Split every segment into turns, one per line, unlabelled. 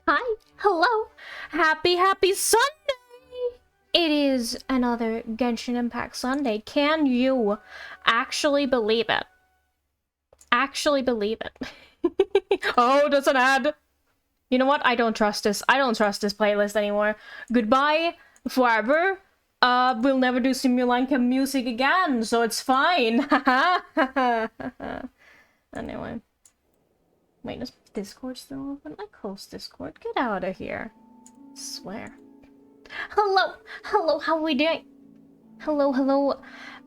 Hi, hello, happy Sunday! It is another Genshin Impact Sunday. Can you actually believe it? Actually believe it. Oh, there's an ad! You know what? I don't trust this. I don't trust this playlist anymore. Goodbye, forever. We'll never do Simulanka music again, so it's fine. Anyway. Wait, is Discord still open? I closed Discord. Get out of here. I swear. Hello! Hello, how are we doing? Hello, hello.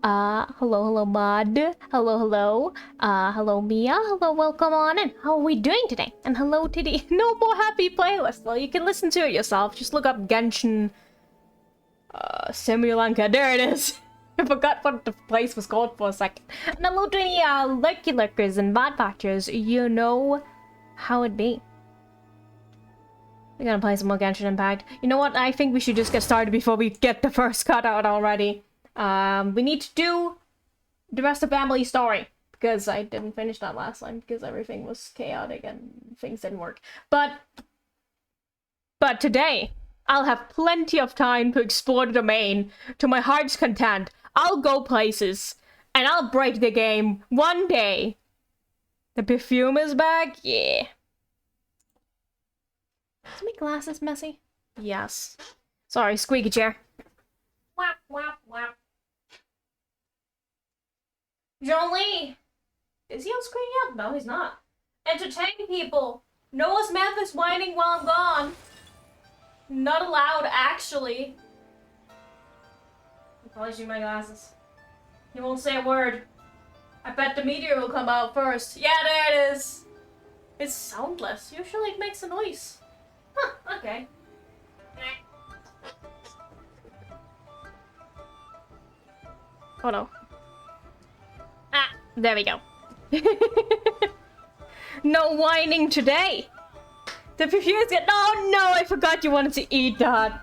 Hello, Mod. Hello, Mia. Hello, welcome on in. How are we doing today? And hello to the No More Happy playlist. Well, you can listen to it yourself. Just look up Genshin... Simulanka. There it is. I forgot what the place was called for a second. And hello to any lurky lurkers and bot watchers. You know how it be. We're gonna play some more Genshin Impact. You know what? I think we should just get started before we get the first cut out already. We need to do the rest of Emily's story. Because I didn't finish that last time. Because everything was chaotic and things didn't work. But today, I'll have plenty of time to explore the domain to my heart's content. I'll go places, and I'll break the game one day. The perfume is back? Yeah. Is my glasses messy? Yes. Sorry, squeaky chair. Whap, whap, whap. Jolie! Is he on screen yet? No, he's not. Entertain people! Noah's mouth is whining while I'm gone. Not allowed, actually. I'm polishing my glasses. He won't say a word. I bet the meteor will come out first. Yeah, there it is. It's soundless. Usually it makes a noise. Huh, okay. Oh no. Ah, there we go. No whining today. The perfume's get. Oh no, I forgot you wanted to eat that.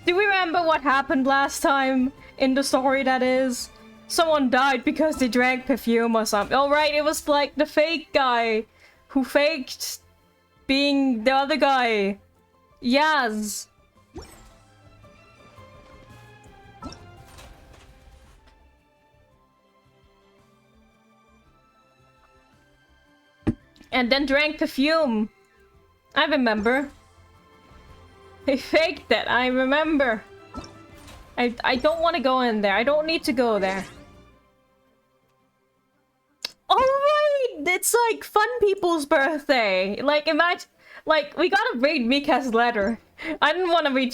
Do we remember what happened last time in the story? That is, someone died because they drank perfume or something. Oh right, it was like the fake guy who faked being the other guy. Yes. And then drank perfume. I remember. He faked it, I remember. I don't want to go in there. I don't need to go there. Alright! It's like fun people's birthday. Like, imagine... Like, we gotta read Mika's letter. I didn't want to read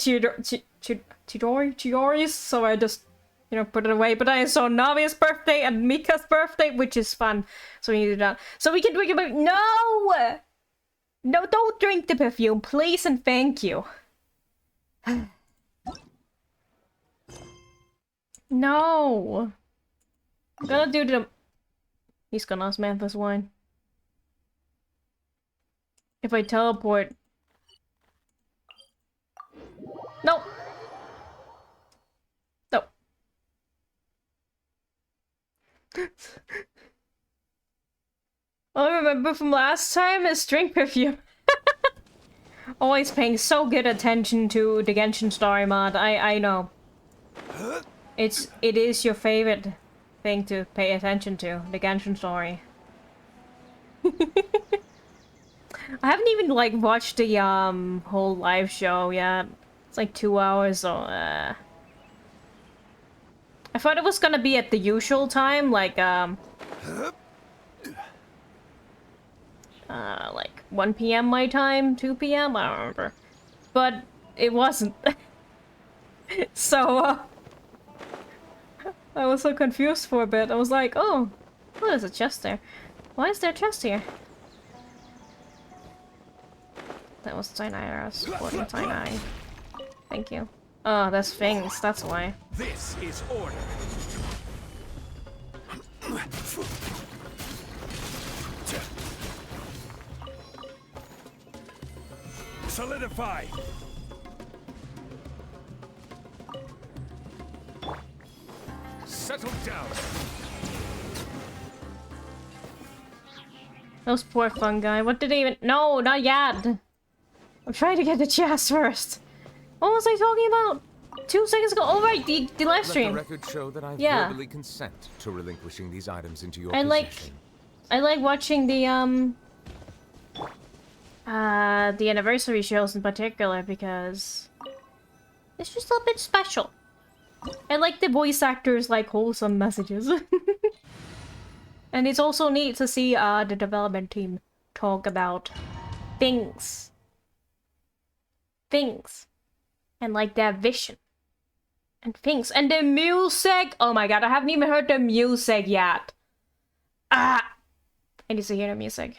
Chidori's, so I just, you know, put it away. But I saw Navi's birthday and Mika's birthday, which is fun. So we need to do that. So we can drink about... No! No, don't drink the perfume, please and thank you. No. I'm gonna do the... He's gonna Samantha's wine. If I teleport... Nope. Nope. All I remember from last time is drink perfume. Always paying so good attention to the Genshin story mod. I know. It is your favorite thing to pay attention to, the Genshin story. I haven't even like watched the whole live show yet. It's like 2 hours, so I thought it was gonna be at the usual time, like 1 PM my time, 2 PM, I don't remember. But it wasn't. So I was so confused for a bit. I was like, oh, there's a chest there. Why is there a chest here? That was Cyanide. I was supporting Cyanide. Thank you. Oh, that's things. That's why.
This is order. Solidify. Settle down.
Those poor fungi. What did they even... No, not yet. I'm trying to get the chest first. What was I talking about? 2 seconds ago. Oh right, the live stream.
Let the record show that I
Yeah.
verbally consent to relinquishing these items into your
I like watching the anniversary shows in particular because it's just a bit special. I like the voice actors like wholesome messages. And it's also neat to see the development team talk about things. And like their vision. And things. And the music! Oh my god, I haven't even heard the music yet. Ah! I need to hear the music.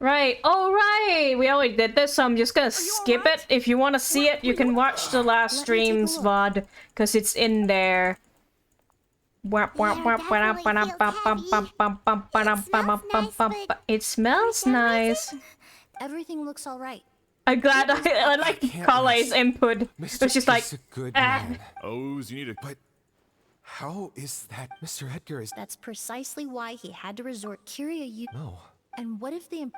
Right. Oh, right. We already did this, so I'm just gonna skip it. If you want to see it, you can watch the last stream's VOD, because it's in there. It smells nice.
Everything looks all right.
I'm glad I like Kale's input. It's just like,
good man.
O's, you need to... But
How is that? Mr. Edgar is...
That's precisely why he had to resort. Kyria, you.
No.
And what if the.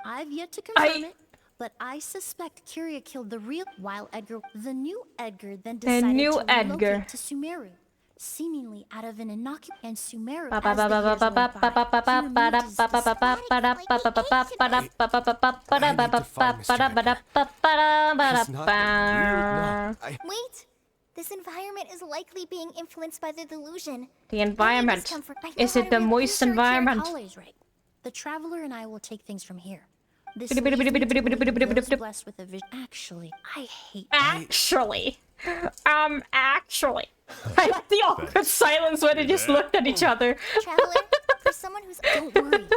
I've yet to
I-
confirm it, but I suspect Kyria killed the real. While Edgar. The new Edgar then
The
decided
new
to relocate
Edgar.
to Sumeru. Seemingly out of an innocuous. And Sumeru,
Ba-
as the years went by, he removed his
Wait! This environment is likely being influenced by the delusion.
The environment. Is it the moist environment?
Always right. The traveler and I will take things from here. This leads me to those blessed with a vision. Actually, I hate.
Actually. Actually. I like the awkward silence where they just looked at each other.
Traveler, for someone who's...
Don't worry.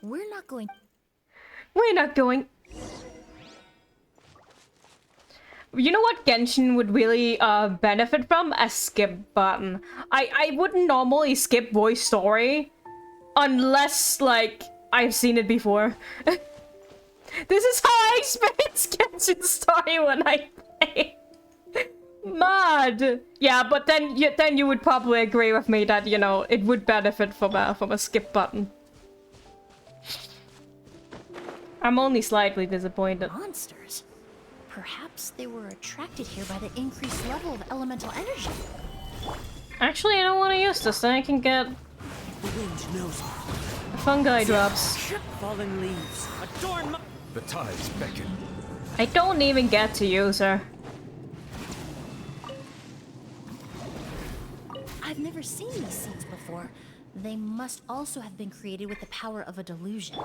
We're not going.
We're not going. You know what Genshin would really benefit from? A skip button. I wouldn't normally skip voice story unless, like, I've seen it before. This is how I experience Genshin story when I play. Mad. Yeah, but then you would probably agree with me that, you know, it would benefit from a skip button. I'm only slightly disappointed.
Monsters. Perhaps they were attracted here by the increased level of elemental energy.
Actually, I don't want to use this. Then I can get
The wind knows me.
fungi drops.
Fallen leaves adorn my...
The tides beckon.
I don't even get to use her.
I've never seen these scenes before. They must also have been created with the power of a delusion.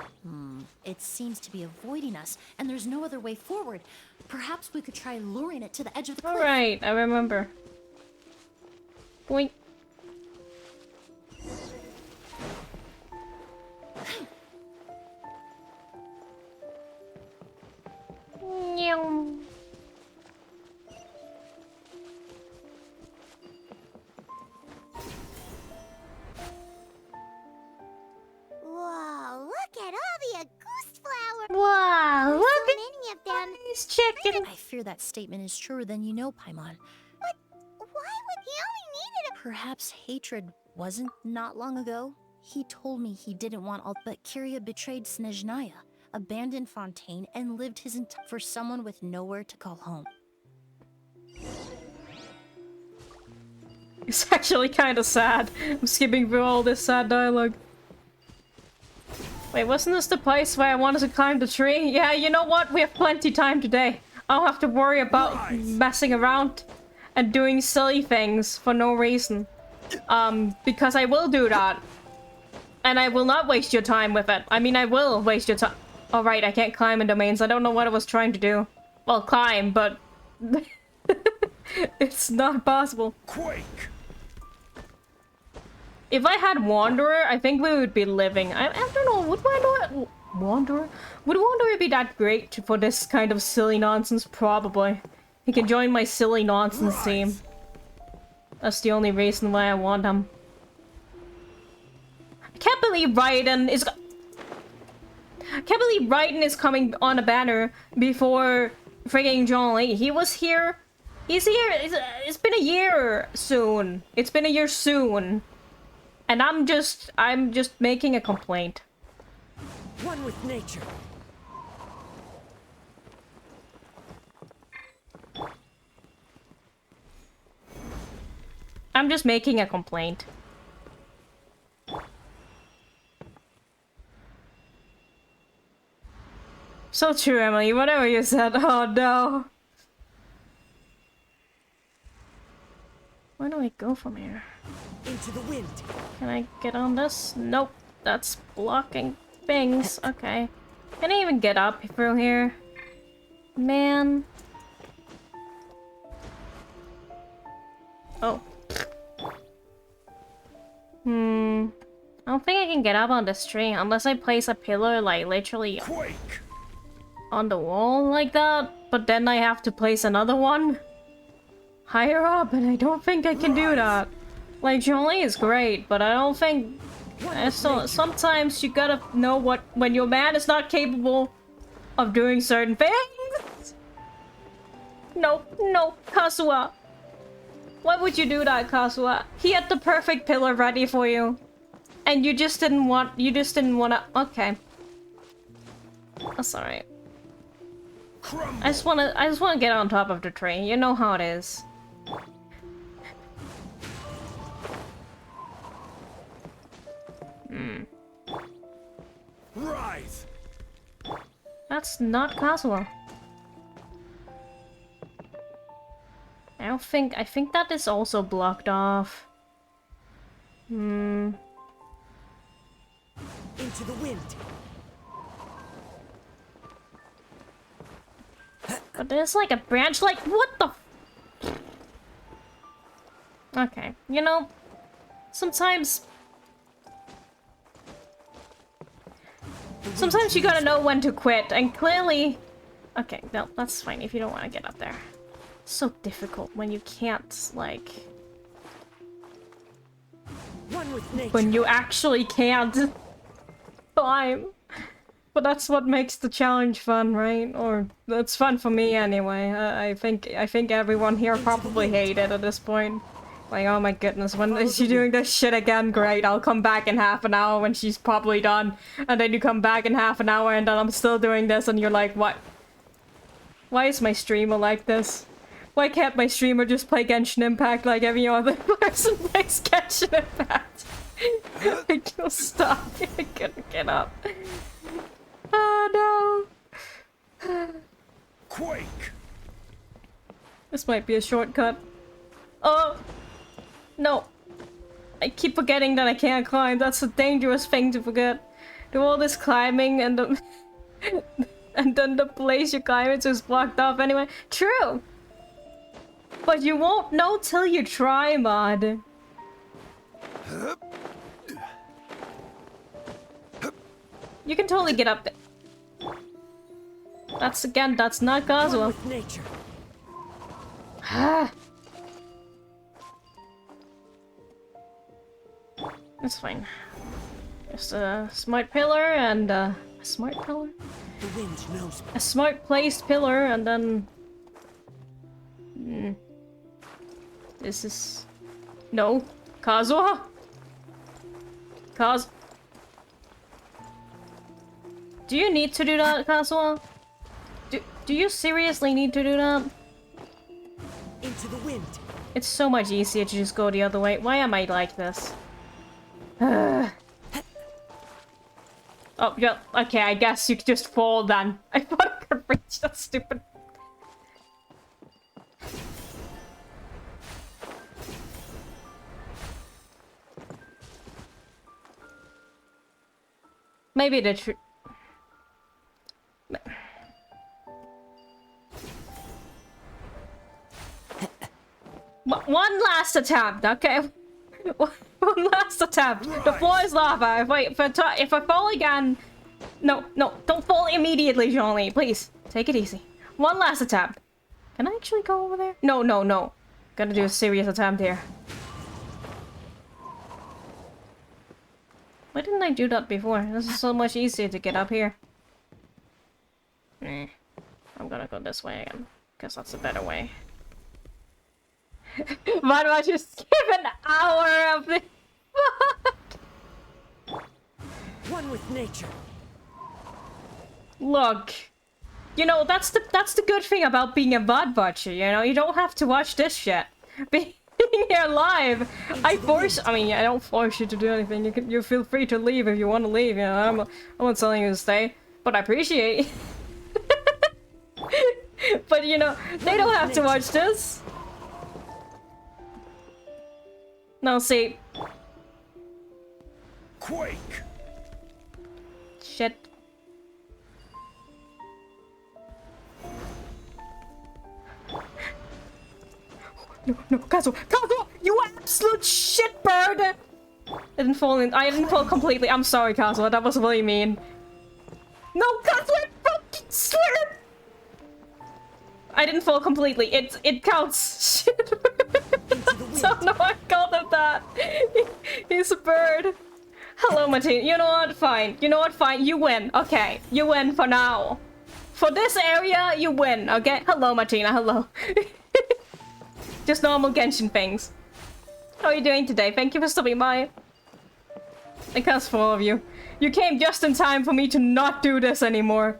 It seems to be avoiding us, and there's no other way forward. Perhaps we could try luring it to the edge of the cliff.
Alright, I remember. Boink. Meow.
Whoa, look at all the Auguste flowers!
Wow, look
So
at
many of them.
these chickens.
I fear that statement is truer than you know, Paimon.
But why would he only needed a...
Perhaps hatred wasn't not long ago. He told me he didn't want all, but Kyria betrayed Snezhnaya, abandoned Fontaine, and lived his entire for someone with nowhere to call home.
It's actually kind of sad. I'm skipping through all this sad dialogue. Wait, wasn't this the place where I wanted to climb the tree? Yeah, you know what? We have plenty time today. I don't have to worry about messing around and doing silly things for no reason. Because I will do that. And I will not waste your time with it. I mean, I will waste your time. Alright, I can't climb in domains. I don't know what I was trying to do. Well, climb, but... it's not possible.
Quake!
If I had Wanderer, I think we would be living. I don't know, would Wanderer? Would Wanderer be that great for this kind of silly nonsense? Probably. He can join my silly nonsense team. That's the only reason why I want him. I can't believe Raiden is... I can't believe Raiden is coming on a banner before frigging John Lee. He was here. He's here. It's been a year soon. It's been a year soon. And I'm just making a complaint.
One with nature.
I'm just making a complaint. So true, Emily. Whatever you said. Oh no. Where do I go from here?
Into the wind.
Can I get on this? Nope. That's blocking things. Okay. Can I even get up through here? Man. Oh. I don't think I can get up on this tree unless I place a pillar like literally
Quake!
on the wall like that. But then I have to place another one higher up, and I don't think I can do that. Like, Jolie is great, but I don't think... So, sometimes you gotta know what... When your man is not capable of doing certain things. No, no, Kazuha. Why would you do that, Kazuha? He had the perfect pillar ready for you. And you just didn't wanna... Okay. That's alright. I just wanna get on top of the tree. You know how it is.
Rise.
That's not Kazuha. I think that is also blocked off.
Into the wind.
But there's like a branch, like, what the f— Okay, you know, sometimes you gotta know when to quit, and clearly... Okay, no, that's fine if you don't want to get up there. It's so difficult when you can't, like...
One with nature.
When you actually can't climb. But that's what makes the challenge fun, right? Or that's fun for me anyway. I think everyone here probably hate it at this point. Like, oh my goodness, when is she doing this shit again? Great, I'll come back in half an hour when she's probably done. And then you come back in half an hour and then I'm still doing this and you're like, what? Why is my streamer like this? Why can't my streamer just play Genshin Impact like every other person plays Genshin Impact? I can't stop. I couldn't get up. Oh no.
Quake.
This might be a shortcut. Oh! No. I keep forgetting that I can't climb. That's a dangerous thing to forget. Do all this climbing and the and then the place you climb into is blocked off anyway. True! But you won't know till you try, mod. You can totally get up there. That's not Kazuha.
With nature.
That's fine. Just a smart pillar and a smart pillar?
The wind knows.
A smart placed pillar and then... This is... No. Kazuha? Do you need to do that, Kazuha? Do you seriously need to do that?
Into the wind.
It's so much easier to just go the other way. Why am I like this? Oh, yeah, okay, I guess you could just fall then. I thought I could reach that stupid... Maybe the true... One last attempt, okay? One last attempt. The floor is lava. If I fall again... No, don't fall immediately, Johnny. Please, take it easy. One last attempt. Can I actually go over there? No. Gotta do a serious attempt here. Why didn't I do that before? This is so much easier to get up here. I'm gonna go this way again. Guess that's a better way. Why do I just skip an hour of the...
One with nature.
Look, you know, that's the good thing about being a VOD watcher, you know? You don't have to watch this shit. Being here live, I mean, I don't force you to do anything. You feel free to leave if you want to leave, you know? I'm not telling you to stay, but I appreciate it. But, you know, they don't have to watch this. No, see.
Quake.
Shit. No, Kazuha, you absolute shitbird! I didn't fall completely. I'm sorry, Kazuha, that was really mean. No, Kazuha, I fucking swear! I didn't fall completely. It counts. Shit. Don't know why I called him that. He's a bird. Hello, Martina. You know what? Fine. Fine. You win. Okay. You win for now. For this area, you win. Okay? Hello, Martina. Hello. Just normal Genshin things. How are you doing today? Thank you for stopping by. I can't for all of you. You came just in time for me to not do this anymore.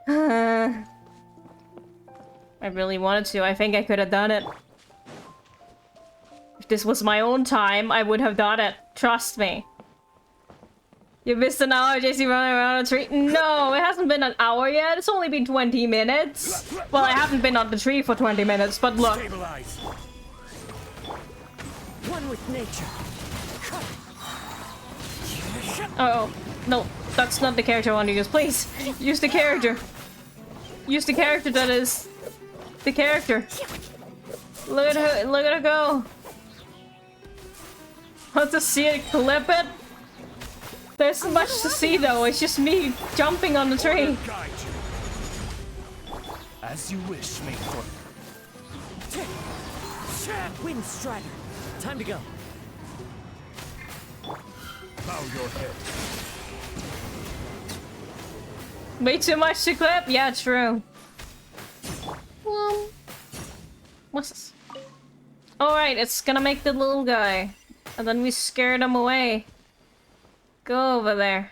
I really wanted to. I think I could have done it. If this was my own time, I would have done it. Trust me. You missed an hour, JC, running around a tree? No, it hasn't been an hour yet. It's only been 20 minutes. Well, I haven't been on the tree for 20 minutes, but look.
Stabilize.
One with nature.
Uh oh. No, that's not the character I want to use. Please, use the character. Use the character that is the character. Look at her go. Want to see it clip it? There's so much to see though, it's just me jumping on the tree.
Guide you. As you wish, Maestro.
Wind Strider. Time to go.
Bow your head.
Way too much to clip? Yeah, true. What's this? Alright, it's gonna make the little guy. And then we scared him away. Go over there.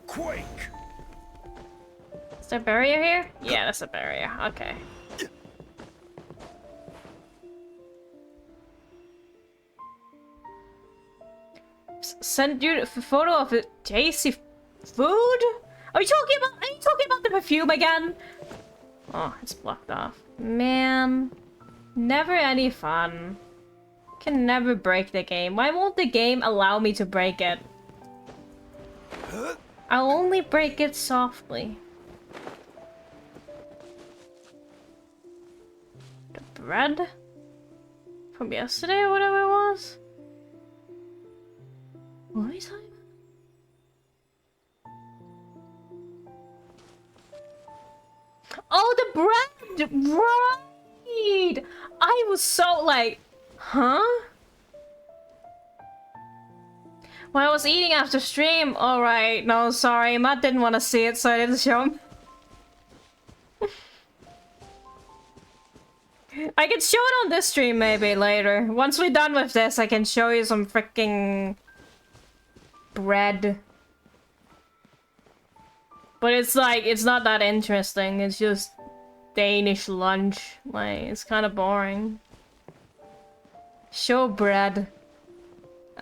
Quake.
Is there a barrier here? Yeah, that's a barrier. Okay. Send you a photo of a tasty food? Are you talking about the perfume again? Oh, it's blocked off. Man, never any fun. Can never break the game. Why won't the game allow me to break it? I'll only break it softly. The bread? From yesterday or whatever it was? What are you talking about? Oh, the bread! Right! I was so like, huh? When I was eating after stream. Alright, no, sorry. Matt didn't want to see it, so I didn't show him. I can show it on this stream maybe later. Once we're done with this, I can show you some freaking bread. But it's like, it's not that interesting. It's just Danish lunch. Like, it's kind of boring. Show bread.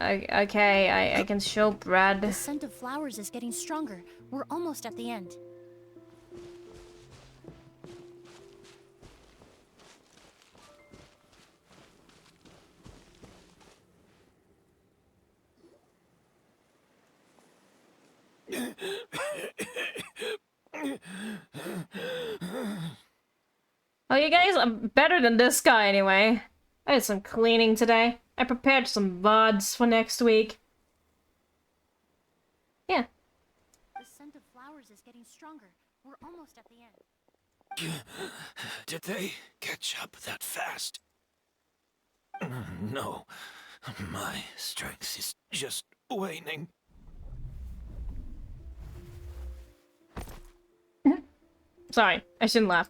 Okay, I can show bread.
The scent of flowers is getting stronger. We're almost at the end.
Oh, you guys are better than this guy anyway. I did some cleaning today. I prepared some VODs for next week. Yeah.
The scent of flowers is getting stronger. We're almost at the end.
Did they catch up that fast? No. My strength is just waning.
Sorry, I shouldn't laugh.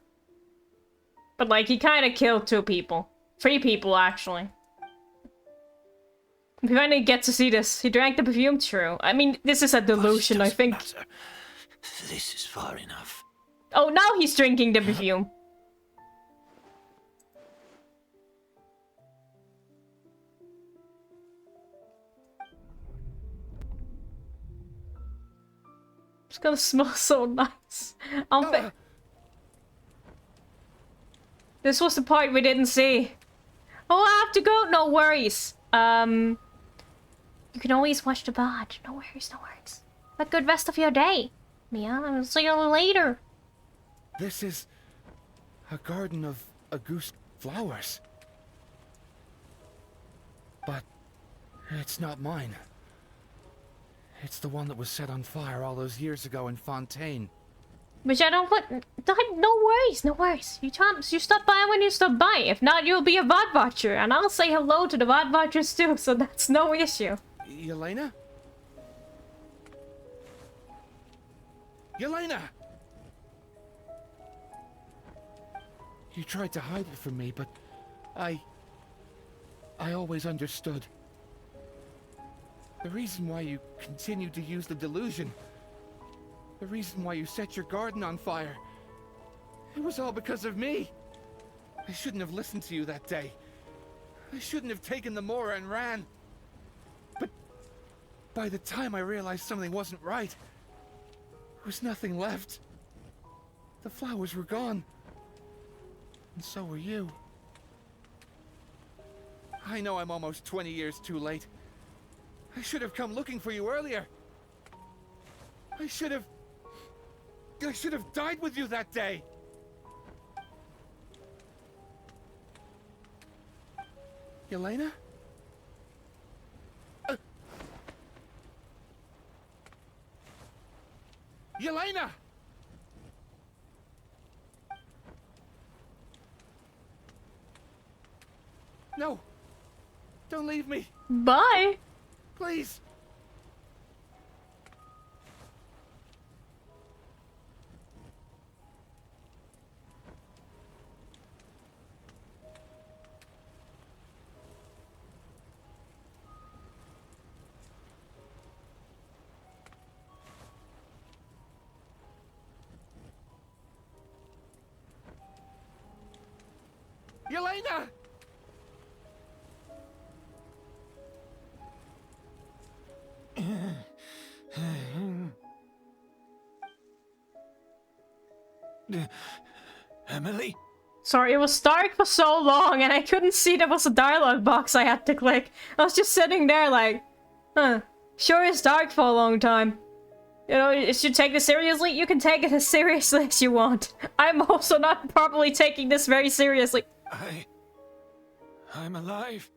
But like, he kind of killed 2 people. 3 people, actually. We finally get to see this. He drank the perfume, true. I mean, this is a delusion, I think.
Matter. This is far enough.
Oh, now he's drinking the perfume. It's gonna smell so nice. This was the part we didn't see. Oh, I have to go. No worries. You can always watch the VOD. No worries, no worries. Have a good rest of your day. Mia, I'll see you later.
This is a garden of Auguste flowers. But it's not mine. It's the one that was set on fire all those years ago in Fontaine.
Which I don't put. No worries, no worries. You stop by when you stop by. If not, you'll be a VOD watcher, and I'll say hello to the VOD watchers too, so that's no issue.
Yelena? Yelena! You tried to hide it from me, but I always understood. The reason why you continued to use the delusion, the reason why you set your garden on fire, it was all because of me. I shouldn't have listened to you that day. I shouldn't have taken the Mora and ran. But by the time I realized something wasn't right, there was nothing left. The flowers were gone. And so were you. I know I'm almost 20 years too late. I should have come looking for you earlier. I should have died with you that day. Yelena? Yelena! No! Don't leave me!
Bye!
Please! Yelena!
Emilie?
Sorry, it was dark for so long and I couldn't see there was a dialogue box I had to click. I was just sitting there like, huh, sure it's dark for a long time. You know, if you take this seriously, you can take it as seriously as you want. I'm also not properly taking this very seriously.
I'm alive.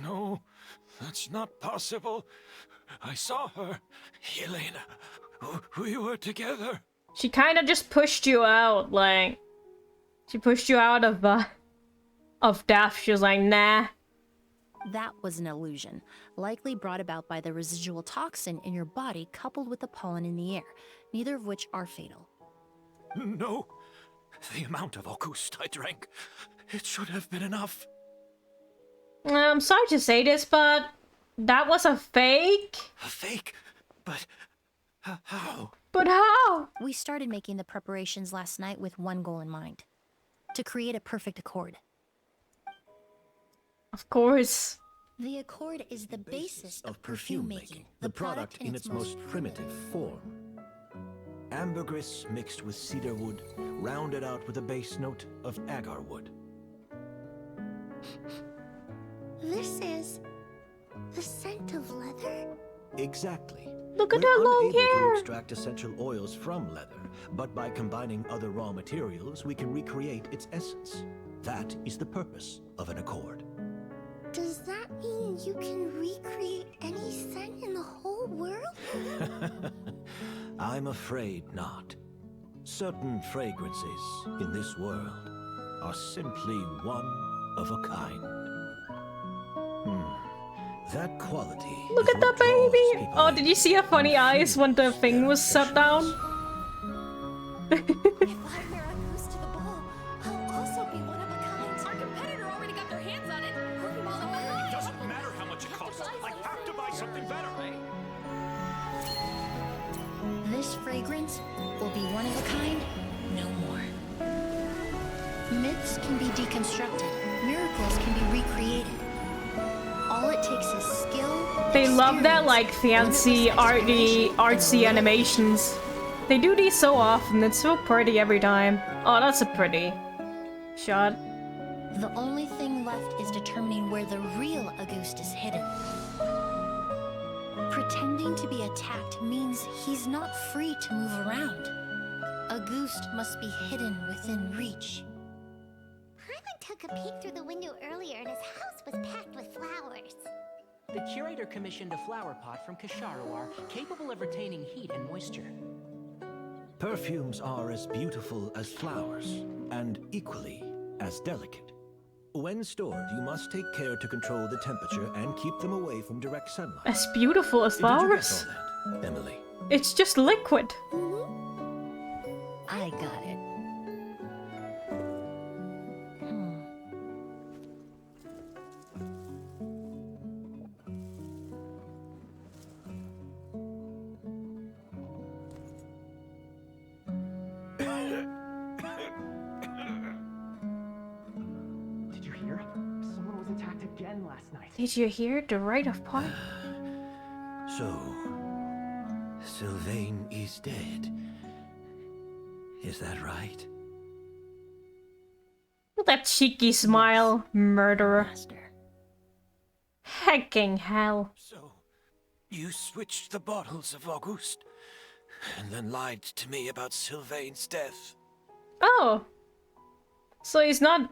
No, that's not possible. I saw her, Yelena. We were together.
She kind of just pushed you out, like... She pushed you out of death. She was like, nah.
That was an illusion, likely brought about by the residual toxin in your body coupled with the pollen in the air, neither of which are fatal.
No. The amount of August I drank, it should have been enough.
I'm sorry to say this, but... That was a fake?
A fake? But... how?
But how?
We started making the preparations last night with one goal in mind. To create a perfect accord.
Of course.
The accord is the basis of
perfume making, the product in its most primitive form. Ambergris mixed with cedar wood, rounded out with a base note of agar wood.
This is the scent of leather?
Exactly.
Look at
We're
her long
unable
hair.
to extract essential oils from leather, but by combining other raw materials, we can recreate its essence. That is the purpose of an accord.
Does that mean you can recreate any scent in the whole world?
I'm afraid not. Certain fragrances in this world are simply one of a kind. That quality.
Look at that baby! Oh, did you see her funny eyes when the thing was set down?
If I wear a goose to the ball, I'll also be one of a kind.
Our competitor already got their hands on it. Hurry while they're behind.
It doesn't matter how much it costs. I have to buy something better.
This fragrance will be one of a kind, no more. Myths can be deconstructed. Miracles can be recreated. All it takes is skill.
They love that,
experience,
like, fancy,
limitless
artsy animations. They do these so often, it's so pretty every time. Oh, that's a pretty shot.
The only thing left is determining where the real Auguste is hidden. Pretending to be attacked means he's not free to move around. Auguste must be hidden within reach.
Paimon took a peek through the window earlier and his house was packed with flowers.
The curator commissioned a flower pot from Kasharawar capable of retaining heat and moisture.
Perfumes are as beautiful as flowers, and equally as delicate. When stored, you must take care to control the temperature and keep them away from direct sunlight.
As beautiful as
Did you get
flowers.
all that, Emily?
It's just liquid.
I got it.
Did you hear? Someone was attacked again last night.
Did you hear the rite of part?
So, Sylvain is dead. Is that right?
That cheeky smile, murderer.
Master.
Hecking hell.
So, you switched the bottles of Auguste, and then lied to me about Sylvain's death.
Oh. So he's not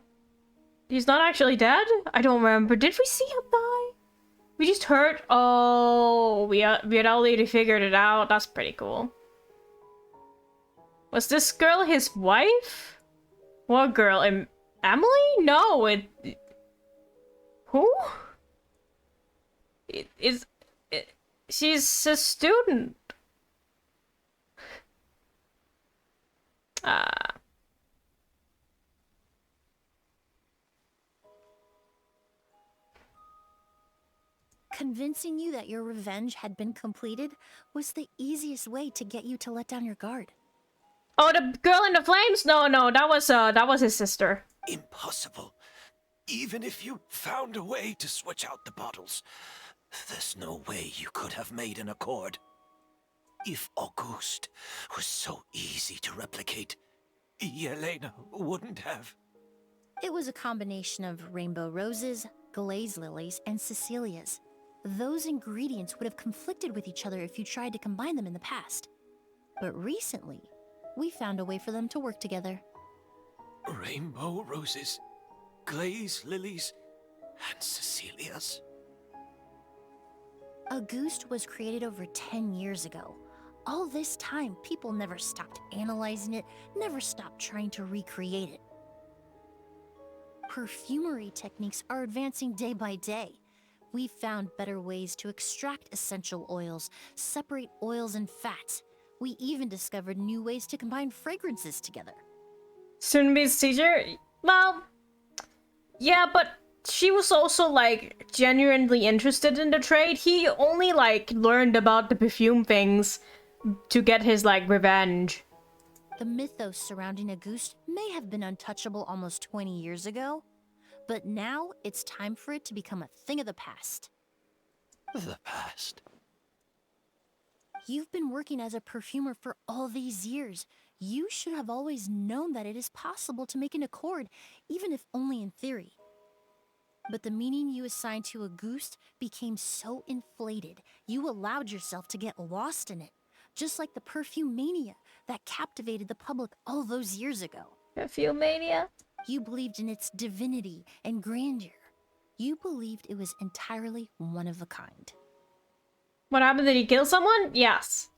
actually dead? I don't remember. Did we see him die? We just heard. Oh, we had already figured it out. That's pretty cool. Was this girl his wife? What girl? Emily? No, who? She's a student.
Convincing you that your revenge had been completed was the easiest way to get you to let down your guard.
Oh, the girl in the flames? No, that was his sister.
Impossible. Even if you found a way to switch out the bottles, there's no way you could have made an accord. If Auguste was so easy to replicate, Yelena wouldn't have.
It was a combination of rainbow roses, glaze lilies, and Cecilias. Those ingredients would have conflicted with each other if you tried to combine them in the past. But recently, we found a way for them to work together.
Rainbow roses, glaze lilies, and Cecilias.
Auguste was created over 10 years ago. All this time, people never stopped analyzing it, never stopped trying to recreate it. Perfumery techniques are advancing day by day. We found better ways to extract essential oils, separate oils and fats. We even discovered new ways to combine fragrances together.
Sunbi's teacher? Well, yeah, but she was also, like, genuinely interested in the trade. He only, like, learned about the perfume things to get his, like, revenge.
The mythos surrounding Auguste may have been untouchable almost 20 years ago, but now it's time for it to become a thing of the past.
The past.
You've been working as a perfumer for all these years. You should have always known that it is possible to make an accord, even if only in theory. But the meaning you assigned to Auguste became so inflated, you allowed yourself to get lost in it, just like the perfume mania that captivated the public all those years ago.
Perfume mania?
You believed in its divinity and grandeur. You believed it was entirely one of a kind.
What happened? Did he kill someone? Yes.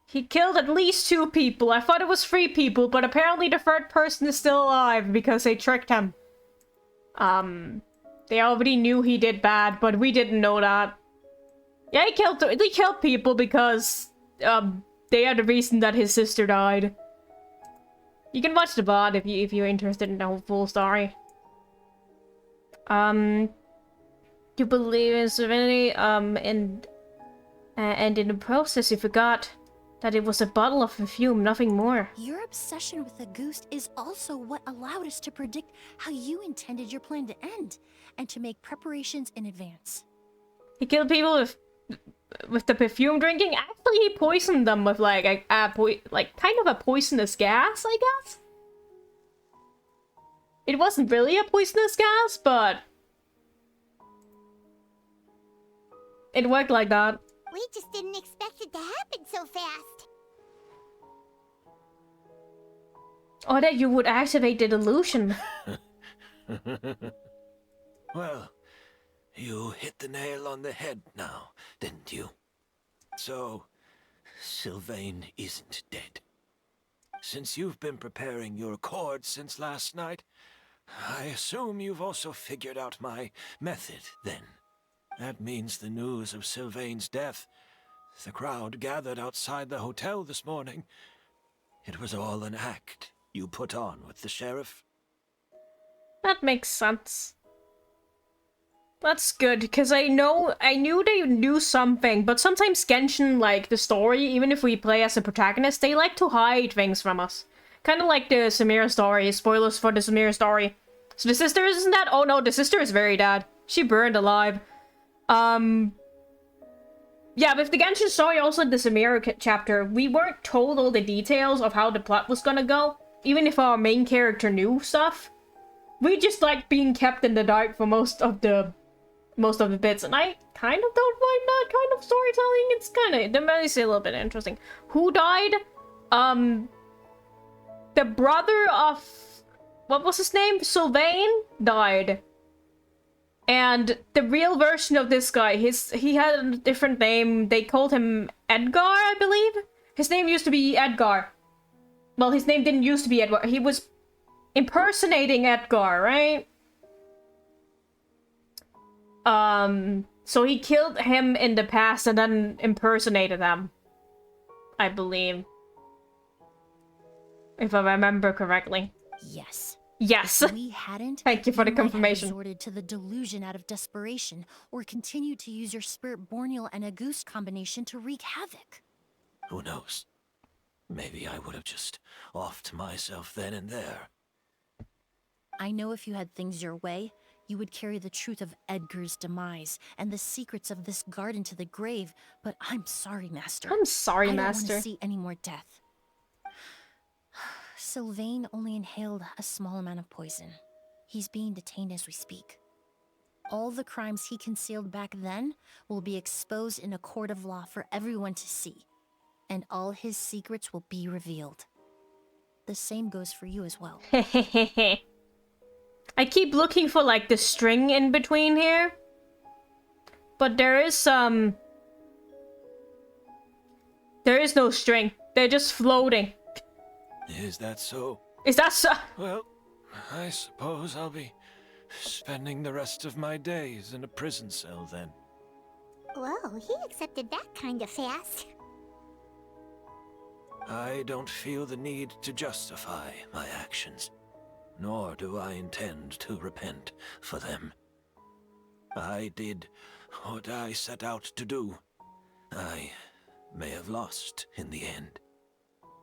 He killed at least 2 people. I thought it was 3 people, but apparently the 3rd person is still alive because they tricked him. They already knew he did bad, but we didn't know that. Yeah, he killed people because, they are the reason that his sister died. You can watch the VOD if you're interested in the whole full story. You believe in divinity, and in the process you forgot that it was a bottle of perfume, nothing more.
Your obsession with Auguste is also what allowed us to predict how you intended your plan to end, and to make preparations in advance.
He killed people with the perfume drinking. Actually, he poisoned them with like kind of a poisonous gas, I guess. It wasn't really a poisonous gas, but it worked like that.
We just didn't expect it to happen so fast.
Or that you would activate the delusion.
Well, you hit the nail on the head now, didn't you? So, Sylvain isn't dead. Since you've been preparing your cord since last night, I assume you've also figured out my method, then. That means the news of Sylvain's death. The crowd gathered outside the hotel this morning. It was all an act you put on with the sheriff.
That makes sense. That's good, because I knew they knew something, but sometimes Genshin, like, the story, even if we play as a protagonist, they like to hide things from us. Kind of like the Samira story. Spoilers for the Samira story. So the sister isn't that? Oh no, the sister is very dead. She burned alive. Yeah, with the Genshin story, also in the Samira chapter, we weren't told all the details of how the plot was gonna go. Even if our main character knew stuff. We just like being kept in the dark for most of the bits, and I kind of don't mind that kind of storytelling. It's kind of, that makes it a little bit interesting. Who died? The brother of, what was his name? Sylvain died. And the real version of this guy, he had a different name. They called him Edgar, I believe. His name used to be Edgar. Well, his name didn't used to be Edgar. He was impersonating Edgar, right? So he killed him in the past and then impersonated him, I believe. If I remember correctly.
Yes.
Yes.
If we hadn't,
Thank you for the
might have
confirmation.
resorted to the delusion out of desperation, or continued to use your Spirit Borneal and Auguste combination to wreak havoc.
Who knows? Maybe I would have just offed myself then and there.
I know if you had things your way, you would carry the truth of Edgar's demise and the secrets of this garden to the grave, but I'm sorry, Master.
I'm sorry,
I don't
Master.
want to see any more death. Sylvain only inhaled a small amount of poison. He's being detained as we speak. All the crimes he concealed back then will be exposed in a court of law for everyone to see, and all his secrets will be revealed. The same goes for you as well.
I keep looking for, like, the string in between here. But there is no string. They're just floating.
Is that so?
Is that so?
Well, I suppose I'll be spending the rest of my days in a prison cell then.
Whoa, he accepted that kind of fast.
I don't feel the need to justify my actions, nor do I intend to repent for them. I did what I set out to do. I may have lost in the end,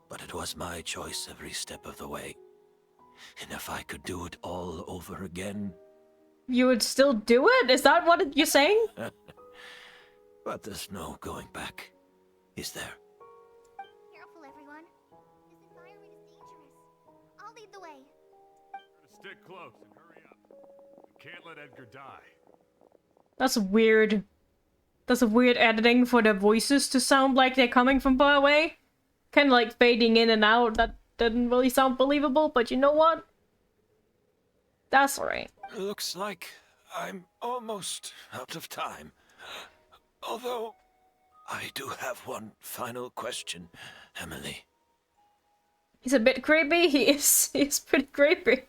but it was my choice every step of the way. And if I could do it all over again...
You would still do it? Is that what you're saying?
But there's no going back, is there?
Careful, everyone. This environment is dangerous. I'll lead the way.
Stick close and hurry up. We can't let Edgar die.
That's weird. That's a weird editing for the voices to sound like they're coming from far away. Kind of like fading in and out. That didn't really sound believable, but you know what? That's alright.
Looks like I'm almost out of time. Although, I do have one final question, Emilie.
He's a bit creepy. He's pretty creepy.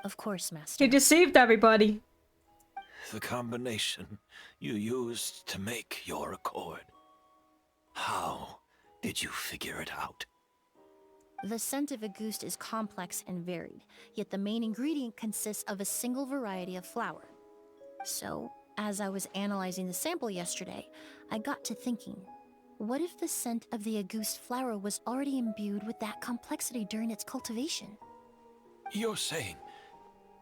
Of course, Master.
He deceived everybody.
The combination you used to make your accord. How did you figure it out?
The scent of Auguste is complex and varied, yet the main ingredient consists of a single variety of flower. So, as I was analyzing the sample yesterday, I got to thinking, what if the scent of the Auguste flower was already imbued with that complexity during its cultivation?
You're saying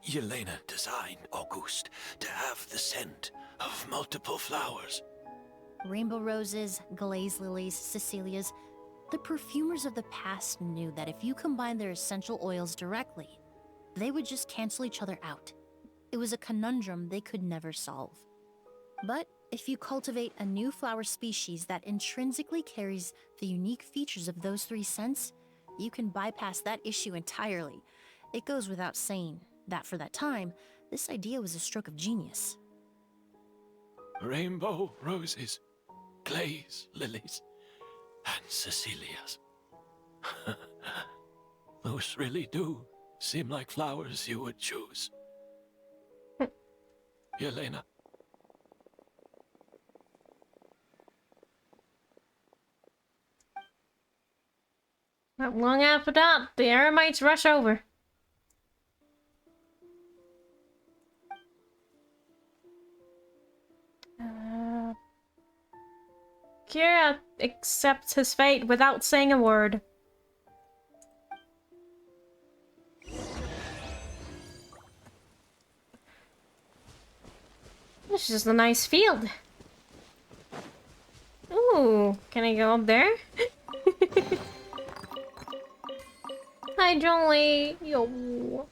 Yelena designed Auguste to have the scent of multiple flowers?
Rainbow roses, glaze lilies, Cecilias. The perfumers of the past knew that if you combine their essential oils directly, they would just cancel each other out. It was a conundrum they could never solve. But if you cultivate a new flower species that intrinsically carries the unique features of those three scents, you can bypass that issue entirely. It goes without saying that for that time, this idea was a stroke of genius.
Rainbow roses, glaze lilies, and Cecilias. Those really do seem like flowers you would choose. Yelena.
Not long after that, the Eremites rush over. Kira accepts his fate without saying a word. This is a nice field. Ooh, can I go up there? Hi, Jolie. Yo.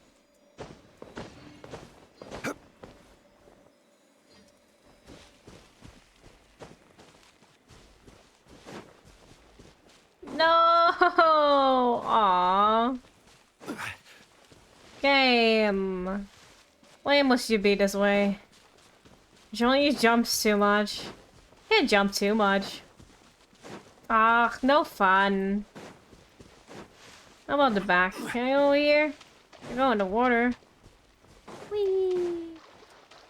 No! Aww. Game. Why must you be this way? Jolie jumps too much. Can't jump too much. Ah, no fun. How about the back? Can I go over here? I go in the water. Whee!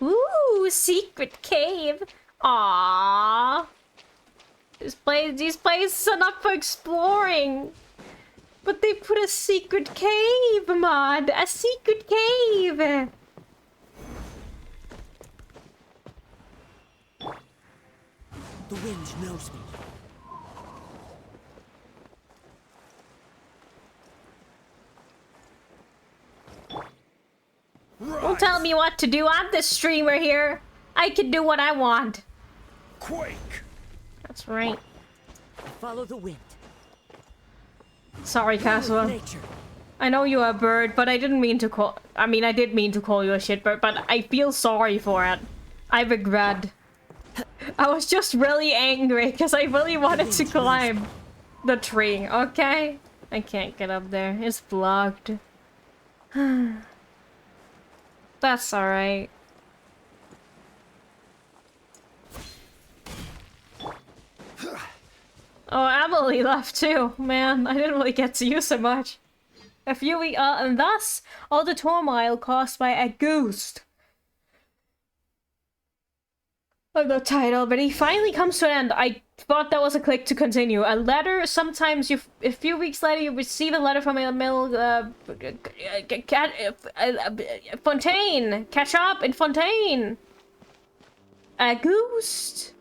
Ooh, secret cave. Aww. These places are not for exploring. But they put a secret cave, mod. A secret cave.
The wind knows me.
Don't tell me what to do. I'm the streamer here. I can do what I want.
Quake!
That's right.
Follow the wind.
Sorry, Caswa.
Nature.
I know you're a bird, but I didn't mean to call... I mean, I did mean to call you a shitbird, but I feel sorry for it. I regret. I was just really angry, because I really wanted to climb the tree, okay? I can't get up there. It's blocked. That's alright. Oh, Emilie left too. Man, I didn't really get to use her much. A few weeks, and thus, all the turmoil caused by a ghost. I'm not tired already. Finally comes to an end. I thought that was a click to continue. A letter, sometimes a few weeks later you receive a letter from a Fontaine. Catch up in Fontaine. A ghost.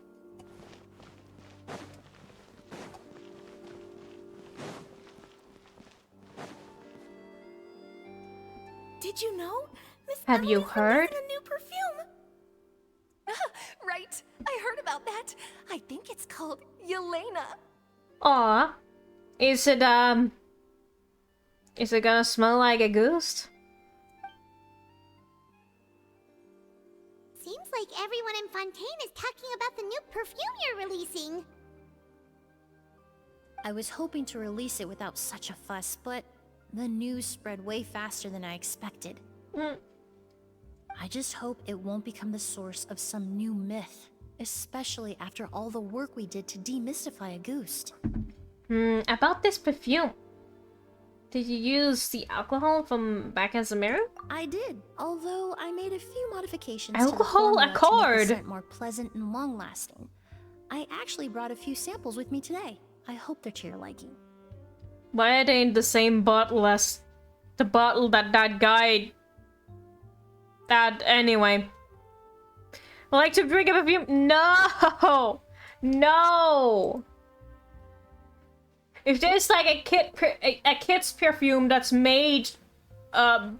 Did you know? Miss
Have you
Emilie's
heard?
releasing a new perfume. Right. I heard about that. I think it's called Yelena.
Aw. Is it gonna smell like a ghost?
Seems like everyone in Fontaine is talking about the new perfume you're releasing.
I was hoping to release it without such a fuss, but the news spread way faster than I expected. I just hope it won't become the source of some new myth, especially after all the work we did to demystify a ghost.
About this perfume. Did you use the alcohol from back as a mirror?
I did, although I made a few modifications
Alcohol
to the formula to make
accord.
the scent more pleasant and long-lasting. I actually brought a few samples with me today. I hope they're to your liking.
Why are they in the same bottle as the bottle that guy... Anyway. I like to drink a perfume. No! No! If there's like a kid's perfume that's made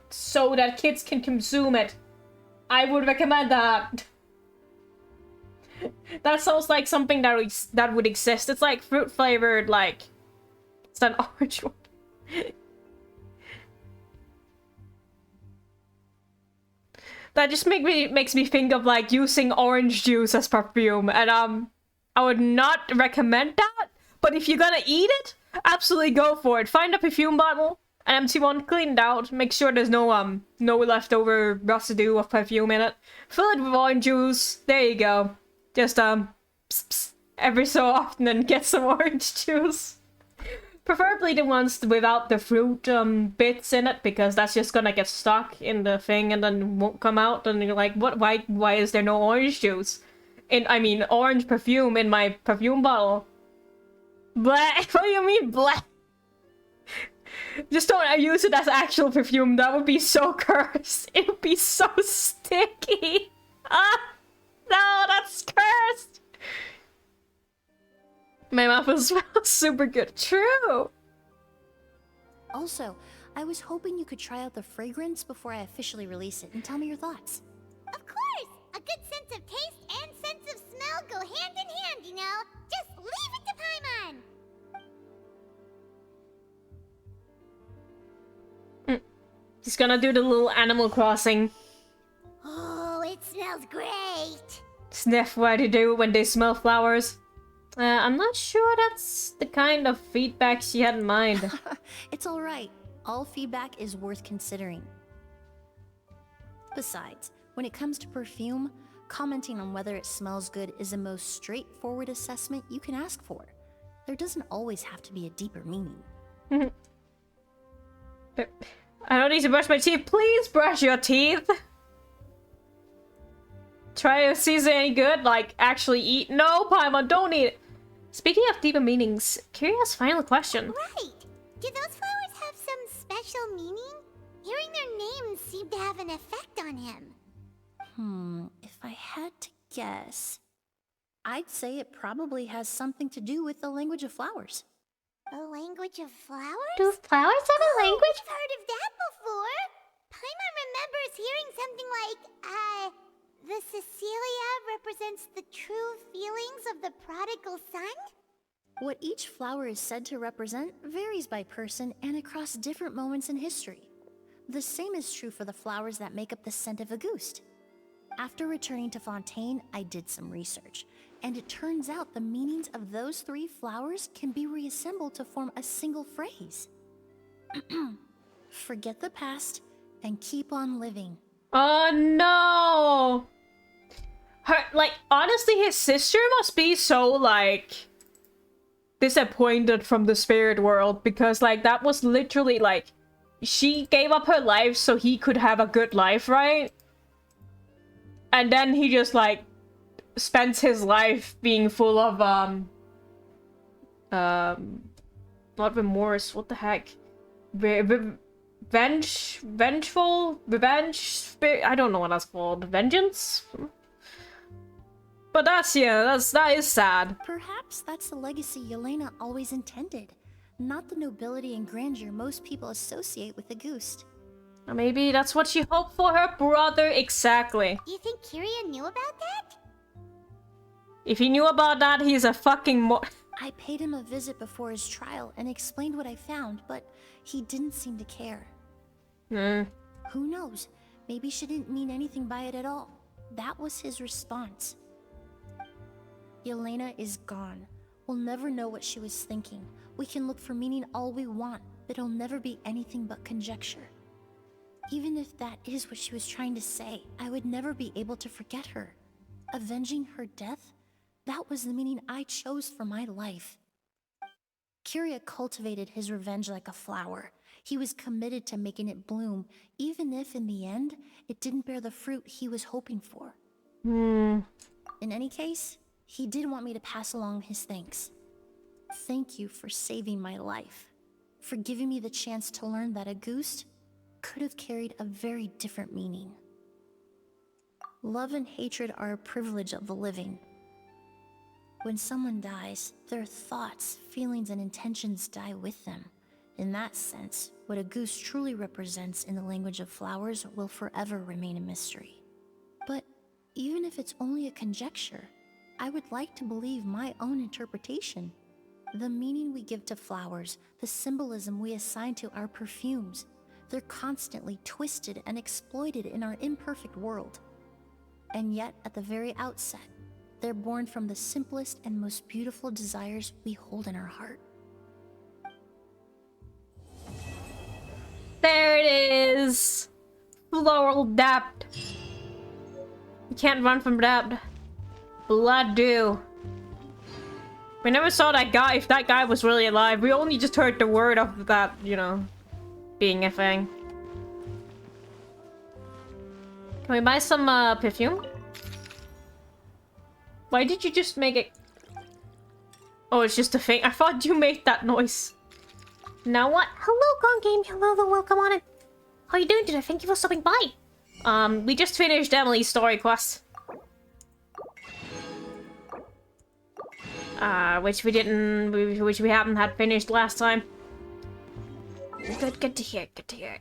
so that kids can consume it, I would recommend that. That sounds like something that would exist. It's like fruit flavored, like it's an orange one. That just makes me think of like using orange juice as perfume, and I would not recommend that. But if you're gonna eat it, absolutely go for it. Find a perfume bottle, an empty one, clean it out, make sure there's no leftover residue of perfume in it. Fill it with orange juice. There you go. Just pss, pss, every so often and get some orange juice. Preferably the ones without the fruit bits in it, because that's just gonna get stuck in the thing and then won't come out. And you're like, what? Why is there no orange juice? I mean, orange perfume in my perfume bottle. Bleh. What do you mean, bleh? Just don't use it as actual perfume. That would be so cursed. It would be so sticky. Ah, no, that's cursed. My mouth will smell super good. True.
Also, I was hoping you could try out the fragrance before I officially release it and tell me your thoughts.
Of course! A good sense of taste and sense of smell go hand in hand, you know? Just leave it to Paimon!
He's gonna do the little Animal Crossing.
Oh, it smells great!
Sniff what they do when they smell flowers. I'm not sure that's the kind of feedback she had in mind.
It's alright. All feedback is worth considering. Besides, when it comes to perfume, commenting on whether it smells good is the most straightforward assessment you can ask for. There doesn't always have to be a deeper meaning.
I don't need to brush my teeth. Please brush your teeth. Try to see if it's any good. Like, actually eat. No, Paimon, don't eat it. Speaking of deeper meanings, curious final question.
Right! Do those flowers have some special meaning? Hearing their names seemed to have an effect on him.
If I had to guess, I'd say it probably has something to do with the language of flowers.
The language of flowers?
Do flowers have a language?
I've heard of that before! Paimon remembers hearing something like, the Cecilia represents the true feelings of the prodigal son?
What each flower is said to represent varies by person and across different moments in history. The same is true for the flowers that make up the scent of Auguste. After returning to Fontaine, I did some research, and it turns out the meanings of those 3 flowers can be reassembled to form a single phrase. Forget the past and keep on living.
Oh no! Honestly, his sister must be so, disappointed from the spirit world, because, that was literally, she gave up her life so he could have a good life, right? And then he just, spends his life being full of, not remorse, what the heck? Vengeful? Revenge? Spirit? I don't know what that's called. Vengeance? But that is sad.
Perhaps that's the legacy Yelena always intended, not the nobility and grandeur most people associate with Auguste.
Or maybe that's what she hoped for her brother, exactly.
You think Kiria knew about that?
If he knew about that, he's a fucking
I paid him a visit before his trial and explained what I found, but he didn't seem to care. Who knows? Maybe she didn't mean anything by it at all. That was his response. Yelena is gone. We'll never know what she was thinking. We can look for meaning all we want, but it'll never be anything but conjecture. Even if that is what she was trying to say, I would never be able to forget her. Avenging her death? That was the meaning I chose for my life. Kiria cultivated his revenge like a flower. He was committed to making it bloom, even if in the end, it didn't bear the fruit he was hoping for. In any case, he did want me to pass along his thanks. Thank you for saving my life, for giving me the chance to learn that Auguste could have carried a very different meaning. Love and hatred are a privilege of the living. When someone dies, their thoughts, feelings, and intentions die with them. In that sense, what Auguste truly represents in the language of flowers will forever remain a mystery. But even if it's only a conjecture, I would like to believe my own interpretation. The meaning we give to flowers, the symbolism we assign to our perfumes, they're constantly twisted and exploited in our imperfect world. And yet, at the very outset, they're born from the simplest and most beautiful desires we hold in our heart.
There it is! Floral depth. You can't run from depth. Blood dew. We never saw that guy, if that guy was really alive. We only just heard the word of that, you know, being a thing. Can we buy some perfume? Why did you just make it? Oh, it's just a thing. I thought you made that noise. Now what?
Hello, Gone Game. Hello, welcome on in.
How you doing today? Thank you for stopping by. We just finished Emilie's story quest. Which we haven't had finished last time. Good to hear, good to hear.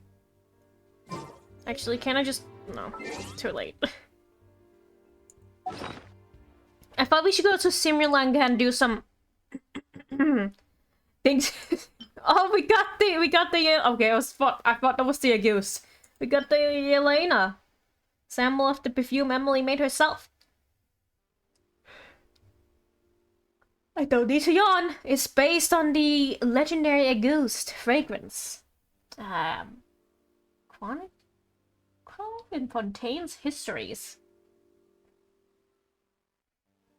Actually, can I just... No, too late. I thought we should go to Simulanka and do some... things. Oh, we got the... Okay, I thought that was the goose. We got the Elena. Sample of the perfume Emilie made herself. I don't need to yawn. It's based on the legendary Auguste fragrance. Chronic? It contains histories.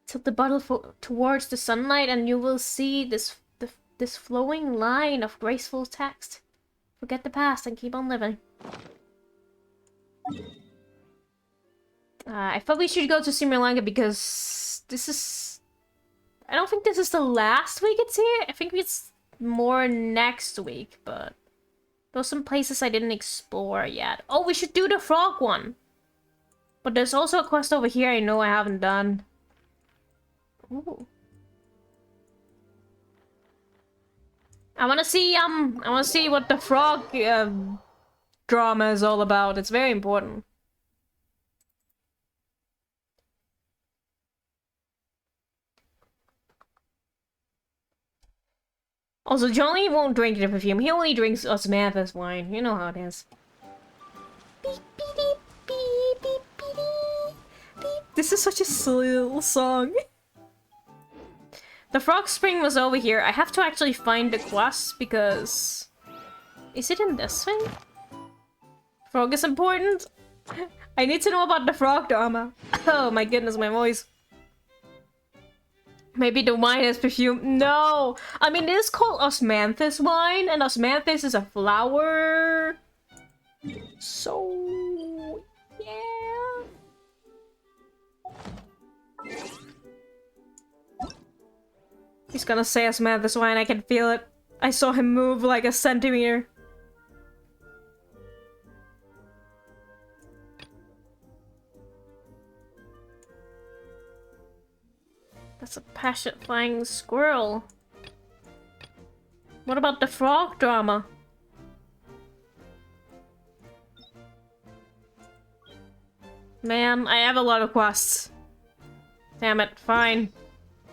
Tilt the bottle towards the sunlight and you will see this flowing line of graceful text. Forget the past and keep on living. I thought we should go to Simulanka because this is... I don't think this is the last week it's here. I think it's more next week, but... There's some places I didn't explore yet. Oh, we should do the frog one! But there's also a quest over here I know I haven't done. Ooh. I wanna see what the frog drama is all about. It's very important. Also, Johnny won't drink the perfume. He only drinks Osmanthus wine. You know how it is. Beep, beep, beep, beep, beep, beep, beep. This is such a silly little song. The frog spring was over here. I have to actually find the quest because... Is it in this thing? Frog is important? I need to know about the frog drama. Oh my goodness, my voice. Maybe the wine has perfume. No! I mean, it is called Osmanthus wine, and Osmanthus is a flower. So... yeah... He's gonna say Osmanthus wine, I can feel it. I saw him move like a centimeter. That's a passionate flying squirrel. What about the frog drama? Man, I have a lot of quests. Damn it, fine.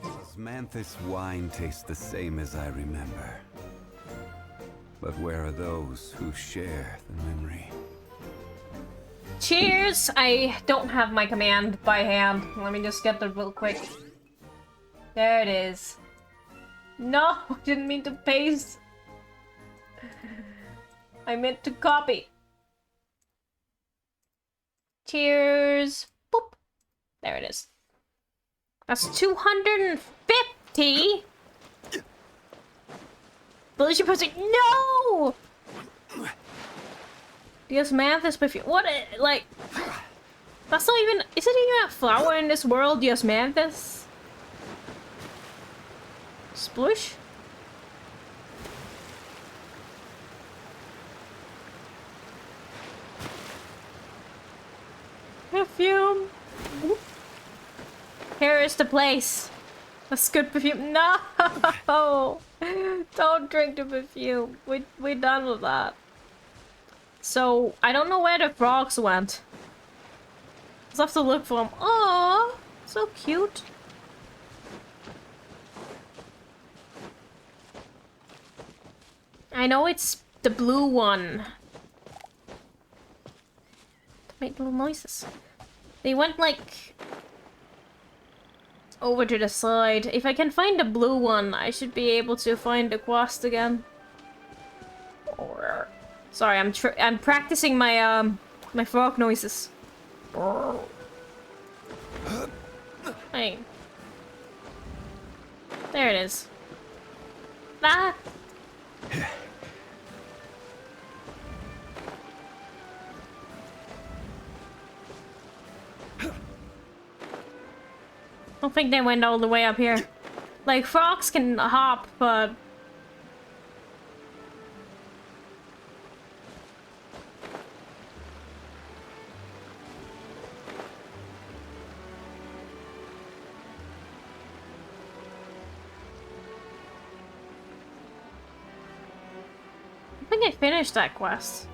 Osmanthus wine tastes the same as I remember. But where are those who share the memory?
Cheers! I don't have my command by hand. Let me just get there real quick. There it is. No, I didn't mean to paste. I meant to copy. Cheers! Boop! There it is. That's 250! Delicious pussy. No! The Osmanthus perfume. What? Like. That's not even. Is it even a flower in this world? The Osmanthus? Splush? Perfume. Whoop. Here is the place. That's good perfume. No! Don't drink the perfume. We're done with that. So, I don't know where the frogs went. I'll have to look for them. Aww! So cute. I know it's the blue one. To make little noises. They went like... over to the side. If I can find the blue one, I should be able to find the quest again. Sorry, I'm practicing my my frog noises. Hey. There There it is. Ah! I don't think they went all the way up here. Like, frogs can hop, but... I think I finished that quest.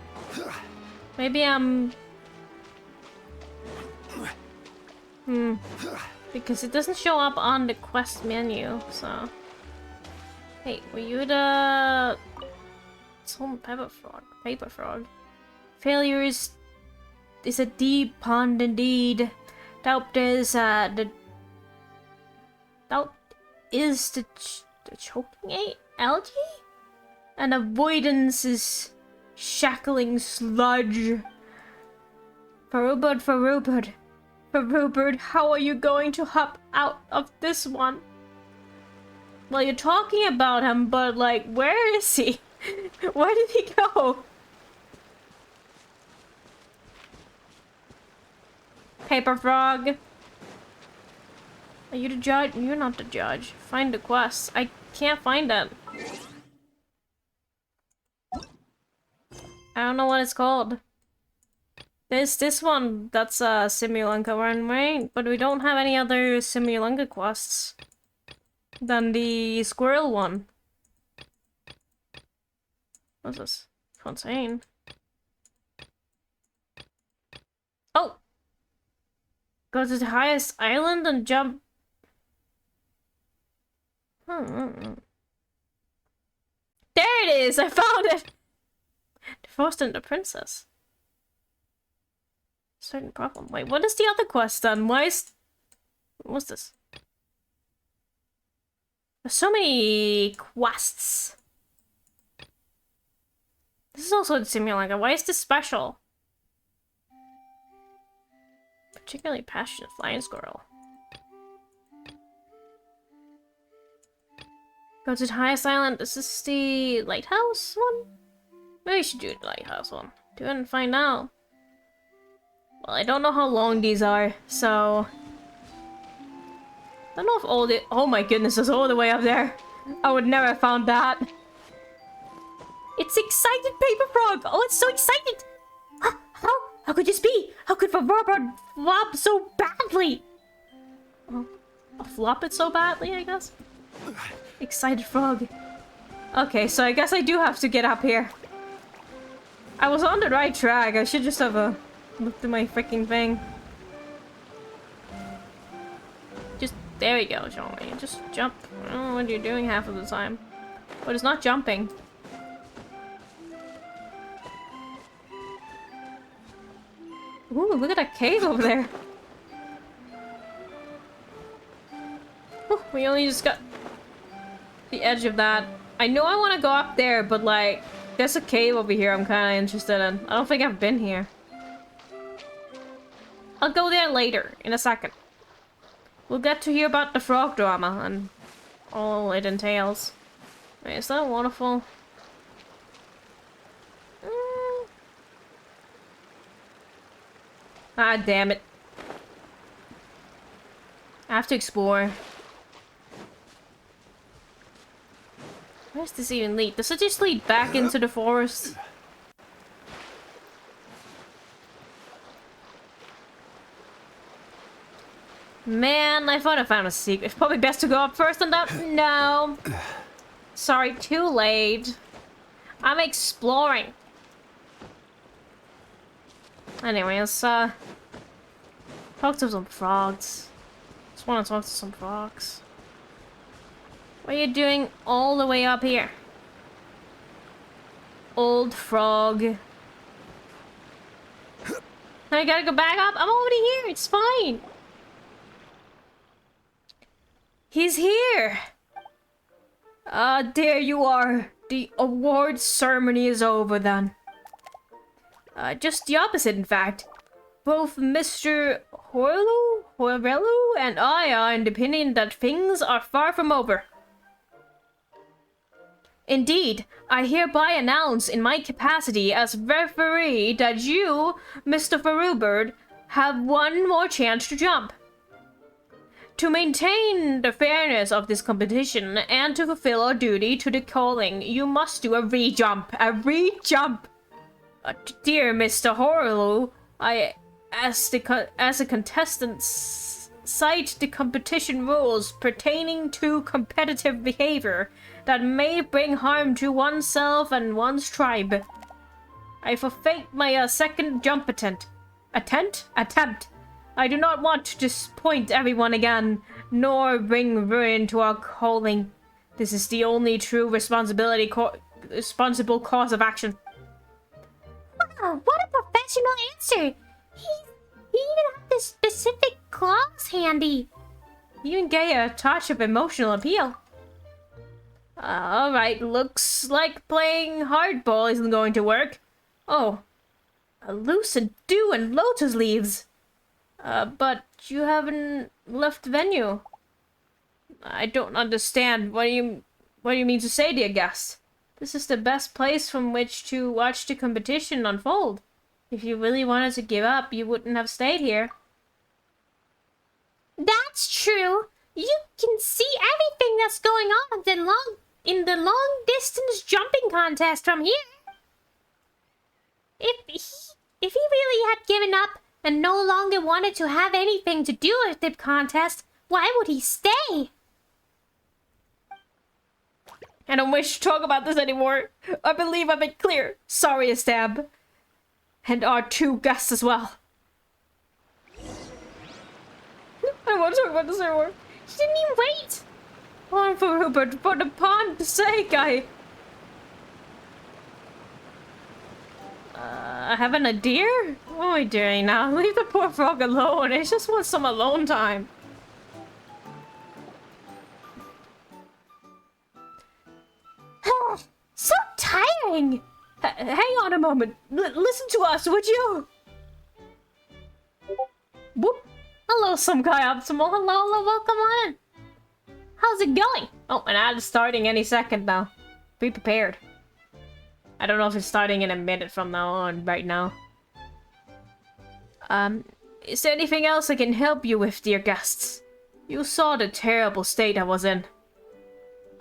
Maybe I'm... Because it doesn't show up on the quest menu, so... Hey, were you the... Some paper frog. Paper frog. Failure is a deep pond indeed. Doubt is the choking algae? And avoidance is shackling sludge. For Rupert, how are you going to hop out of this one? Well, you're talking about him, but like, where is he? Where did he go? Paper frog. Are you the judge? You're not the judge. Find the quest. I can't find it. I don't know what it's called. There's this one that's a Simulanka one, right? But we don't have any other Simulanka quests than the squirrel one. What's this? Fontaine. Oh! Go to the highest island and jump. There it is! I found it! The Frost and the Princess. Certain problem. Wait, what is the other quest then? Why is... What's this? There's so many quests. This is also in Simulanka. Why is this special? Particularly passionate flying squirrel. Go to the highest island. Is this the lighthouse one? Maybe we should do the lighthouse one. Do it and find out. Well, I don't know how long these are, so... I don't know if all the... Oh my goodness, it's all the way up there. I would never have found that. It's excited Paper Frog! Oh, it's so excited! How could this be? How could the rubber flop so badly? Oh, flop it so badly, I guess? Excited frog. Okay, so I guess I do have to get up here. I was on the right track. I should just have looked at my freaking thing. Just, there we go, Johnny. Just jump. I don't know what you're doing half of the time. But it's not jumping. Ooh, look at that cave over there. Ooh, we only just got the edge of that. I know I want to go up there, but like, there's a cave over here I'm kind of interested in. I don't think I've been here. I'll go there later, in a second. We'll get to hear about the frog drama and all it entails. Wait, is that a waterfall? Ah, damn it. I have to explore. Where does this even lead? Does it just lead back into the forest? Man, I thought I found a secret. It's probably best to go up first and up. No. Sorry, too late. I'm exploring. Anyway, let's talk to some frogs. Just want to talk to some frogs. What are you doing all the way up here? Old frog. Now you gotta go back up? I'm already here, it's fine. He's here! There you are. The award ceremony is over then. Just the opposite, in fact. Both Mr. Horrello and I are in the opinion that things are far from over. Indeed, I hereby announce in my capacity as referee that you, Mr. Farubird, have one more chance to jump. To maintain the fairness of this competition and to fulfill our duty to the calling, you must do a re-jump. A re-jump! Dear Mr. Horlu, as a contestant, cite the competition rules pertaining to competitive behavior that may bring harm to oneself and one's tribe. I forfeit my second jump attempt. Attempt. I do not want to disappoint everyone again, nor bring ruin to our calling. This is the only true responsible course of action.
Wow, what a professional answer! He even had the specific claws handy.
You can get a touch of emotional appeal. Alright, looks like playing hardball isn't going to work. Oh, a lucid dew and lotus leaves. But you haven't left the venue. I don't understand. What do you mean to say, dear guest? This is the best place from which to watch the competition unfold. If you really wanted to give up, you wouldn't have stayed here.
That's true. You can see everything that's going on in the long distance jumping contest from here. If he really had given up and no longer wanted to have anything to do with the contest, why would he stay?
I don't wish to talk about this anymore. I believe I've been clear. Sorry, Estab. And our two guests as well. I want to talk about this anymore.
He didn't even wait.
Oh, for Rupert, for the pond's sake, having a deer? What am I doing now? Leave the poor frog alone. It just wants some alone time.
So tiring.
Hang on a moment. Listen to us, would you? Whoop. Hello, some guy optimal. Hello, welcome on. How's it going? Oh, and ad is starting any second now. Be prepared. I don't know if it's starting in a minute from now on, right now. Is there anything else I can help you with, dear guests? You saw the terrible state I was in.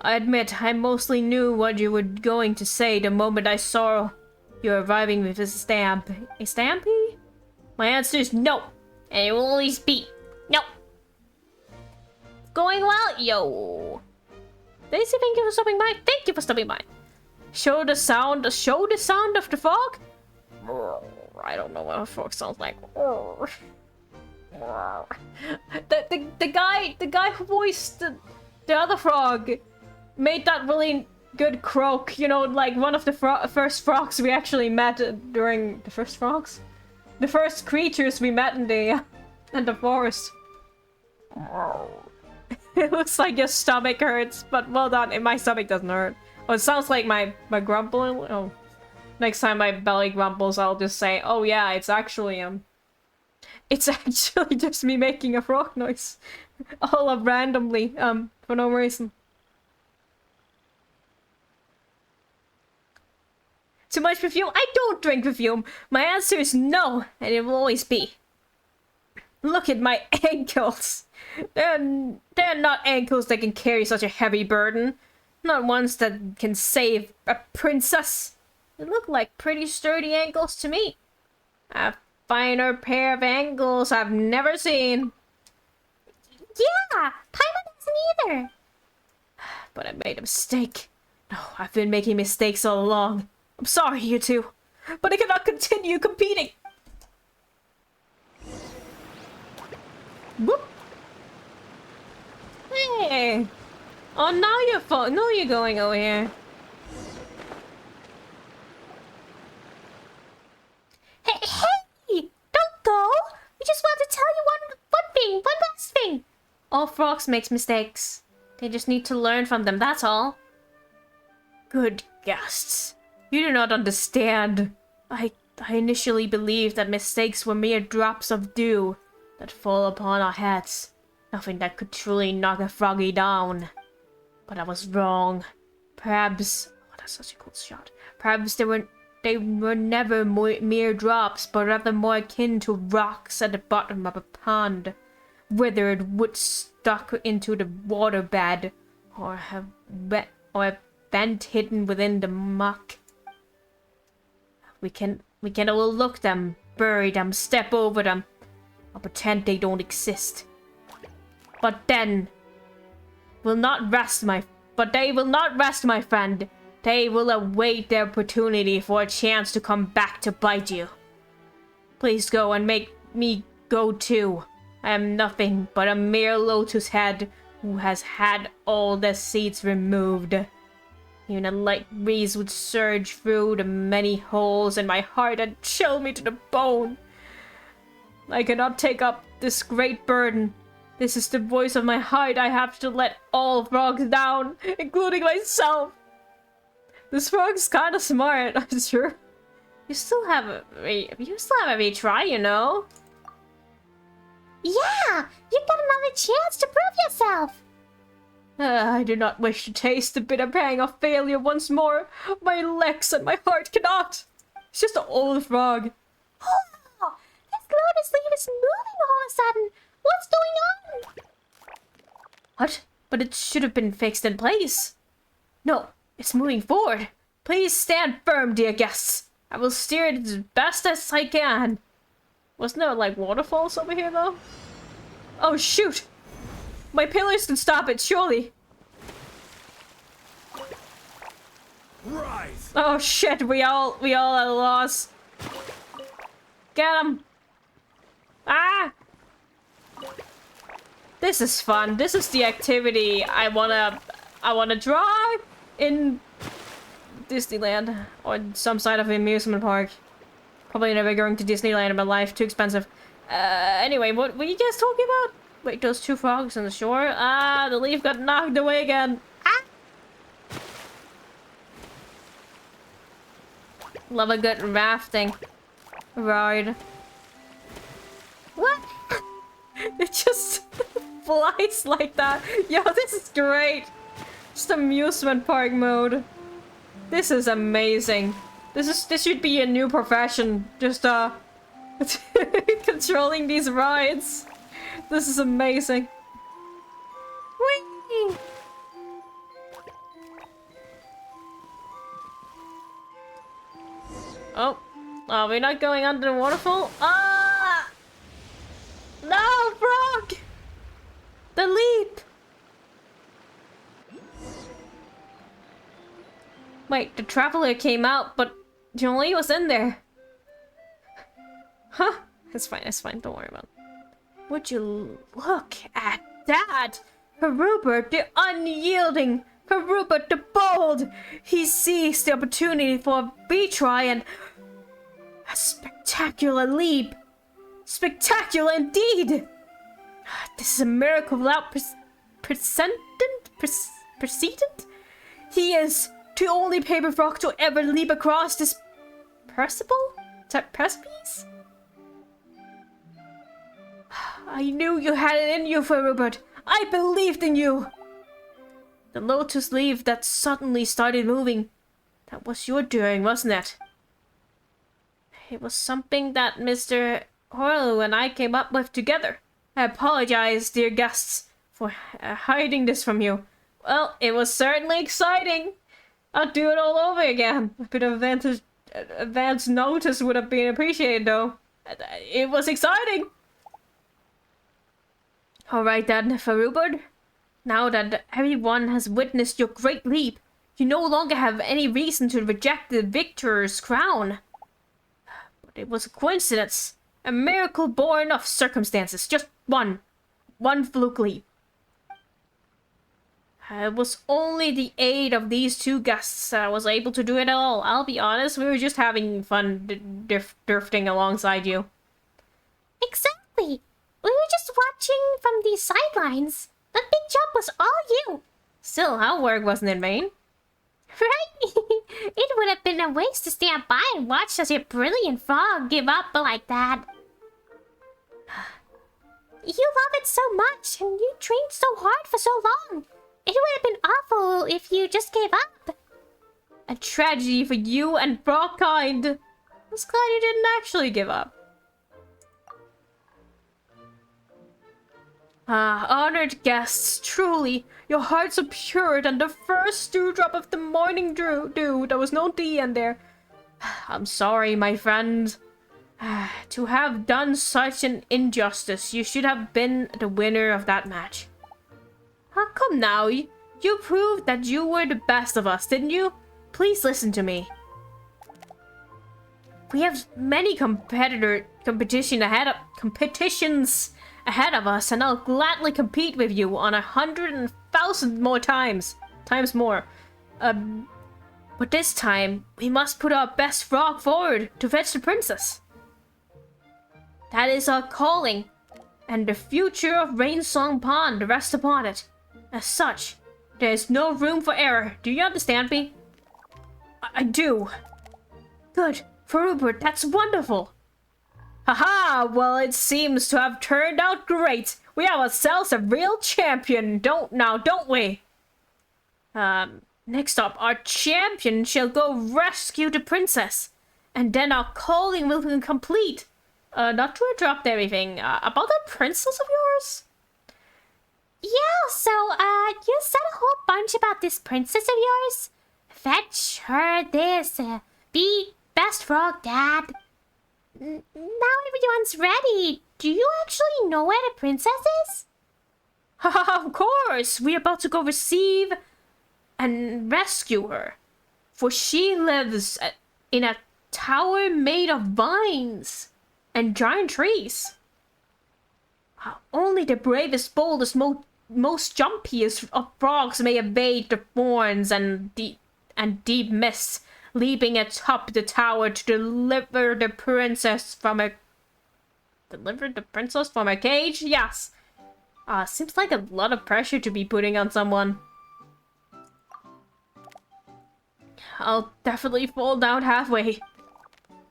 I admit, I mostly knew what you were going to say the moment I saw you arriving with a stamp. A stampy? My answer is no, and it will always be no. Going well, yo. Daisy, thank you for stopping by. Thank you for stopping by. Show the sound of the frog? I don't know what a frog sounds like. The guy who voiced the other frog made that really good croak, you know, like one of the first frogs we actually met during the first frogs? The first creatures we met in the forest. It looks like your stomach hurts, but well done. And my stomach doesn't hurt. Oh, it sounds like my grumbling. Oh, next time my belly grumbles, I'll just say, "Oh yeah, it's actually just me making a frog noise, all up randomly, for no reason." Too much perfume? I don't drink perfume. My answer is no, and it will always be. Look at my ankles. They're not ankles that can carry such a heavy burden. Not ones that can save a princess. They look like pretty sturdy ankles to me. A finer pair of ankles I've never seen.
Yeah, Paimon doesn't either.
But I made a mistake. No, I've been making mistakes all along. I'm sorry, you two, but I cannot continue competing. Whoop. Hey. Oh, now you're going over here.
Hey! Don't go! We just want to tell you one last thing.
All frogs make mistakes. They just need to learn from them, that's all. Good guests. You do not understand. I initially believed that mistakes were mere drops of dew that fall upon our heads. Nothing that could truly knock a froggy down. But I was wrong. Perhaps Such a cool shot. Perhaps they were never mere drops, but rather more akin to rocks at the bottom of a pond, withered wood stuck into the waterbed, or a vent hidden within the muck. We can overlook them, bury them, step over them, or pretend they don't exist. But then, they will not rest, my friend. They will await their opportunity for a chance to come back to bite you. Please go and make me go too. I am nothing but a mere lotus head who has had all the seeds removed. Even a light breeze would surge through the many holes in my heart and chill me to the bone. I cannot take up this great burden. This is the voice of my heart. I have to let all frogs down, including myself. This frog's kind of smart, I'm sure. You still have a retry, you know.
Yeah, you got another chance to prove yourself.
I do not wish to taste the bitter pang of failure once more. My legs and my heart cannot. It's just an old frog.
Oh, this lotus leaf is moving all of a sudden. What's going on?
What? But it should have been fixed in place. No, it's moving forward. Please stand firm, dear guests. I will steer it as best as I can. Wasn't there like waterfalls over here though? Oh shoot! My pillars can stop it, surely.
Rise!
Oh shit, we all at a loss. Get him! Ah! This is fun. This is the activity I wanna try in Disneyland or some side of amusement park. Probably never going to Disneyland in my life. Too expensive. Anyway, what were you guys talking about? Wait, those two frogs on the shore? Ah, the leaf got knocked away again. Ah! Love a good rafting ride. What? It just flies like that. Yo, this is great. Just amusement park mode. This is amazing. This should be a new profession. Just controlling these rides. This is amazing. Whee! Oh, are we not going under the waterfall? Ah! No, frog! The leap! Wait, the traveler came out, but Jolie was in there. Huh? It's fine, don't worry about it. Would you look at that? Rupert the unyielding, Rupert the bold! He seized the opportunity for a retry and a spectacular leap. Spectacular indeed! This is a miracle without precedent? He is the only paper frog to ever leap across this precipice? I knew you had it in you, Rupert. I believed in you. The lotus leaf that suddenly started moving. That was your doing, wasn't it? It was something that Mr. Horlu and I came up with together. I apologize, dear guests, for hiding this from you. Well, it was certainly exciting. I'll do it all over again. A bit of advance notice would have been appreciated, though. It was exciting. Alright then, Rupert. Now that everyone has witnessed your great leap, you no longer have any reason to reject the victor's crown. But it was a coincidence. A miracle born of circumstances. Just one. One fluke leap. It was only the aid of these two guests that I was able to do it at all. I'll be honest, we were just having fun drifting alongside you.
Exactly. We were just watching from the sidelines. That big jump was all you.
Still, our work wasn't in vain.
Right? It would have been a waste to stand by and watch such a brilliant frog give up like that. You love it so much, and you trained so hard for so long. It would have been awful if you just gave up.
A tragedy for you and Brockkind. I was glad you didn't actually give up. Ah, honored guests, truly, your hearts are purer than the first dewdrop of the morning dew. There was no D in there. I'm sorry, my friend. To have done such an injustice, you should have been the winner of that match. Come now, you proved that you were the best of us, didn't you? Please listen to me. We have many competitions ahead of us, and I'll gladly compete with you on 100,000 more times more. But this time, we must put our best frog forward to fetch the princess. That is our calling, and the future of Rainsong Pond rests upon it. As such, there is no room for error. Do you understand me? I do. Good. For Rupert, that's wonderful. Haha, well, it seems to have turned out great. We have ourselves a real champion, don't we? Next up, our champion shall go rescue the princess. And then our calling will be complete. Not to interrupt everything, about that princess of yours?
Yeah, so, you said a whole bunch about this princess of yours? Fetch her this, be best frog dad. Now everyone's ready. Do you actually know where the princess is?
Of course! We're about to go receive and rescue her. For she lives in a tower made of vines and giant trees. Only the bravest, boldest, most jumpiest of frogs may evade the thorns and deep mists, leaping atop the tower to deliver the princess from a cage? Yes. Seems like a lot of pressure to be putting on someone. I'll definitely fall down halfway.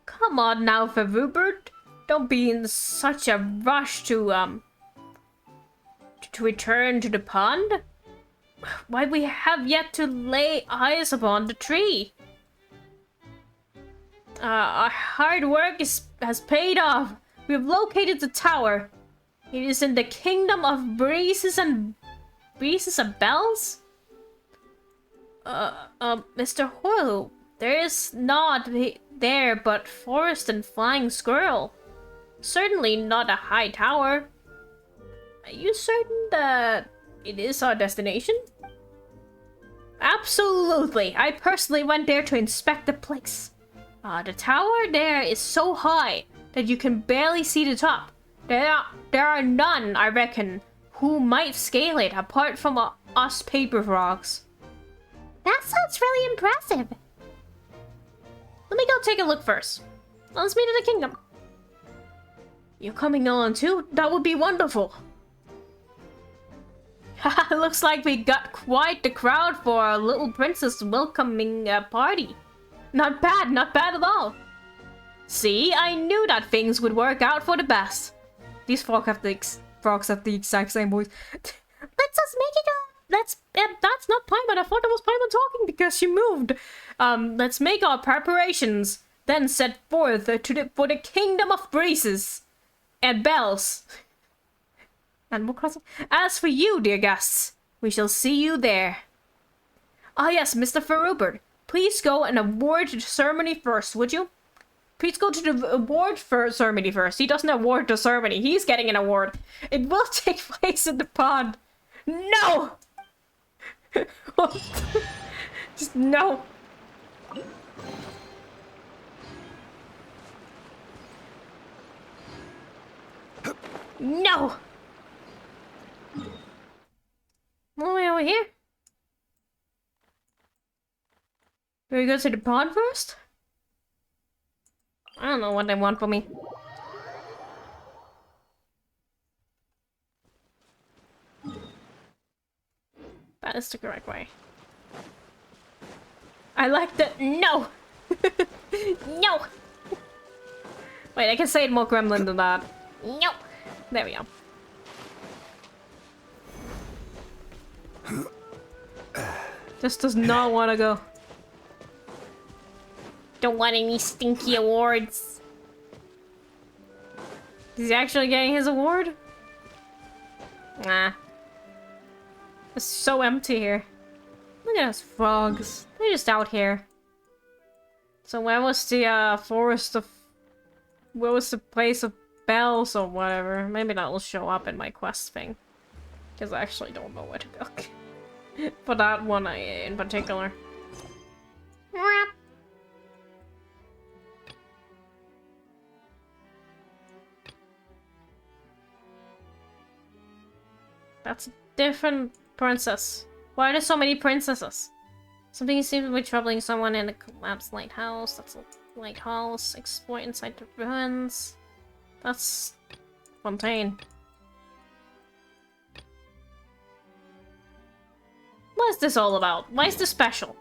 Come on now, Rupert. Don't be in such a rush to return to the pond. Why, we have yet to lay eyes upon the tree. Our hard work has paid off. We have located the tower. It is in the kingdom of breezes and bells? Mr. Horlu, there is not there but forest and flying squirrel. Certainly not a high tower. Are you certain that it is our destination? Absolutely. I personally went there to inspect the place. The tower there is so high that you can barely see the top. There are none, I reckon, who might scale it apart from us paper frogs.
That sounds really impressive.
Let me go take a look first. Let's meet in the kingdom. You're coming on too? That would be wonderful. Haha, looks like we got quite the crowd for our little princess welcoming party. Not bad at all. See, I knew that things would work out for the best. These frogs have the exact same voice.
Let's just make it
that's not Paimon. I thought it was Paimon talking because she moved. Let's make our preparations, then set forth for the kingdom of breezes and bells. Animal Crossing. As for you, dear guests, we shall see you there. Ah yes, Mr. Rupert, please go and award the ceremony first, would you? Please go to the award ceremony first. He doesn't award the ceremony. He's getting an award. It will take place in the pond. No! Just no. No! All the way over here? Do we go to the pond first? I don't know what they want from me. That is the correct way. I like the no! No! Wait, I can say it more gremlin than that. No! There we go. Just does not want to go. Don't want any stinky awards. Is he actually getting his award? Nah. It's so empty here. Look at those frogs. They're just out here. So where was the forest of... Where was the place of bells or whatever? Maybe that will show up in my quest thing. Because I actually don't know where to go. For that one in particular. That's a different princess. Why are there so many princesses? Something seems to be troubling someone in a collapsed lighthouse. That's a lighthouse. Explore inside the ruins. That's Fontaine. What is this all about? Why is this special?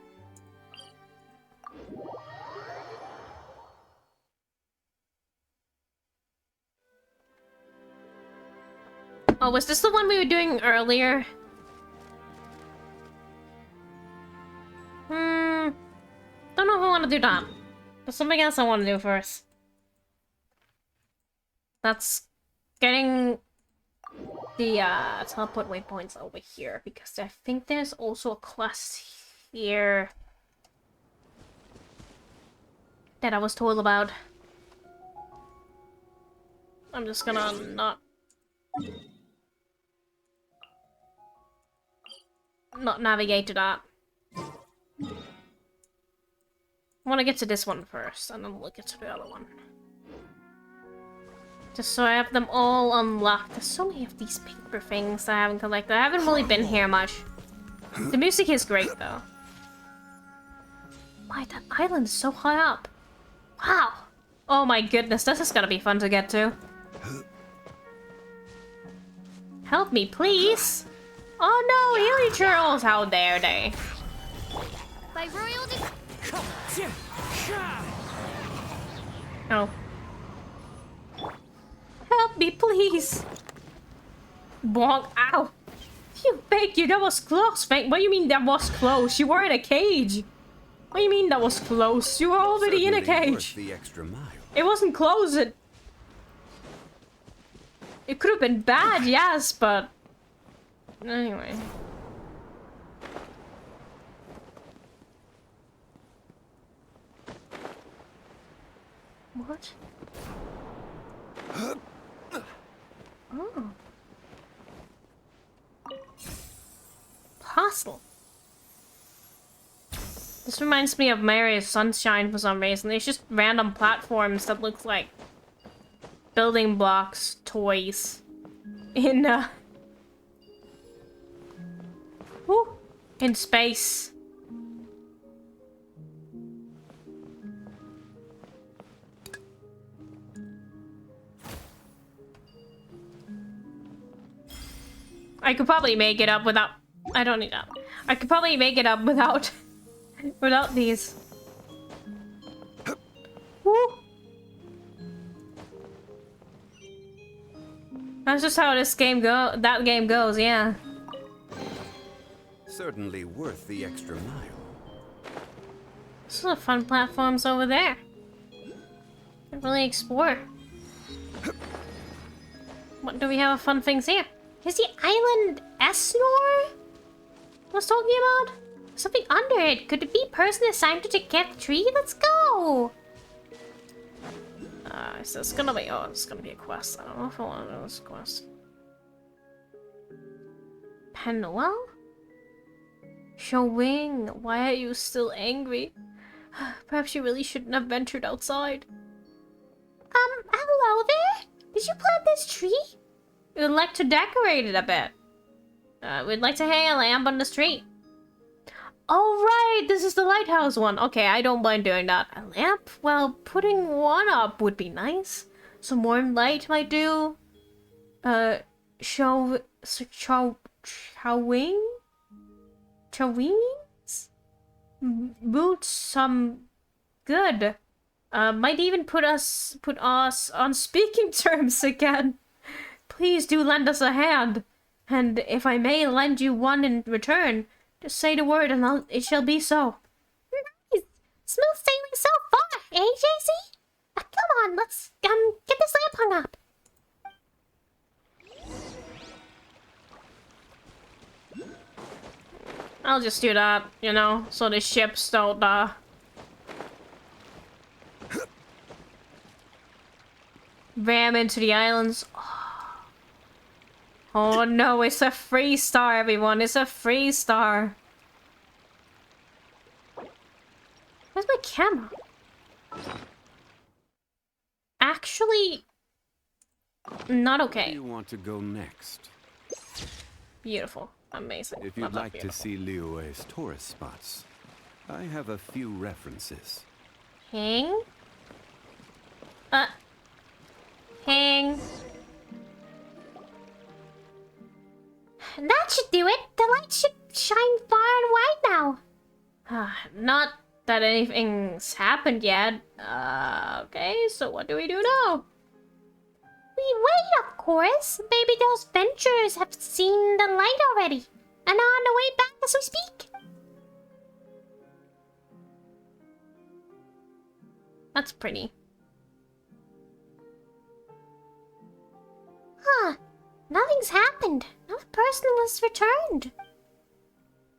Oh, was this the one we were doing earlier? Don't know if I want to do that. There's something else I want to do first. That's getting the teleport waypoints over here, because I think there's also a quest here that I was told about. I'm just gonna not navigate to that. I want to get to this one first, and then we'll get to the other one. Just so I have them all unlocked. There's so many of these paper things that I haven't collected. I haven't really been here much. The music is great, though. Why, that island is so high up. Wow. Oh my goodness, this is gonna be fun to get to. Help me, please. Oh no, Hilly Churls, how dare they?
By royal
Oh. Help me, please. Bonk. Ow. You thank you, that was close. What do you mean that was close? You were in a cage. What do you mean that was close? You were already in a cage.
The extra mile.
It wasn't close. It could have been bad, yes, but... Anyway. What? Oh. Hostile. This reminds me of Mary's Sunshine for some reason. There's just random platforms that look like building blocks, toys. In space. I could probably make it up without... I don't need that. I could probably make it up without... without these. Woo. That's just how this game that game goes, yeah.
Certainly worth the extra mile.
There's a fun platforms over there. Can really explore. What do we have of fun things here? Is the island Esnor I was talking about? Something under it. Could it be a person assigned to take care of the tree? Let's go! So it's gonna be... Oh, it's gonna be a quest. I don't know if I want to do this quest. Penuel? Showing, why are you still angry? Perhaps you really shouldn't have ventured outside.
Hello there? Did you plant this tree?
We'd like to decorate it a bit. We'd like to hang a lamp on the street. Oh right, this is the lighthouse one. Okay, I don't mind doing that. A lamp? Well, putting one up would be nice. Some warm light might do. Chowings? Boots some good. Might even put us on speaking terms again. Please do lend us a hand. And if I may lend you one in return, just say the word and it shall be so.
Nice. Smooth sailing so far, eh, JC? Come on, let's get this lamp hung up.
I'll just do that, you know, so the ships don't, ram into the islands. Oh no, it's a free star, everyone. It's a free star. Where's my camera? Actually, not
Where
okay.
do you want to go next?
Beautiful. Amazing.
If
Love
you'd
that
like to
beautiful.
see Liyue's tourist spots, I have a few references.
Hang. Hang.
That should do it. The light should shine far and wide now.
Not that anything's happened yet. Okay, so what do we do now?
We wait, of course. Maybe those venturers have seen the light already and are on the way back as we speak.
That's pretty.
Huh. Nothing's happened. No person was returned.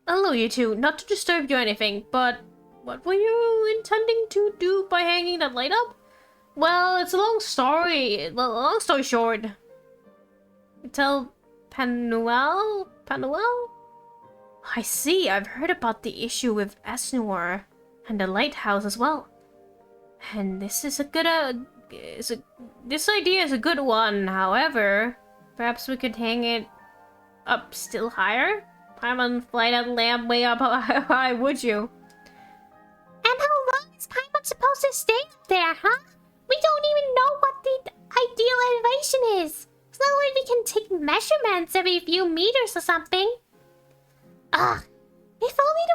Hello, you two. Not to disturb you or anything, but what were you intending to do by hanging that light up? Well, it's a long story. Well, long story short. You tell Panuel? Panuel? I see. I've heard about the issue with Esnuar and the lighthouse as well. And this is a good, this idea is a good one. However, perhaps we could hang it up still higher? Paimon, fly that lamp way up high, would you?
And how long is Paimon supposed to stay up there, huh? We don't even know what the ideal elevation is. It's not like we can take measurements every few meters or something. Ugh. If only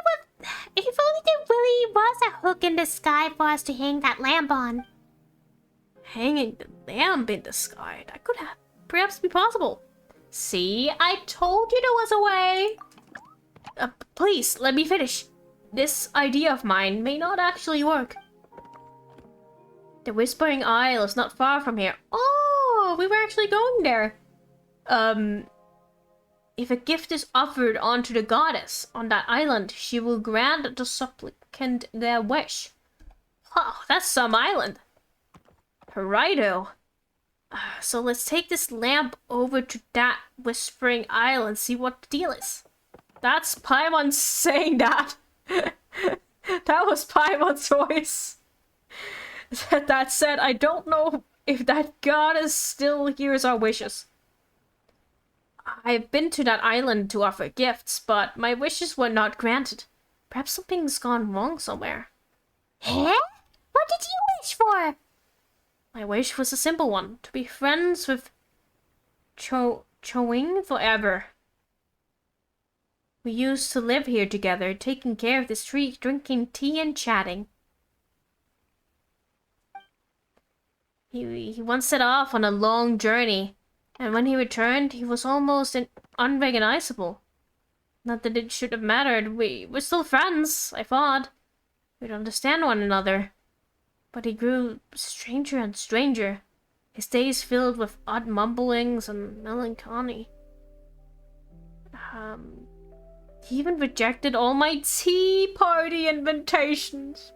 there really was a hook in the sky for us to hang that lamp on.
Hanging the lamp in the sky? That could perhaps be possible. See, I told you there was a way. Please, let me finish. This idea of mine may not actually work. The Whispering Isle is not far from here. Oh, we were actually going there. If a gift is offered onto the goddess on that island, she will grant the supplicant their wish. Oh, that's some island. Righto. So let's take this lamp over to that Whispering Isle and see what the deal is. That's Paimon saying that. That was Paimon's voice. That said, I don't know if that goddess still hears our wishes. I've been to that island to offer gifts, but my wishes were not granted. Perhaps something's gone wrong somewhere.
Eh? What did you wish for?
My wish was a simple one, to be friends with Choing forever. We used to live here together, taking care of this tree, drinking tea and chatting. He once set off on a long journey, and when he returned, he was almost unrecognizable. Not that it should have mattered. We're still friends, I thought. We'd understand one another. But he grew stranger and stranger, his days filled with odd mumblings and melancholy. He even rejected all my tea party invitations.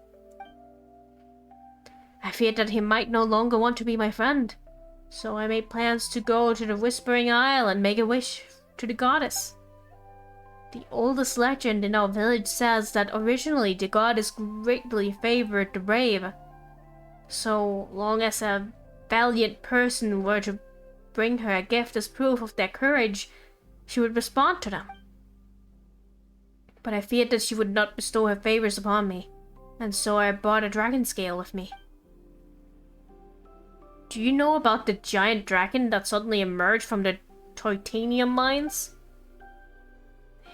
I feared that he might no longer want to be my friend, so I made plans to go to the Whispering Isle and make a wish to the goddess. The oldest legend in our village says that originally the goddess greatly favored the brave. So long as a valiant person were to bring her a gift as proof of their courage, she would respond to them. But I feared that she would not bestow her favors upon me, and so I brought a dragon scale with me. Do you know about the giant dragon that suddenly emerged from the titanium mines?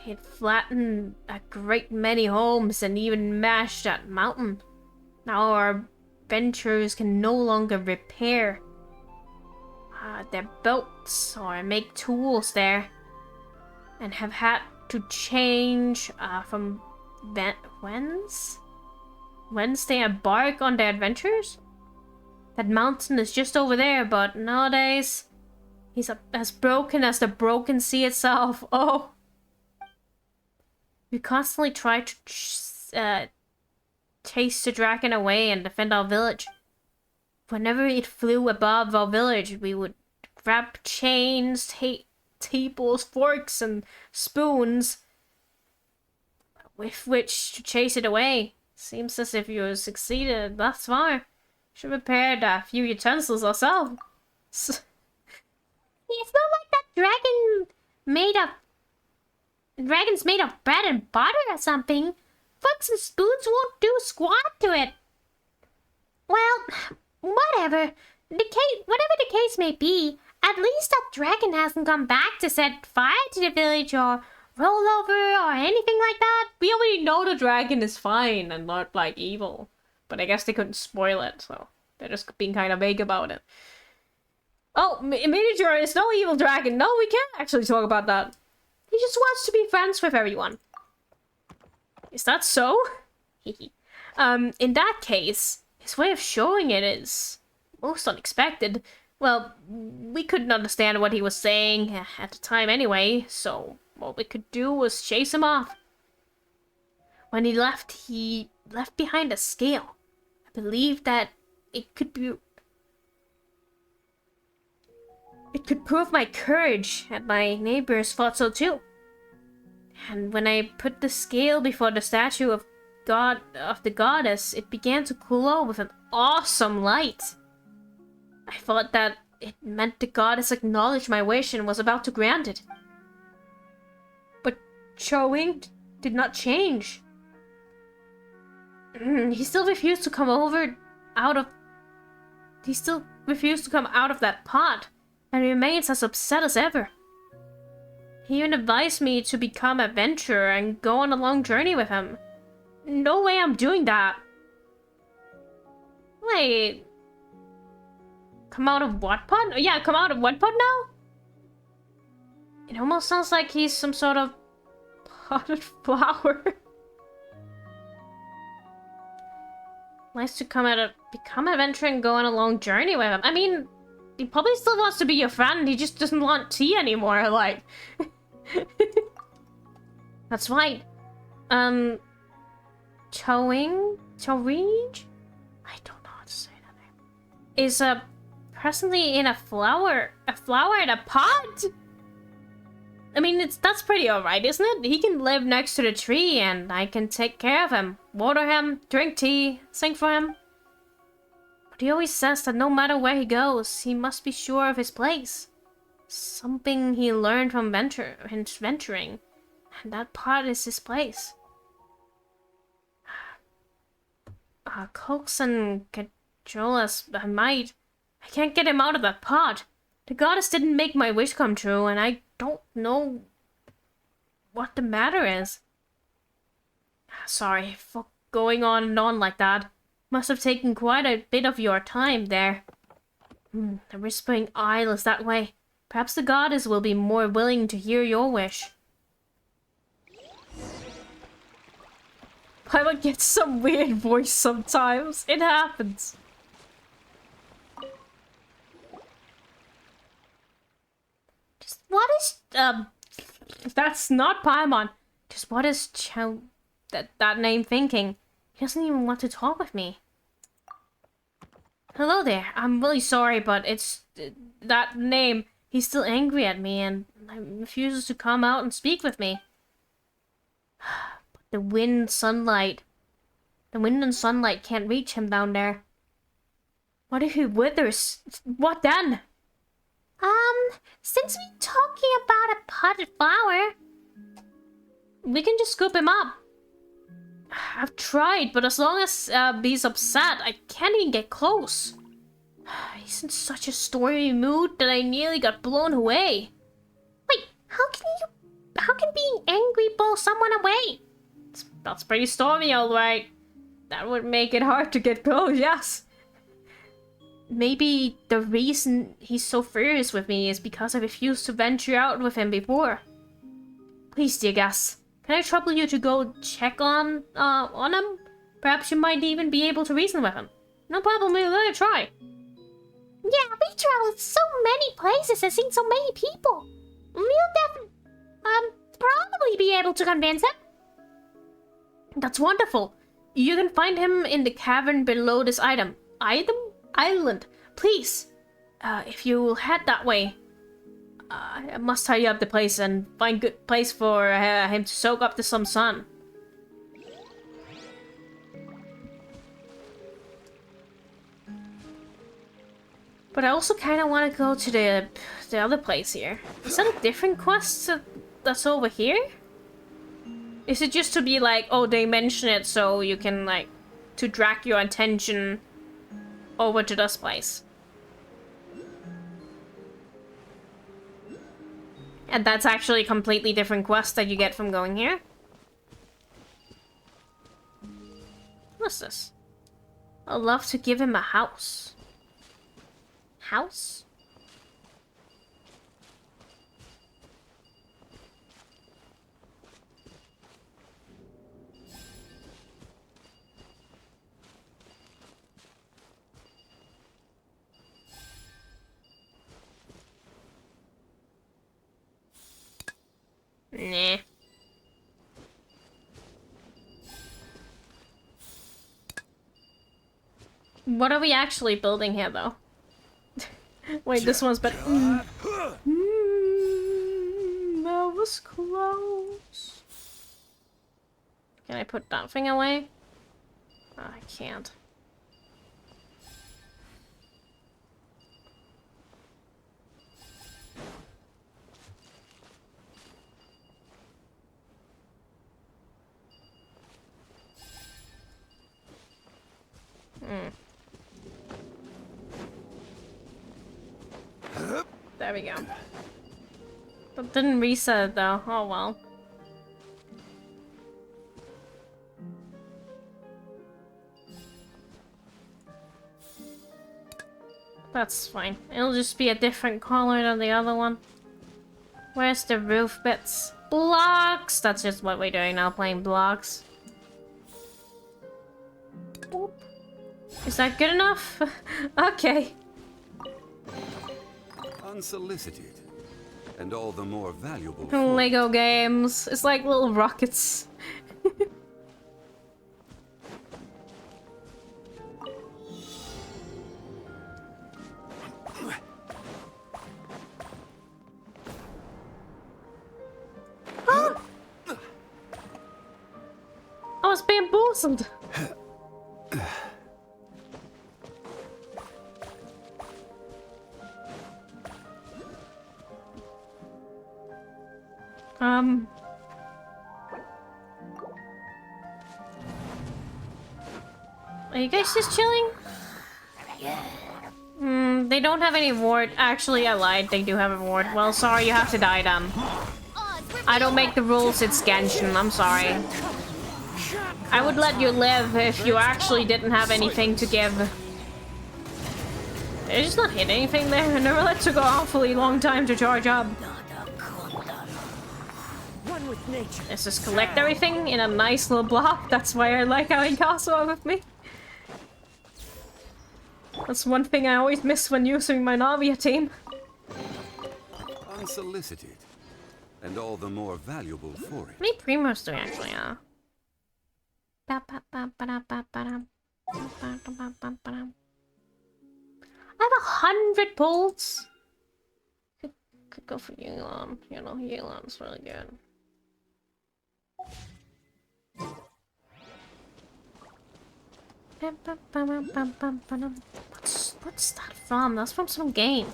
It flattened a great many homes and even mashed that mountain. Now our ventures can no longer repair their boats or make tools there, and have had to change from whence? Wednesday embark on their adventures? That mountain is just over there, but nowadays he's as broken as the broken sea itself. Oh. We constantly try to chase the dragon away and defend our village. Whenever it flew above our village, we would grab chains, tables, forks, and spoons with which to chase it away. Seems as if you succeeded thus far. Should have prepared a few utensils ourselves.
It's not like that dragon's made of bread and butter or something. Forks and spoons won't do squat to it. Well, whatever. Whatever the case may be, at least that dragon hasn't come back to set fire to the village or roll over or anything like that.
We already know the dragon is fine and not, like, evil. But I guess they couldn't spoil it, so they're just being kind of vague about it. Oh, Miniature is no evil dragon. No, we can't actually talk about that. He just wants to be friends with everyone. Is that so? In that case, his way of showing it is most unexpected. Well, we couldn't understand what he was saying at the time anyway, so what we could do was chase him off. When he left behind a scale. I believe that it could prove my courage, and my neighbors thought so too. And when I put the scale before the statue of the goddess, it began to glow with an awesome light. I thought that it meant the goddess acknowledged my wish and was about to grant it. But Cho-Wing did not change. He still refused to come out of that pot, and remains as upset as ever. He even advised me to become an adventurer and go on a long journey with him. No way I'm doing that. Wait. Come out of what pot? Yeah, come out of what pot now? It almost sounds like he's some sort of potted flower. Nice to become an adventurer and go on a long journey with him. I mean, he probably still wants to be your friend. He just doesn't want tea anymore. Like, that's right. Cho-Wing? I don't know how to say that name. Is presently in a flower in a pot? I mean, that's pretty alright, isn't it? He can live next to the tree and I can take care of him. Water him, drink tea, sing for him. But he always says that no matter where he goes, he must be sure of his place. Something he learned from venturing. And that pot is his place. Coax and cajole as I might, I can't get him out of that pot. The goddess didn't make my wish come true, and I don't know what the matter is. Sorry for going on and on like that. Must have taken quite a bit of your time there. The Whispering Isle is that way. Perhaps the goddess will be more willing to hear your wish. I would get some weird voice sometimes. It happens. Just what is that's not Paimon. Just what is that name thinking? He doesn't even want to talk with me. Hello there. I'm really sorry, but it's that name. He's still angry at me and refuses to come out and speak with me. But the wind and sunlight can't reach him down there. What if he withers? What then?
Since we're talking about a potted flower,
we can just scoop him up. I've tried, but as long as he's upset, I can't even get close. He's in such a stormy mood that I nearly got blown away.
Wait, how can being angry blow someone away?
That's pretty stormy, alright. That would make it hard to get close, yes. Maybe the reason he's so furious with me is because I refused to venture out with him before. Please, dear Gus, can I trouble you to go check on him? Perhaps you might even be able to reason with him. No problem, we'll let it try.
Yeah, we traveled so many places and seen so many people. We'll probably be able to convince him.
That's wonderful. You can find him in the cavern below this island. Please, if you will head that way, I must tidy up the place and find good place for him to soak up some sun. But I also kind of want to go to the other place here. Is that a different quest that's over here? Is it just to be like, oh, they mention it so you can like, to drag your attention over to this place? And that's actually a completely different quest that you get from going here? What's this? I'd love to give him a house. House? Nah. What are we actually building here, though? Wait, this one's better. That was close. Can I put that thing away? Oh, I can't. There we go. That didn't reset though. Oh well. That's fine. It'll just be a different color than the other one. Where's the roof bits? Blocks! That's just what we're doing now, playing blocks. Boop. Is that good enough? Okay.
Unsolicited, and all the more valuable.
Lego games. It's like little rockets. I was bamboozled. Are you guys just chilling? They don't have any ward. Actually, I lied. They do have a ward. Well, sorry, you have to die then. I don't make the rules, it's Genshin. I'm sorry. I would let you live if you actually didn't have anything to give. Did I just not hit anything there? I never let took an awfully long time to charge up. Let's just collect everything in a nice little block. That's why I like having Castle with me. That's one thing I always miss when using my Navia team.
Unsolicited, and all the more valuable for it.
How many primos do we actually have? I have 100 bolts. Could go for Yulon. You know, Yulon's really good. What's that from? That's from some game.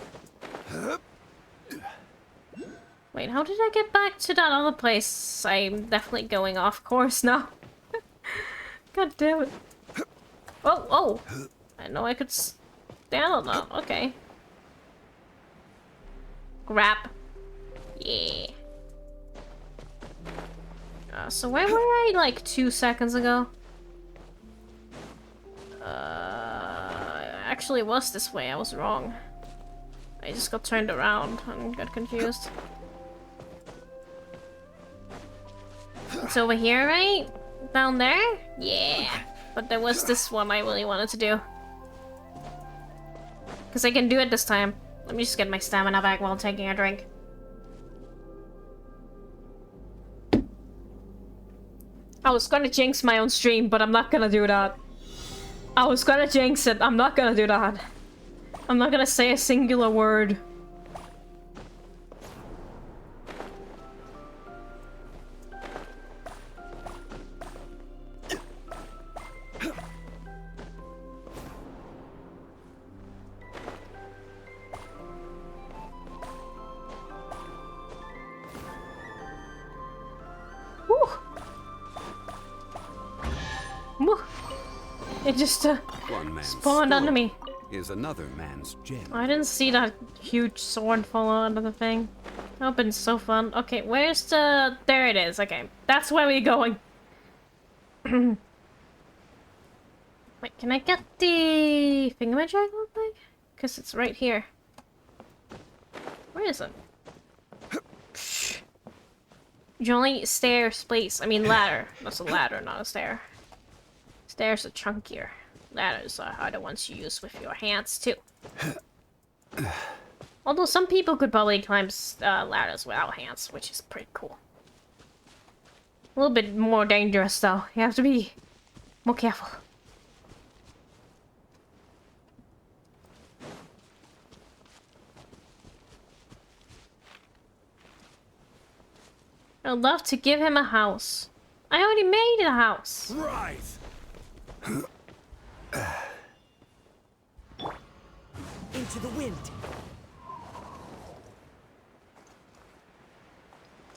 Wait, how did I get back to that other place? I'm definitely going off course now. God damn it. Oh, oh! I know I could stand on that. Okay. Grab. Yeah. So where were I like 2 seconds ago? Actually it was this way. I was wrong. I just got turned around and got confused. It's over here, right? Down there? Yeah. But there was this one I really wanted to do. Because I can do it this time. Let me just get my stamina back while taking a drink. I was gonna jinx my own stream, but I'm not gonna do that. I was gonna jinx it. I'm not gonna do that. I'm not gonna say a singular word. Woo. Woo. It just
One man's
spawned under me.
is another man's gem.
I didn't see that huge sword fall out of the thing. That would've been so fun. Okay, where's the... There it is. Okay, that's where we're going. Wait, can I get the thingamajig real quick? Because it's right here. Where is it? You only stairs, please. I mean ladder. That's a ladder, not a stair. Stairs are chunkier. Ladders are the ones you use with your hands, too. Although some people could probably climb ladders without hands, which is pretty cool. A little bit more dangerous, though. You have to be more careful. I'd love to give him a house. I already made a house.
Right.
Into the wind.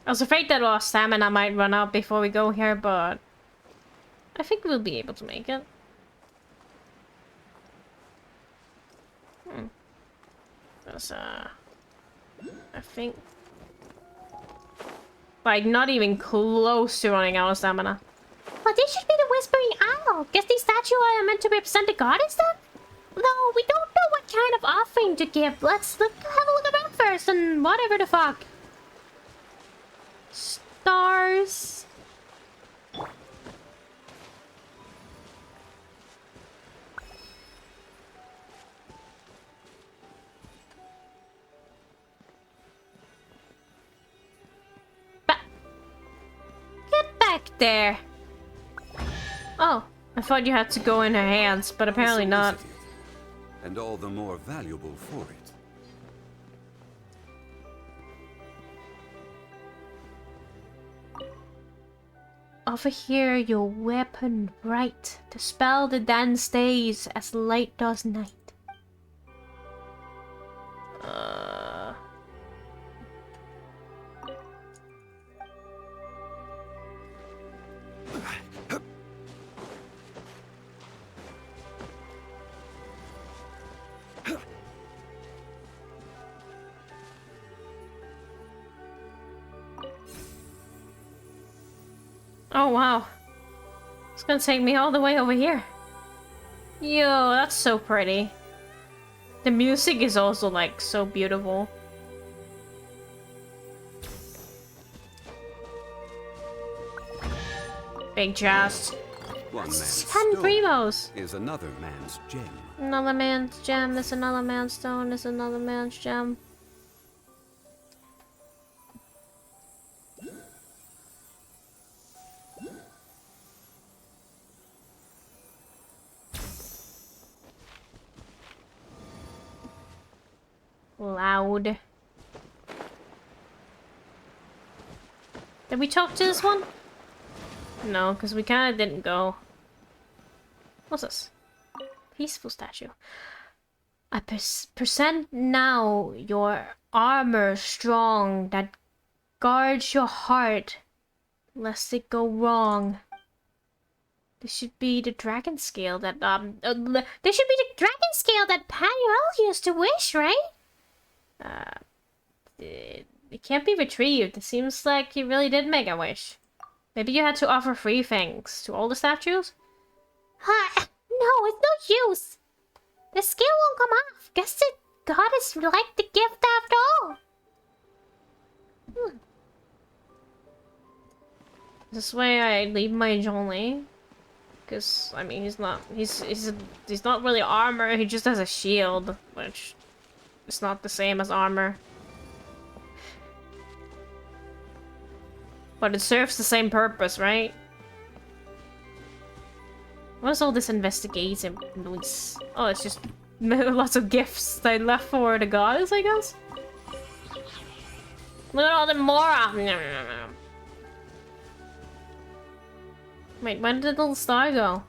I was afraid that our stamina might run out before we go here, but I think we'll be able to make it. There's I think like not even close to running out of stamina.
Well, this should be the Whispering Isle. Guess these statues are meant to represent the goddess then? Though we don't know what kind of offering to give. Let's have a look around first and whatever the fuck.
Stars. Get back there. Oh, I thought you had to go in her hands, but apparently not.
And all the more valuable for it.
Over here, your weapon bright. The spell that then stays as light does night. Oh wow. It's gonna take me all the way over here. Yo, that's so pretty. The music is also like so beautiful. Big chest.
One man's
10
stone
primos.
is another man's gem.
Another man's gem is another man's stone is another man's gem. Loud. Did we talk to this one? No, because we kind of didn't go. What's this? Peaceful statue. I present now your armor strong that guards your heart lest it go wrong. This should be the dragon scale that this should be the dragon scale that Panuel used to wish, right? It can't be retrieved. It seems like he really did make a wish. Maybe you had to offer free things to all the statues?
No, it's no use. The scale won't come off. Guess the goddess liked the gift after all.
This way I leave my Jolie. Because, I mean, he's not really armor, he just has a shield, which is not the same as armor. But it serves the same purpose, right? What is all this investigation? Oh, it's just lots of gifts they left for the goddess, I guess? Look at all the more. Wait, when did the little star go?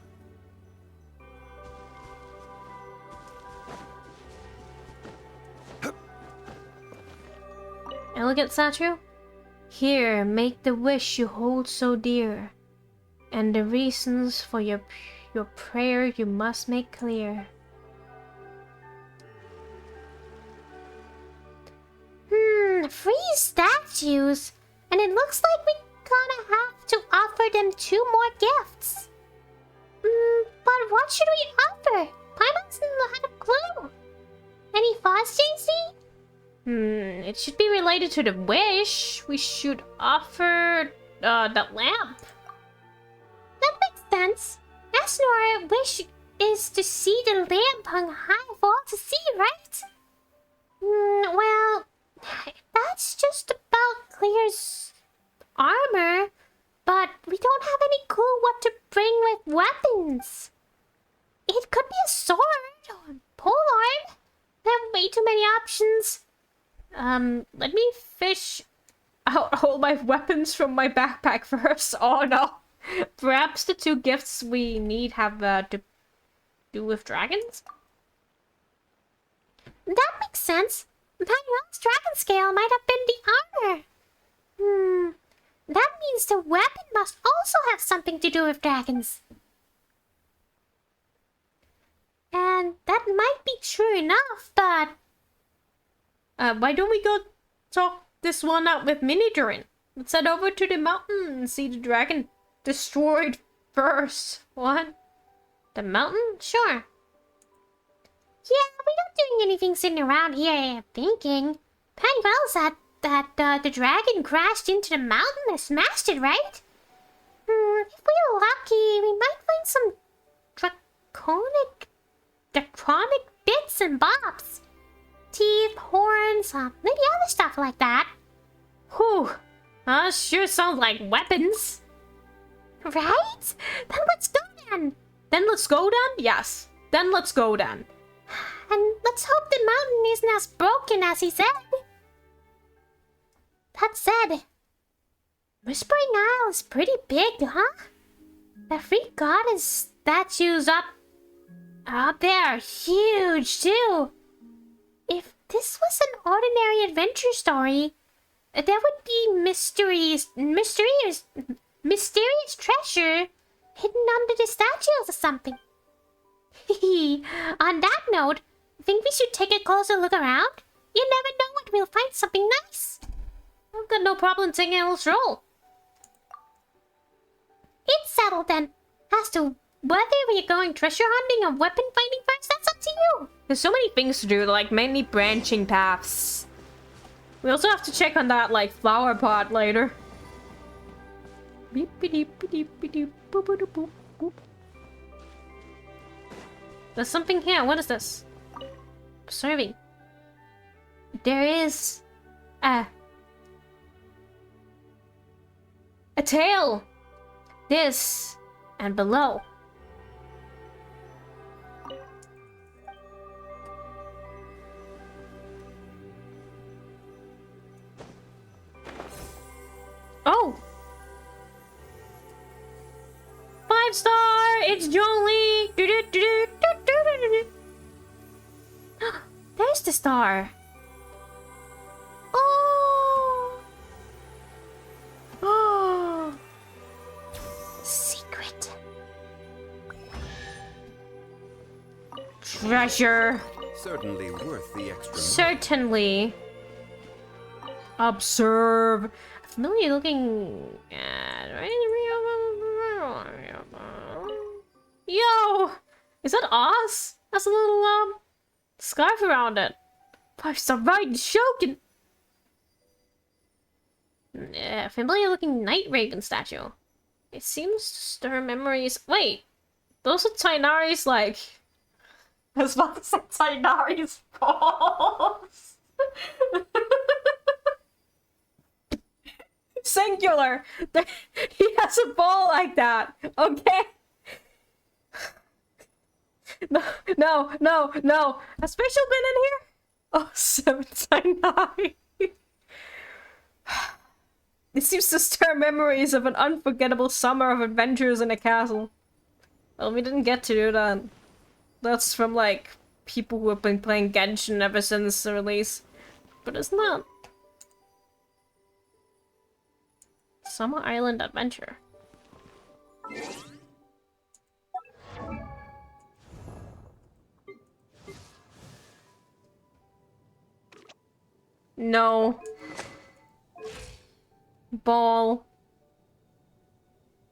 Elegant statue? Here, make the wish you hold so dear, and the reasons for your prayer you must make clear.
Free statues, and it looks like we gonna have to offer them 2 more gifts. But what should we offer? Paimon doesn't have a clue. Any thoughts, JC?
It should be related to the wish. We should offer that lamp.
That makes sense. Asnora's wish is to see the lamp hung high for all to see, right? Well, that's just about Clear's armor, but we don't have any clue what to bring with weapons. It could be a sword or a polearm. There are way too many options.
Let me fish out all my weapons from my backpack first. Oh no. Perhaps the 2 gifts we need have to do with dragons?
That makes sense. Manuel's dragon scale might have been the armor. That means the weapon must also have something to do with dragons. And that might be true enough, but...
why don't we go talk this one out with Minidurin? Let's head over to the mountain and see the dragon destroyed first. What? The mountain? Sure.
Yeah, we're not doing anything sitting around here thinking. Panuel said that the dragon crashed into the mountain and smashed it, right? If we're lucky, we might find some draconic bits and bobs. Teeth, horns, maybe other stuff like that.
Whew. Sure sounds like weapons.
Right? Then let's go then.
Then let's go then? Yes. Then let's go then.
And let's hope the mountain isn't as broken as he said. That said, Whispering Isle is pretty big, huh? The 3 goddess statues up there are huge too. If this was an ordinary adventure story, there would be mysterious treasure hidden under the statues or something. On that note, think we should take a closer look around? You never know when we'll find something nice.
I've got no problem taking a little stroll.
It's settled then. As to whether we're going treasure hunting or weapon finding first, that's up to you.
There's so many things to do, like many branching paths. We also have to check on that, like, flower pot later. There's something here. What is this? Observing. There is a tail. This and below. Oh! 5-star! It's Jolie! There's the star.
Oh! Oh! Secret.
Treasure.
Certainly worth the extra.
Certainly. Observe. Familiar looking. Yo! Is that Oz? That's a little scarf around it. 5-star ride Shogun. Familiar looking Night Raven statue. It seems to stir memories. Wait, Those are Tainari's, like... I was about to say Tainari's balls. Singular. He has a ball like that. Okay. No, no, no, no. A special bin in here? Oh, 799. It seems to stir memories of an unforgettable summer of adventures in a castle. Well, we didn't get to do that. That's from, like, people who have been playing Genshin ever since the release. But it's not. Summer Island Adventure. No. Ball.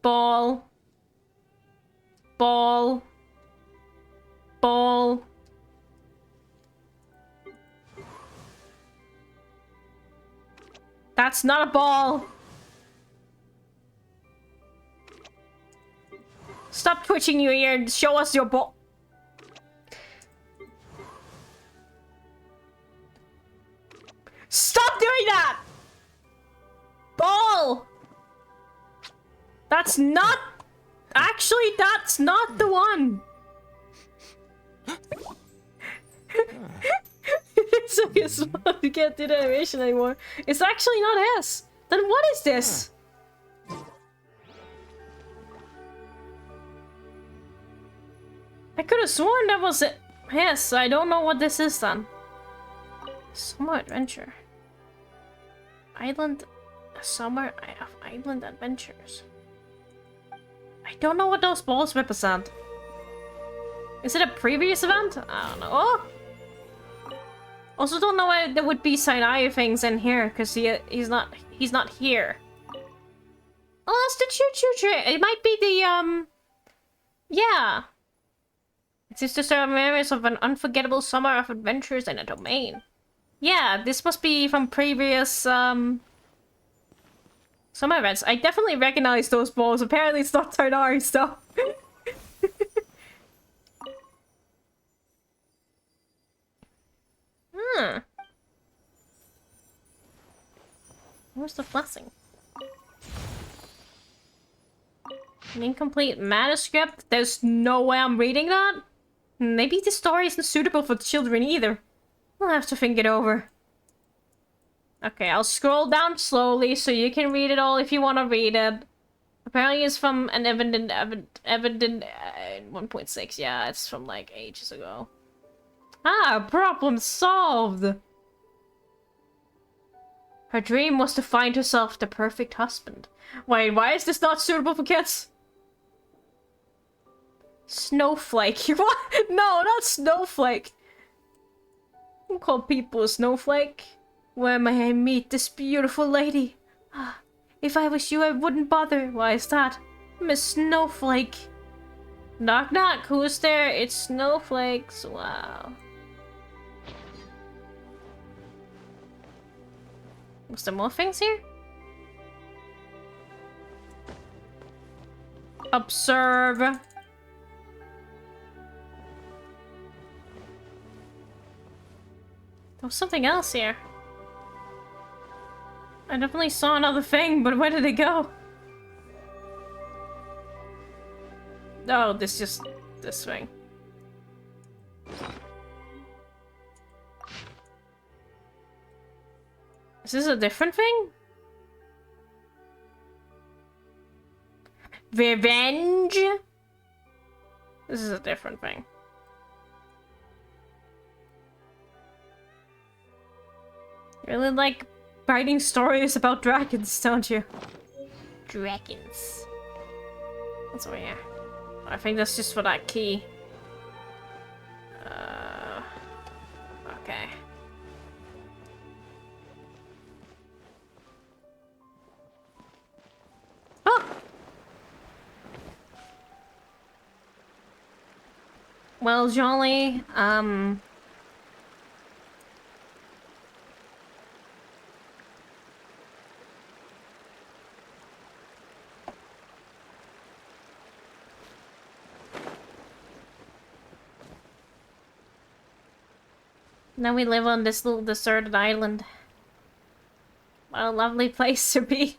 Ball. Ball. Ball. That's not a ball. Stop twitching your ear and show us your ball. Stop doing that! Ball! That's not... Actually, that's not the one. It's like a small, you can't do the animation anymore. It's actually not S. Then what is this? I could have sworn that was it. Yes, I don't know what this is then. Summer Adventure. Island... Summer of Island Adventures. I don't know what those balls represent. Is it a previous event? I don't know. Oh! Also don't know why there would be Sinai things in here, because he's not here. Oh, that's the choo-choo train. It might be the, yeah. It seems to serve memories of an unforgettable summer of adventures in a domain. Yeah, this must be from previous, summer events. I definitely recognize those balls. Apparently it's not Tarnari stuff. Where's the blessing? An incomplete manuscript? There's no way I'm reading that? Maybe the story isn't suitable for children either. I'll have to think it over. Okay, I'll scroll down slowly so you can read it all if you want to read it. Apparently it's from an evident 1.6. Yeah, it's from like ages ago. Ah, problem solved! Her dream was to find herself the perfect husband. Wait, why is this not suitable for kids? Snowflake. What? No, not snowflake. Don't call people a snowflake. Where may I meet this beautiful lady? If I was you, I wouldn't bother. Why is that? Miss Snowflake. Knock knock, who's there? It's snowflakes. Wow. Was there more things here? Observe. There was something else here. I definitely saw another thing, but where did it go? Oh, this thing. Is this a different thing? Revenge? This is a different thing. You really like writing stories about dragons, don't you? Dragons. That's over here. I think that's just for that key. Okay. Oh! Well, Jolly, Now we live on this little deserted island. What a lovely place to be.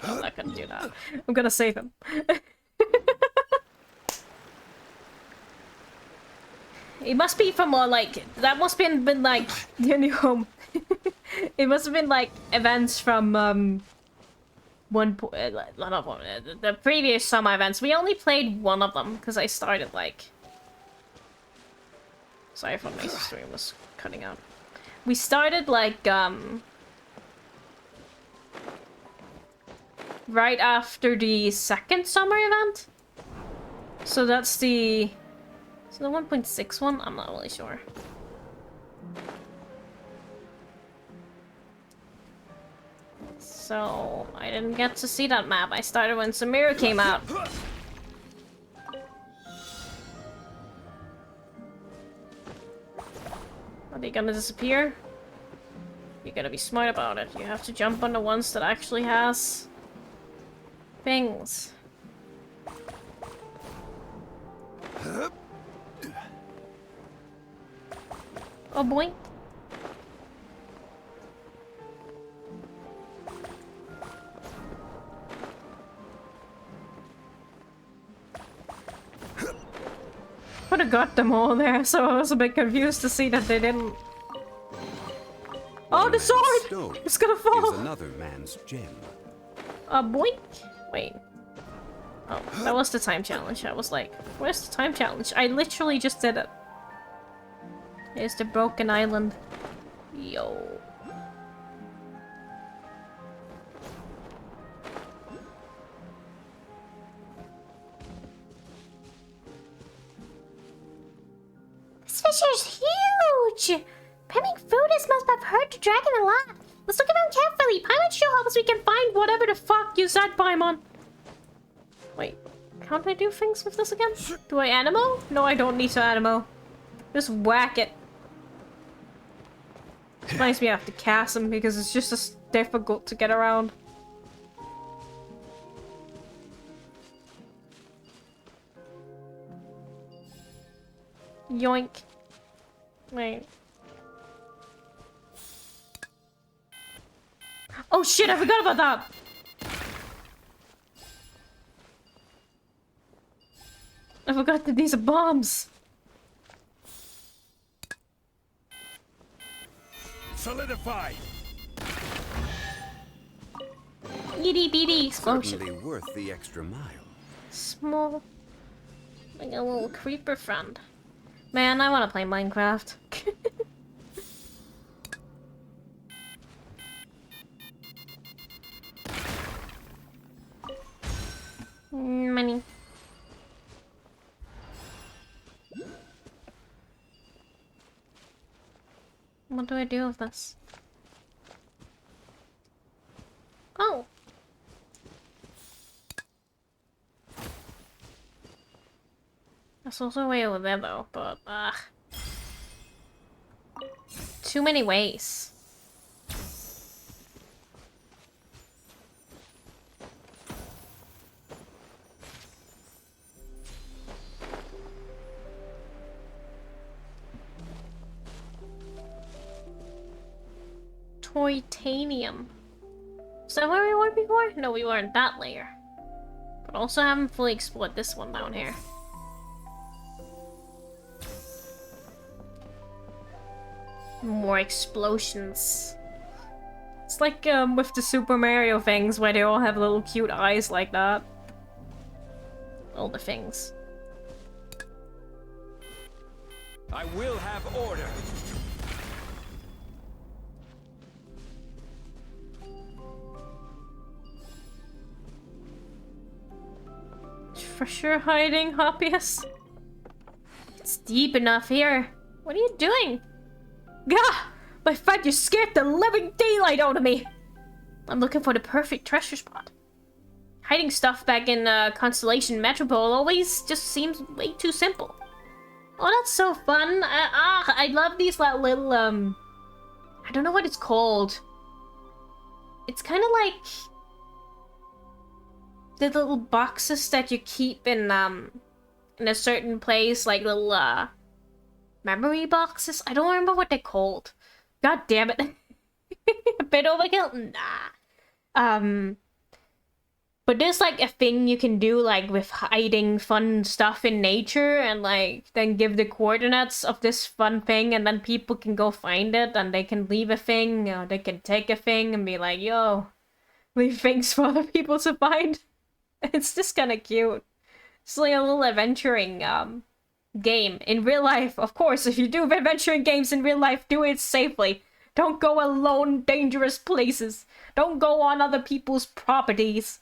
I'm not gonna do that. I'm gonna save him. It must be from like that must have been like your new home. It must have been like events from the previous summer events. We only played one of them because I started like. Sorry if my stream was cutting out. We started like right after the second summer event. So that's the 1.6 one? I'm not really sure. So I didn't get to see that map. I started when Samira came out. Are they gonna disappear? You gotta be smart about it. You have to jump on the ones that actually has things. Oh boy. Could have got them all there, so I was a bit confused to see that they didn't. Oh, the sword! It's gonna fall!
Is another man's gem.
Boink! Wait. Oh, that was the time challenge. I was like, where's the time challenge? I literally just did it. Here's the broken island. Yo.
This fisher's huge! Priming food must have hurt the dragon a lot. Let's look around carefully. Paimon should help us. We can find
Whatever the fuck you said, Paimon. Wait, can't I do things with this again? Do I animo? No, I don't need to animo. Just whack it. Reminds me I have to cast him because it's just as difficult to get around. Yoink. Wait. Oh shit, I forgot about that! I forgot that these are bombs.
Solidify.
Itty bitty explosion.
Certainly worth the extra mile.
Small. Like a little creeper friend. Man, I wanna play Minecraft. Money. What do I do with this? Oh! There's also a way over there though, but too many ways. Titanium. Is that where we were before? No, we weren't that layer. But also haven't fully explored this one down here. More explosions. It's like with the Super Mario things where they all have little cute eyes like that. All the things.
I will have order.
For sure hiding, Hoppius. It's deep enough here. What are you doing? Gah! My friend, you scared the living daylight out of me! I'm looking for the perfect treasure spot. Hiding stuff back in Constellation Metropole always just seems way too simple. Oh, that's so fun. I love these little, I don't know what it's called. It's kind of like the little boxes that you keep in in a certain place, like little memory boxes. I don't remember what they're called. God damn it. A bit overkill? Nah. But there's like a thing you can do like with hiding fun stuff in nature and like then give the coordinates of this fun thing and then people can go find it and they can leave a thing or they can take a thing and be like, yo, leave things for other people to find. It's just kind of cute. It's like a little adventuring game in real life. Of course, if you do adventuring games in real life, do it safely. Don't go alone, dangerous places. Don't go on other people's properties.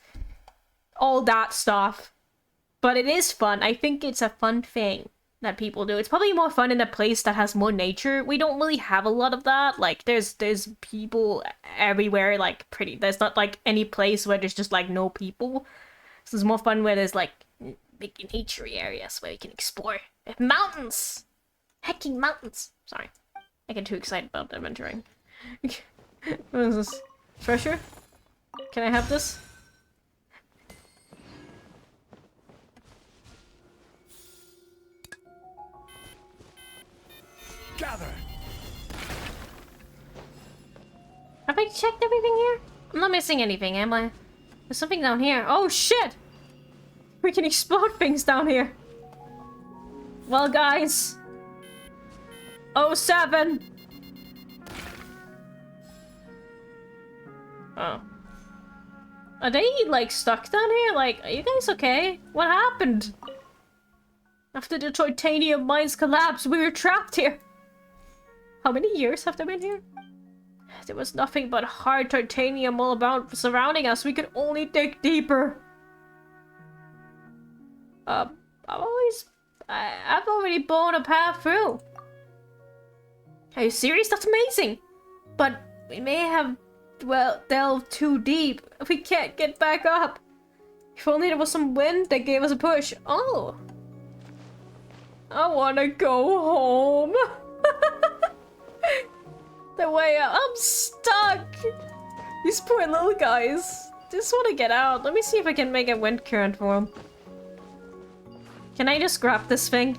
All that stuff. But it is fun. I think it's a fun thing that people do. It's probably more fun in a place that has more nature. We don't really have a lot of that. Like, there's people everywhere, like, there's not, like, any place where there's just, like, no people. So it's more fun where there's, like, big nature areas where you can explore. Mountains! Hecking mountains! Sorry. I get too excited about adventuring. What is this? Treasure? Can I have this?
Gather.
Have I checked everything here? I'm not missing anything, am I? There's something down here. Oh shit! We can explode things down here. Well, guys. 07. Oh. Are they, like, stuck down here? Like, are you guys okay? What happened? After the titanium mines collapsed, we were trapped here. How many years have they been here? There was nothing but hard titanium all about surrounding us. We could only dig deeper. I've already blown a path through. Are you serious? That's amazing. But we may have, well, delved too deep. We can't get back up. If only there was some wind that gave us a push. Oh. I wanna go home. The way out. I'm stuck. These poor little guys. Just want to get out. Let me see if I can make a wind current for them. Can I just grab this thing?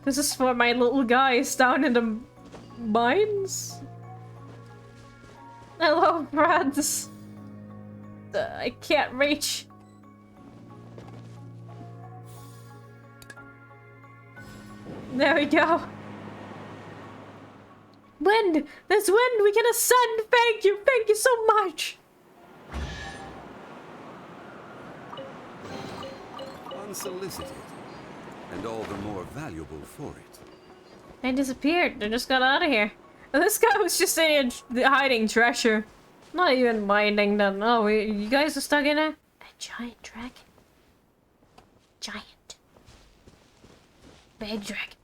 This is for my little guys down in the mines. Hello, friends. I can't reach. There we go. Wind! There's wind! We can ascend! Thank you! Thank you so much!
Unsolicited, and all the more valuable for it.
They disappeared. They just got out of here. And this guy was just in here hiding treasure. Not even minding them. Oh, you guys are stuck in there? A giant dragon. Giant. Big dragon.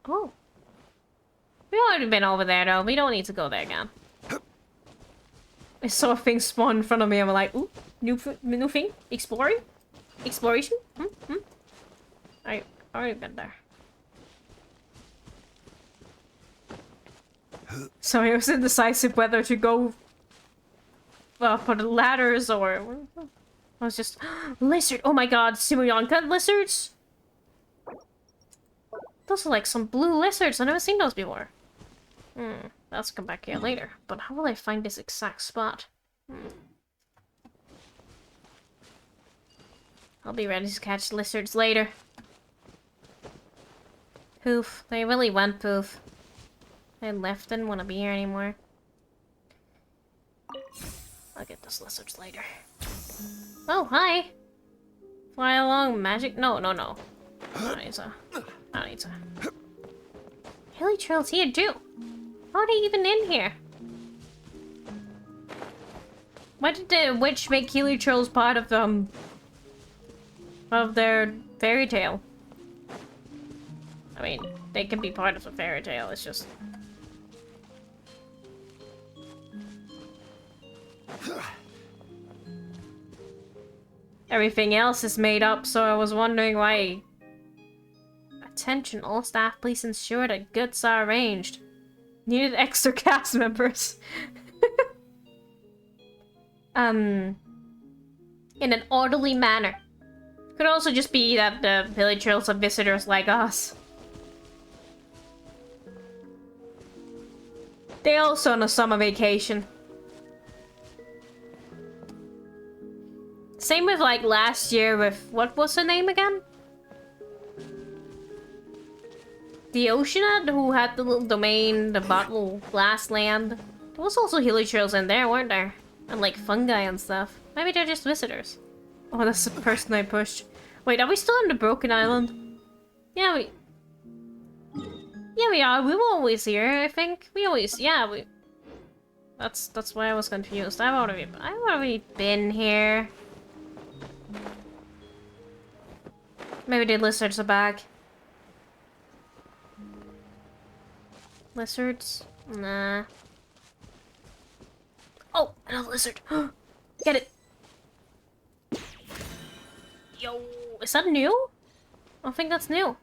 Oh. We've already been over there, though. We don't need to go there again. I saw a thing spawn in front of me. I'm like, ooh, new thing? Exploring? Exploration? I've already been there. So I was indecisive whether to go for the ladders or... I was just... Lizard! Oh my god, Simulanka lizards? Those are like some blue lizards. I've never seen those before. Let's come back here later. But how will I find this exact spot? I'll be ready to catch lizards later. Poof. They really went poof. They left, didn't want to be here anymore. I'll get those lizards later. Oh, hi! Fly along, magic? No. I don't need to. Hilly Trail's here too. How are they even in here? Why did the witch make Hilly Trails part of their fairy tale? I mean, they can be part of the fairy tale, it's just... Everything else is made up, so I was wondering why... Attention, all staff, please ensure that goods are arranged. Needed extra cast members. in an orderly manner. Could also just be that the villagers are visitors like us. They also on a summer vacation. Same with like last year with, what was her name again? The Oceanad who had the little domain, the bottle glass land. There was also villagers in there, weren't there? And like fungi and stuff. Maybe they're just visitors. Oh, that's the person I pushed. Wait, are we still on the Broken Island? Yeah, we are. We were always here, I think. That's why I was confused. I've already been here. Maybe the lizards are back. Lizards? Nah. Oh, another lizard. Get it. Yo, is that new? I don't think that's new.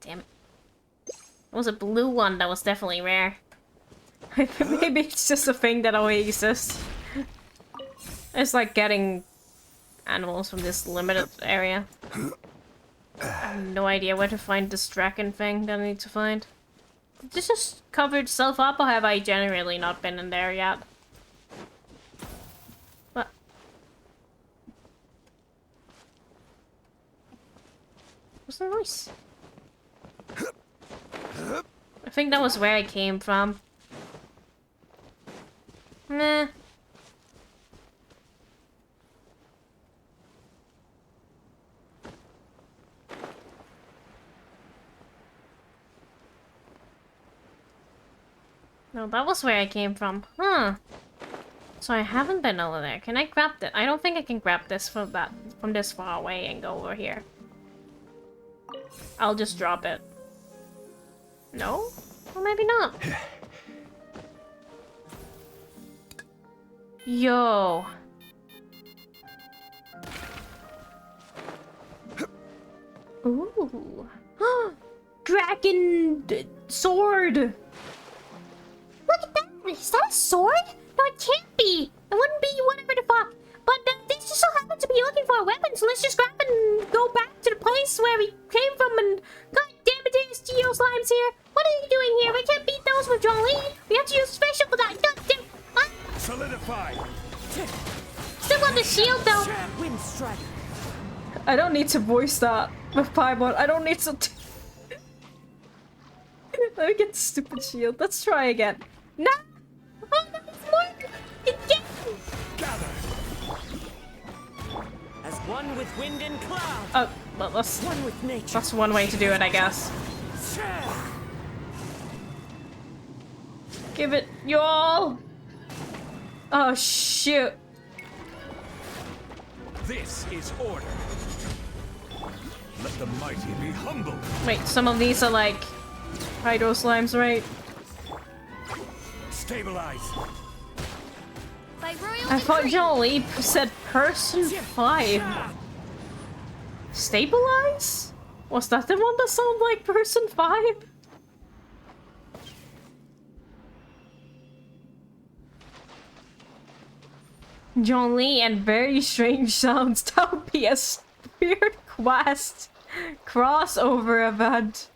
Damn it. It was a blue one that was definitely rare. Maybe it's just a thing that always exists. It's like getting animals from this limited area. I have no idea where to find this dragon thing that I need to find. Did this just cover itself up, or have I generally not been in there yet? What? What's the noise? I think that was where I came from. Meh. No, that was where I came from. Huh. So I haven't been over there. Can I grab that? I don't think I can grab this from this far away and go over here. I'll just drop it. No? Well, maybe not. Yo. Ooh. Dragon sword.
Look at that! Is that a sword? No, it can't be! It wouldn't be whatever the fuck. But they just so happen to be looking for a weapon, so let's just grab and go back to the place where we came from and... God damn it, there's Geo Slimes here! What are you doing here? We can't beat those with John Lee! We have to use special for that! God damn...
Solidify!
Still on the shield, though!
Wind strike.
I don't need to voice that with Paimon. I don't need to... Let me get the stupid shield. Let's try again. No!
Oh, no, it's more! Again!
Gather. As one with wind and cloud.
Oh, well, that's
One with nature.
that's one way to do it, I guess. Give it y'all. Oh shoot!
This is order. Let the mighty be humble.
Wait, some of these are like hydro slimes, right?
Stabilize.
By royal
I thought
decree.
Jolie said person 5. Stabilize? Was that the one that sounded like person 5? John Lee and very strange sounds. That would be a weird quest crossover event.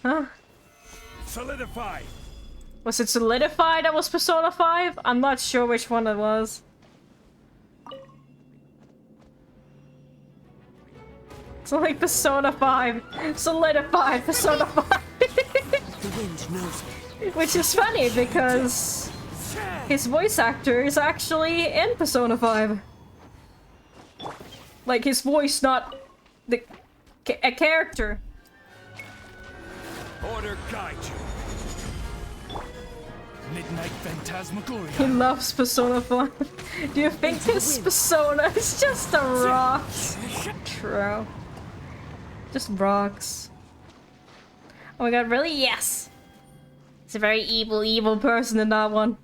Huh?
Solidify.
Was it Solidify that was Persona 5? I'm not sure which one it was. So like Persona 5, Solidify, Persona 5.
The wind knows it.
Which is funny because his voice actor is actually in Persona 5. Like his voice, not the a character.
Order guide you. Midnight
He
Phantasmagoria.
loves Persona 5. Do you think this Persona is just a rock? True. Just rocks. Oh my god, really? Yes! It's a very evil person in that one.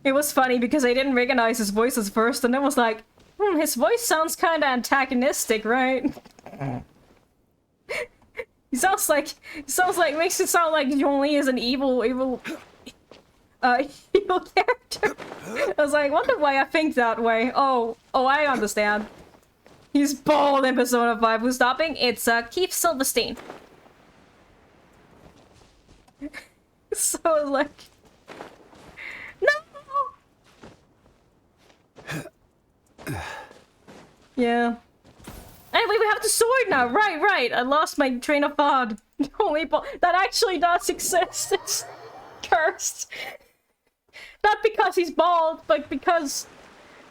It was funny because I didn't recognize his voice at first, and then was like, his voice sounds kinda antagonistic, right? He sounds like, makes it sound like Zhongli is an evil... evil character. I was like, wonder why I think that way. Oh, I understand. He's bald in Persona 5. Who's stopping? It's Keith Silverstein. So like, no. Yeah. Anyway, we have the sword now. Right. I lost my train of thought. Only that actually does exist. It's cursed. Not because he's bald, but because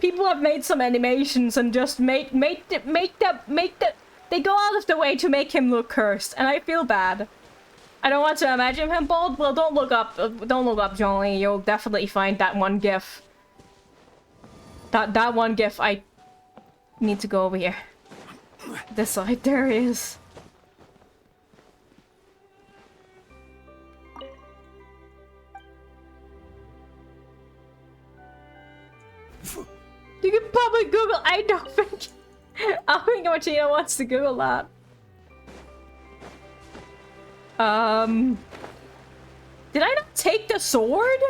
people have made some animations and just make they go out of the way to make him look cursed, and I feel bad. I don't want to imagine him bald. Well, don't look up Johnny. You'll definitely find that one gif. That one gif. I need to go over here. This side. There he is. You can probably Google. I don't think Martina wants to Google that. Did I not take the sword?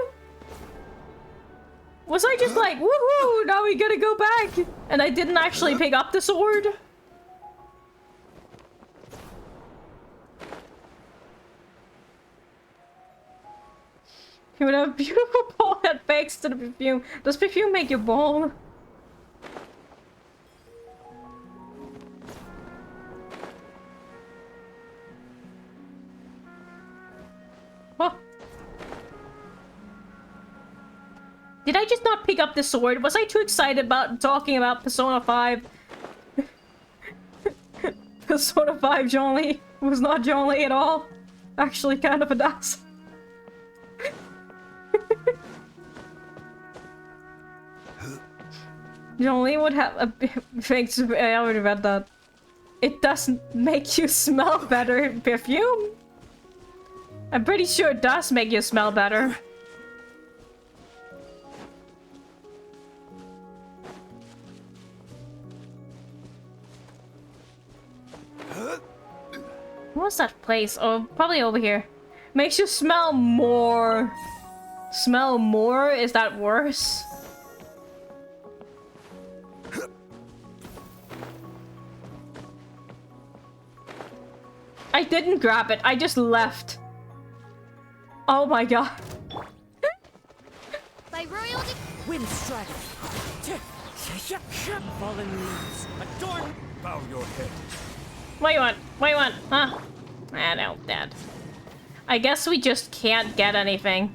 Was I just like, woohoo, now we gotta go back? And I didn't actually pick up the sword? You would have a beautiful ball that bakes to the perfume. Does perfume make you bald? Huh. Did I just not pick up the sword? Was I too excited about talking about Persona 5? Persona 5 Johnny was not Johnny at all. Actually, kind of a ass. Johnny would have a thanks. I already read that. It doesn't make you smell better. Perfume? I'm pretty sure it does make you smell better. What's that place? Oh, probably over here. Makes you smell more. Smell more? Is that worse? I didn't grab it. I just left. Oh my god.
By royal
Wind strider. Fallen leaves. Adorn.
Bow your head.
What you want? What you want? Huh? Ah, no, Dad. I guess we just can't get anything.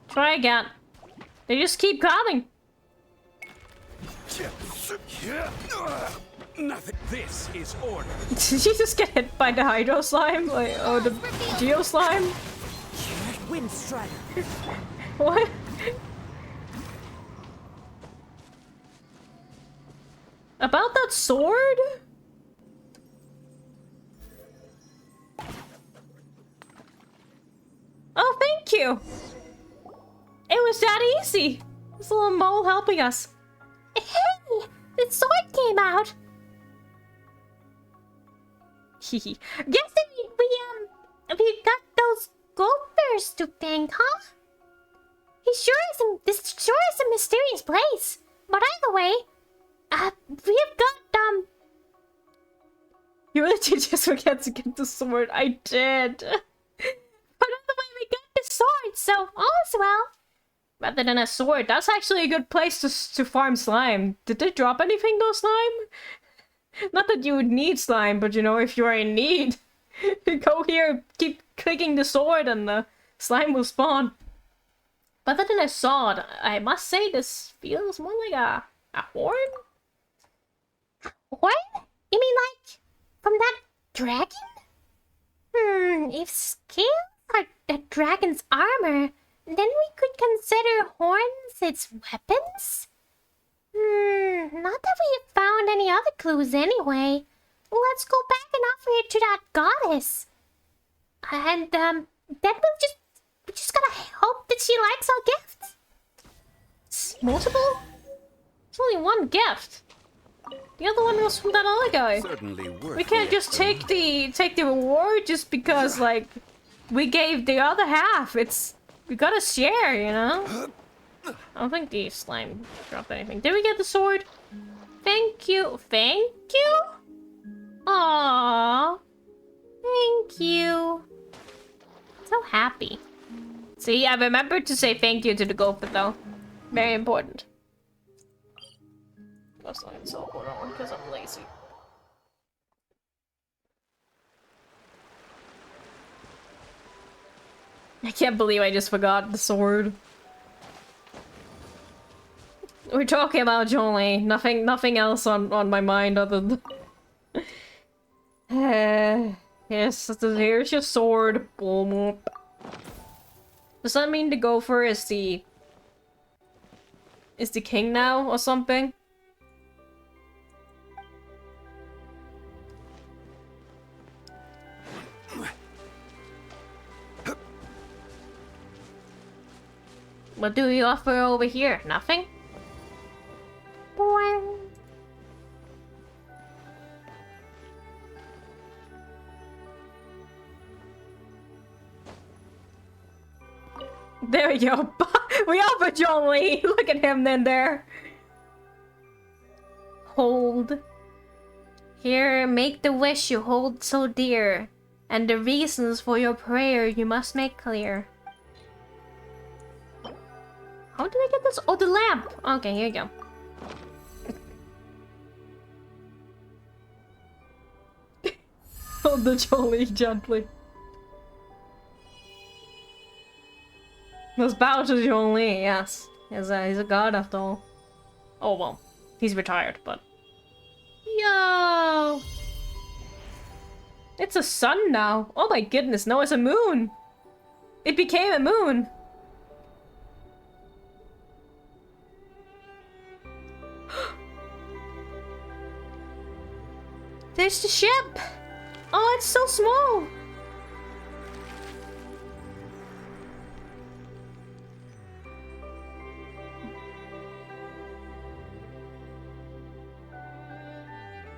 Try again. They just keep coming.
Nothing. This is order.
Did you just get hit by the hydro slime? Like, oh, the geo slime?
Wind strider.
What? About that sword? Oh, thank you! It was that easy! This little mole helping us.
Hey! The sword came out!
Hehe.
Guess we got those sculptors to thank, huh? This sure is a mysterious place. But either way, we've got,
You really did just forget to get the sword. I did.
But either way, we got the sword, so all is well.
Rather than a sword, that's actually a good place to farm slime. Did they drop anything though, slime? Not that you would need slime, but you know, if you're in need, go here, keep clicking the sword and the slime will spawn. Rather than a sword, I must say this feels more like a horn?
What? You mean like from that dragon? If scales are the dragon's armor, then we could consider horns its weapons? Not that we have found any other clues anyway. Let's go back and offer it to that goddess. And, then we just gotta hope that she likes our gifts.
It's multiple? It's only one gift. The other one was from that other guy.
Certainly worth
We can't just take the reward just because, like, we gave the other half. It's We gotta share, you know? I don't think the slime dropped anything. Did we get the sword? Thank you. Thank you? Aww. Thank you. So happy. See, I remembered to say thank you to the gopher though. Very important. That's not so hold on because I'm lazy. I can't believe I just forgot the sword. We're talking about Jolie. Nothing else on my mind other than... yes, here's your sword. Does that mean the gopher is the king now or something? What do you offer over here? Nothing? Boing. There we go. We offered John Lee. Look at him then there. Hold. Here, make the wish you hold so dear, and the reasons for your prayer you must make clear. How did I get this? Oh, the lamp! Okay, here you go. Hold the Jolie gently. Let's bow to Jolie, yes. He's a god after all. Oh well, he's retired, but... Yo! It's a sun now. Oh my goodness, no, it's a moon! It became a moon! There's the ship! Oh, it's so small!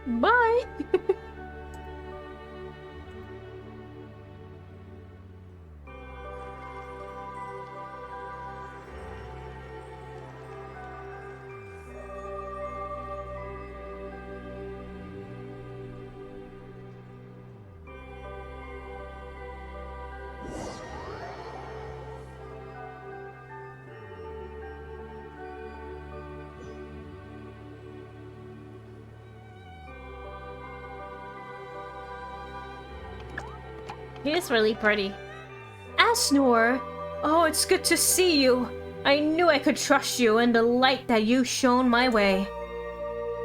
Bye! He is really pretty. Asnor! Oh, it's good to see you. I knew I could trust you and the light that you shone my way.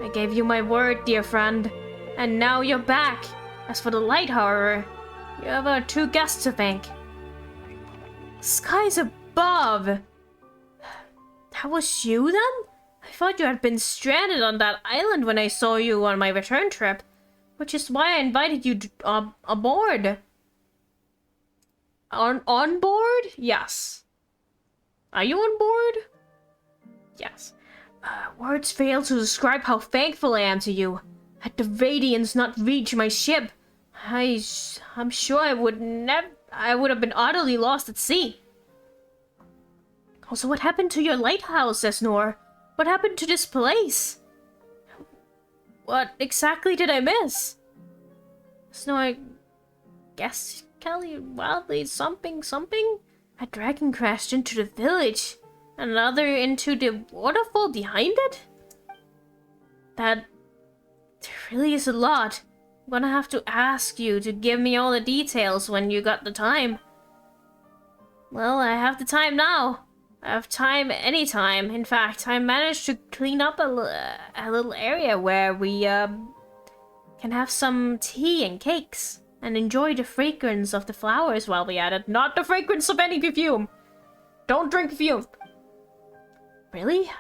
I gave you my word, dear friend, and now you're back. As for the light, however, you have our two guests to thank. Skies above! That was you then? I thought you had been stranded on that island when I saw you on my return trip, which is why I invited you aboard. On board? Yes. Are you on board? Yes. Words fail to describe how thankful I am to you. Had the radiance not reached my ship, I'm sure I would have been utterly lost at sea. Also, what happened to your lighthouse, Esnor? What happened to this place? What exactly did I miss? Esnor, I guess Kelly wildly something. A dragon crashed into the village, another into the waterfall behind it? That really is a lot. I'm gonna have to ask you to give me all the details when you got the time. Well, I have the time now. I have time anytime. In fact, I managed to clean up a little area where we can have some tea and cakes and enjoy the fragrance of the flowers while we at it. Not the fragrance of any perfume. Don't drink perfume. Really?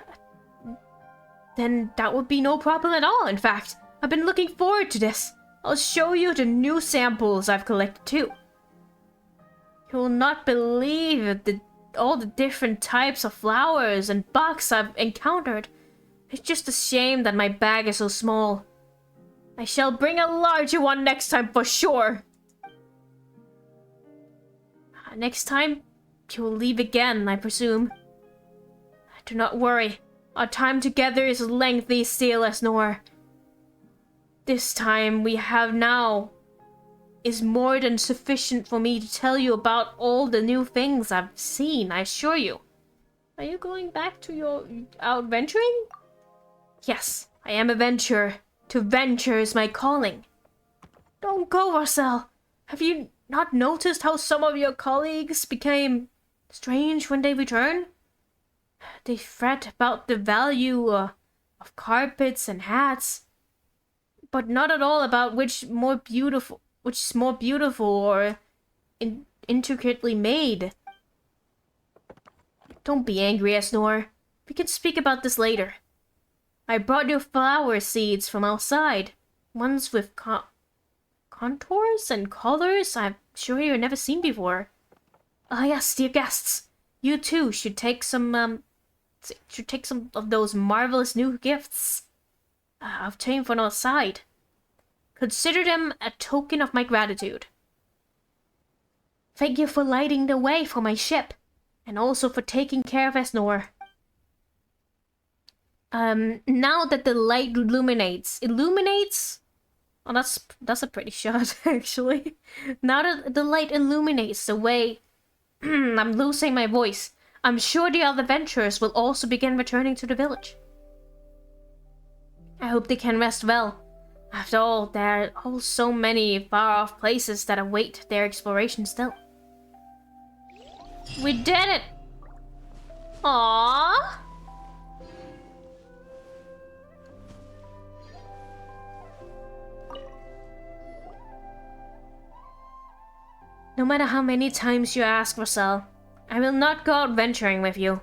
Then that would be no problem at all. In fact, I've been looking forward to this. I'll show you the new samples I've collected too. You will not believe all the different types of flowers and bugs I've encountered. It's just a shame that my bag is so small. I shall bring a larger one next time for sure. Next time, You will leave again, I presume. Do not worry. Our time together is lengthy still, Esnor. This time we have now is more than sufficient for me to tell you about all the new things I've seen, I assure you. Are you going back to your out venturing? Yes, I am a venturer. To venture is my calling. Don't go, Marcel. Have you not noticed how some of your colleagues became strange when they return? They fret about the value of carpets and hats, but not at all about which is more beautiful or intricately made. Don't be angry, Esnor. We can speak about this later. I brought you flower seeds from outside. Ones with contours and colors I'm sure you've never seen before. Ah, yes, dear guests. You too should take some of those marvelous new gifts obtained from outside. Consider them a token of my gratitude. Thank you for lighting the way for my ship, and also for taking care of Esnor. Now that the light illuminates. Oh, that's a pretty shot, actually. Now that the light illuminates the way, I'm losing my voice. I'm sure the other adventurers will also begin returning to the village. I hope they can rest well. After all, there are so many far-off places that await their exploration still. We did it! Aww! No matter how many times you ask, Rosal, I will not go out venturing with you.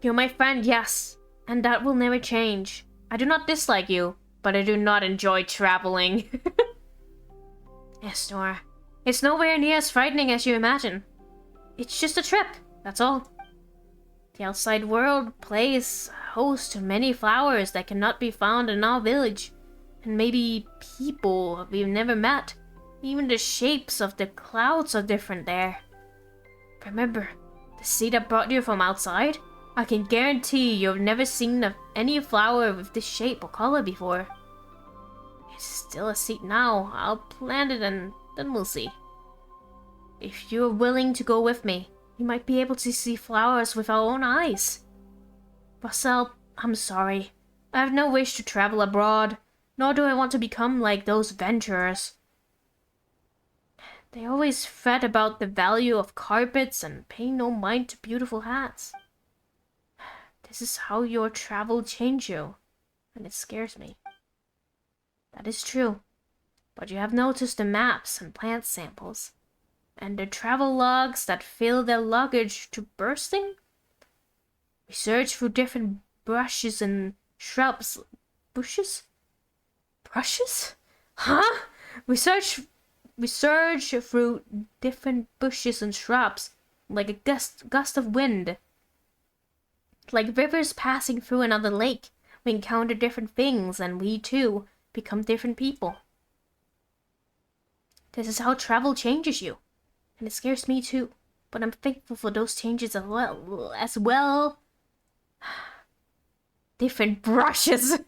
You're my friend, yes, and that will never change. I do not dislike you, but I do not enjoy traveling. Esnor, it's nowhere near as frightening as you imagine. It's just a trip, that's all. The outside world plays host to many flowers that cannot be found in our village, and maybe people we've never met. Even the shapes of the clouds are different there. Remember, the seed that brought you from outside? I can guarantee you've never seen any flower with this shape or color before. It's still a seed now. I'll plant it and then we'll see. If you're willing to go with me, you might be able to see flowers with our own eyes. Marcel, I'm sorry. I have no wish to travel abroad, nor do I want to become like those venturers. They always fret about the value of carpets and pay no mind to beautiful hats. This is how your travel changed you, and it scares me. That is true, but you have noticed the maps and plant samples, and the travel logs that fill their luggage to bursting? We search through different brushes and shrubs. Bushes? Brushes? Huh? We search through different bushes and shrubs, like a gust of wind. Like rivers passing through another lake, we encounter different things, and we too become different people. This is how travel changes you, and it scares me too, but I'm thankful for those changes as well. Different brushes.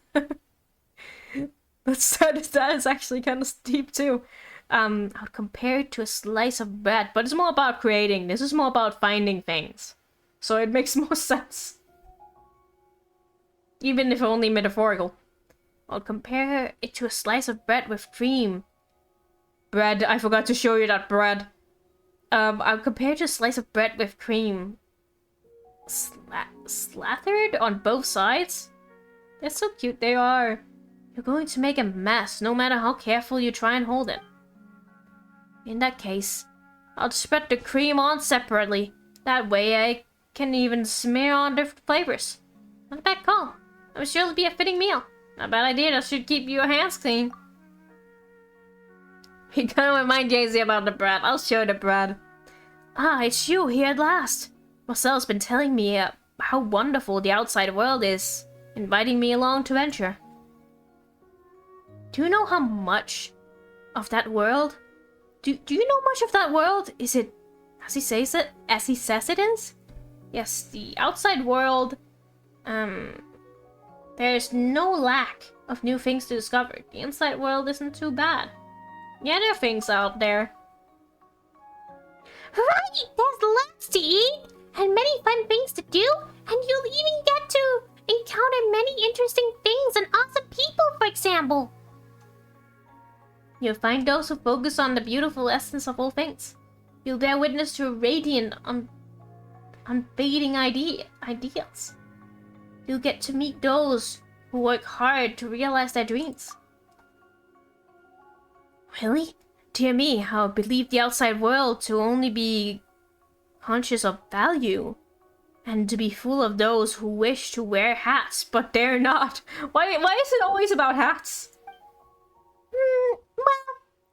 That is actually kind of steep too. I would compare it to a slice of bread, but it's more about creating. This is more about finding things. So it makes more sense. Even if only metaphorical. I'll compare it to a slice of bread with cream. Bread, I forgot to show you that bread. I'll compare it to a slice of bread with cream. Slathered on both sides? They're so cute, they are. You're going to make a mess, no matter how careful you try and hold it. In that case, I'll spread the cream on separately. That way I can even smear on different flavors. Not a bad call. I'm sure it'll be a fitting meal. Not a bad idea, that should keep your hands clean. You kind of remind Jay-Z about the bread. I'll show the bread. Ah, it's you here at last. Marcel's been telling me how wonderful the outside world is, inviting me along to venture. Do you know how much of that world? Do you know much of that world? Is it As he says it is? Yes, the outside world, there's no lack of new things to discover. The inside world isn't too bad. Yeah, there are things out there.
Right! There's lots to eat, and many fun things to do, and you'll even get to encounter many interesting things and awesome people, for example.
You'll find those who focus on the beautiful essence of all things. You'll bear witness to a radiant, unfading ideals. You'll get to meet those who work hard to realize their dreams. Really? Dear me, how I believe the outside world to only be conscious of value, and to be full of those who wish to wear hats, but dare not. Why is it always about hats?
Well,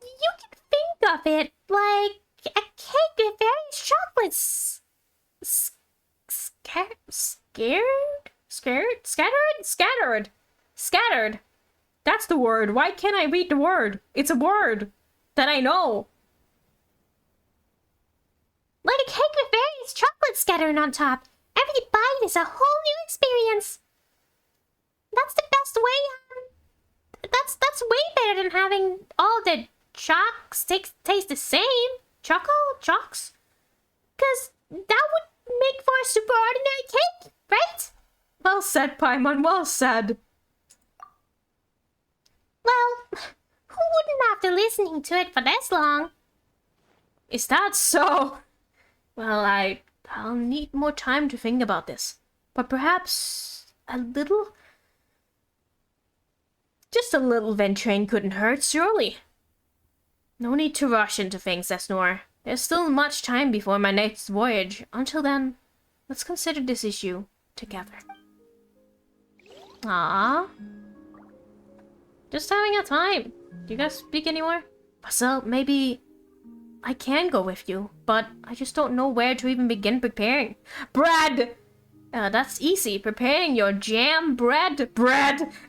you can think of it like a cake with various chocolates.
Scattered. That's the word. Why can't I read the word? It's a word that I know.
Like a cake with various chocolates scattered on top. Every bite is a whole new experience. That's the best way. That's way better than having all the chocks taste the same. Chocks? Because that would make for a super ordinary cake, right?
Well said, Paimon, well said.
Well, who wouldn't after listening to it for this long?
Is that so? Well, I'll need more time to think about this. But perhaps just a little venturing couldn't hurt, surely. No need to rush into things, Esnor. There's still much time before my next voyage. Until then, let's consider this issue together. Ah, just having a time. Do you guys speak anymore? So maybe I can go with you, but I just don't know where to even begin preparing. Bread! That's easy. Preparing your jam, bread,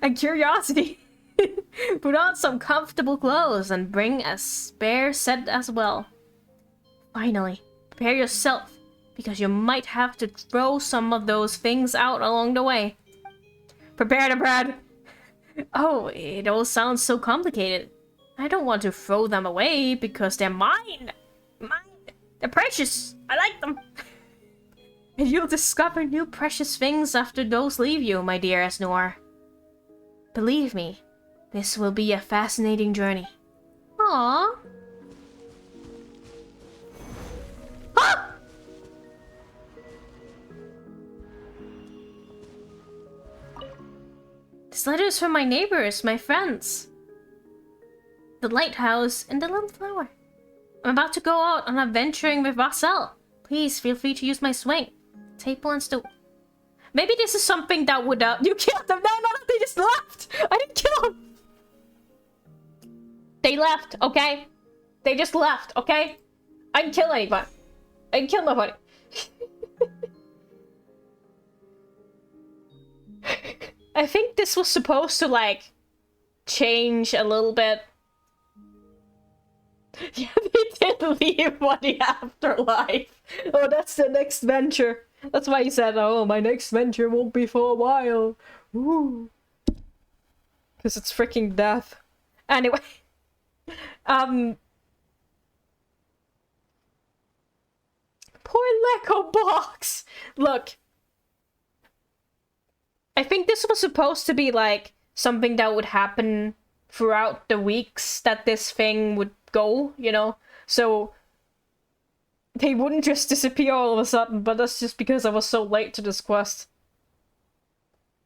and curiosity. Put on some comfortable clothes and bring a spare set as well. Finally, prepare yourself, because you might have to throw some of those things out along the way. Prepare the bread! Oh, it all sounds so complicated. I don't want to throw them away because they're mine! They're precious! I like them! And you'll discover new precious things after those leave you, my dear Esnor. Believe me, this will be a fascinating journey. Aww. Ah! This letter is from my neighbors, my friends. The lighthouse and the little flower. I'm about to go out on adventuring with Vassal. Please feel free to use my swing, table, and stool. Maybe this is something that would you killed them. No, they just left. I didn't kill them. They left, okay? They just left, okay? I didn't kill anybody. I didn't kill nobody. I think this was supposed to, like, change a little bit. Yeah, they did leave for the afterlife. Oh, that's the next venture. That's why he said, oh, my next venture won't be for a while. Ooh. Because it's freaking death. Anyway. Poor Lego box. Look. I think this was supposed to be like something that would happen throughout the weeks that this thing would go, you know? So they wouldn't just disappear all of a sudden, but that's just because I was so late to this quest.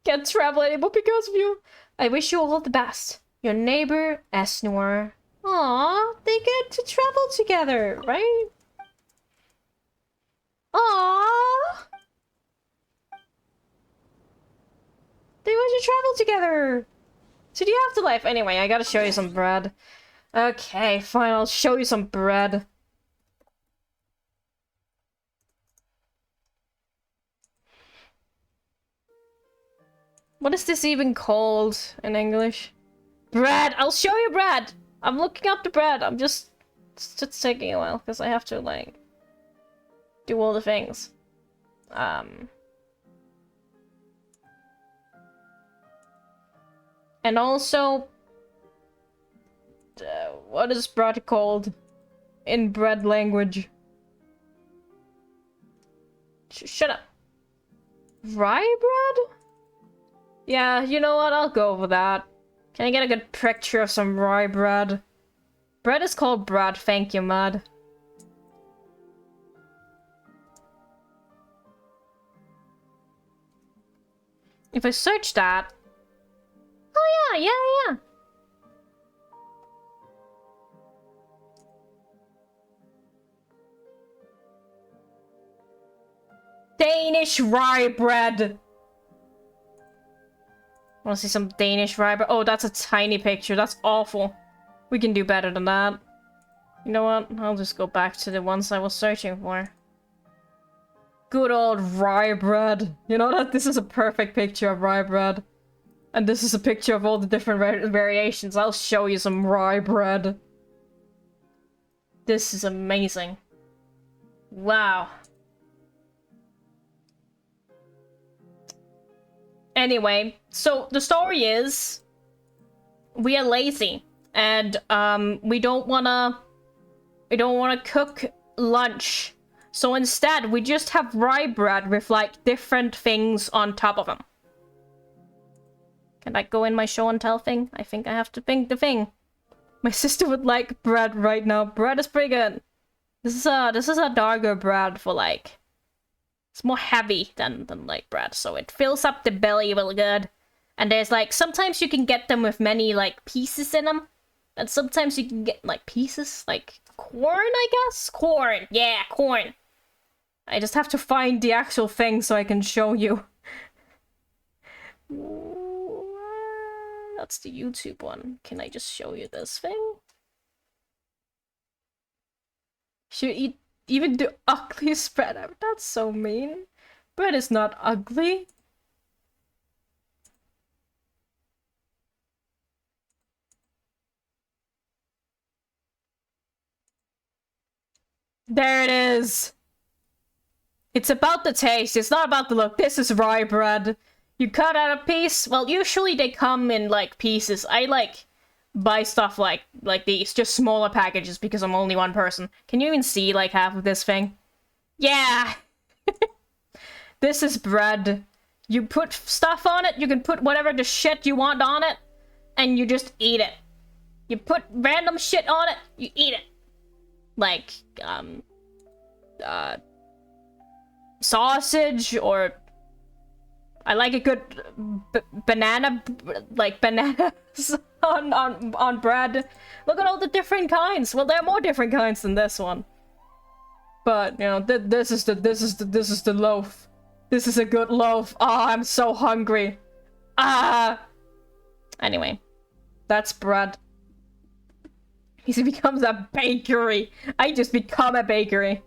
Can't travel anymore because of you. I wish you all the best. Your neighbor, Esnor. Aww, they get to travel together, right? Aww. They want to travel together to the afterlife. Anyway, I gotta show you some bread. Okay, fine, I'll show you some bread. What is this even called in English? Bread! I'll show you bread! I'm looking up the bread. I'm just... It's just taking a while, because I have to, like... Do all the things. And also... what is bread called? In bread language. Shut up. Rye bread? Yeah, you know what? I'll go with that. Can I get a good picture of some rye bread? Bread is called bread, thank you, Mud. If I search that... Oh yeah, yeah. Danish rye bread! Wanna see some Danish rye bread? Oh, that's a tiny picture. That's awful. We can do better than that. You know what? I'll just go back to the ones I was searching for. Good old rye bread. You know that? This is a perfect picture of rye bread. And this is a picture of all the different variations. I'll show you some rye bread. This is amazing. Wow. Anyway, so the story is... we are lazy. And, we don't wanna cook lunch. So instead, we just have rye bread with, like, different things on top of them. Can I go in my show and tell thing? I think I have to think the thing. My sister would like bread right now. Bread is pretty good. This is a darker bread for, like... it's more heavy than like bread, so it fills up the belly really good. And there's, like, sometimes you can get them with many, like, pieces in them. And sometimes you can get, like, pieces, like, corn, I guess? Corn. Yeah, corn. I just have to find the actual thing so I can show you. That's the YouTube one. Can I just show you this thing? Should you even do ugly spread? That's so mean. Bread is not ugly. There it is. It's about the taste, it's not about the look. This is rye bread. You cut out a piece. Well, usually they come in, like, pieces. I, like, buy stuff like these. Just smaller packages because I'm only one person. Can you even see, like, half of this thing? Yeah! This is bread. You put stuff on it, you can put whatever the shit you want on it, and you just eat it. You put random shit on it, you eat it. Like, sausage, or... I like a good banana, like, bananas on bread. Look at all the different kinds. Well, there are more different kinds than this one. But, you know, this is the loaf. This is a good loaf. Ah, I'm so hungry. Ah! Anyway, that's bread. He becomes a bakery. I just become a bakery.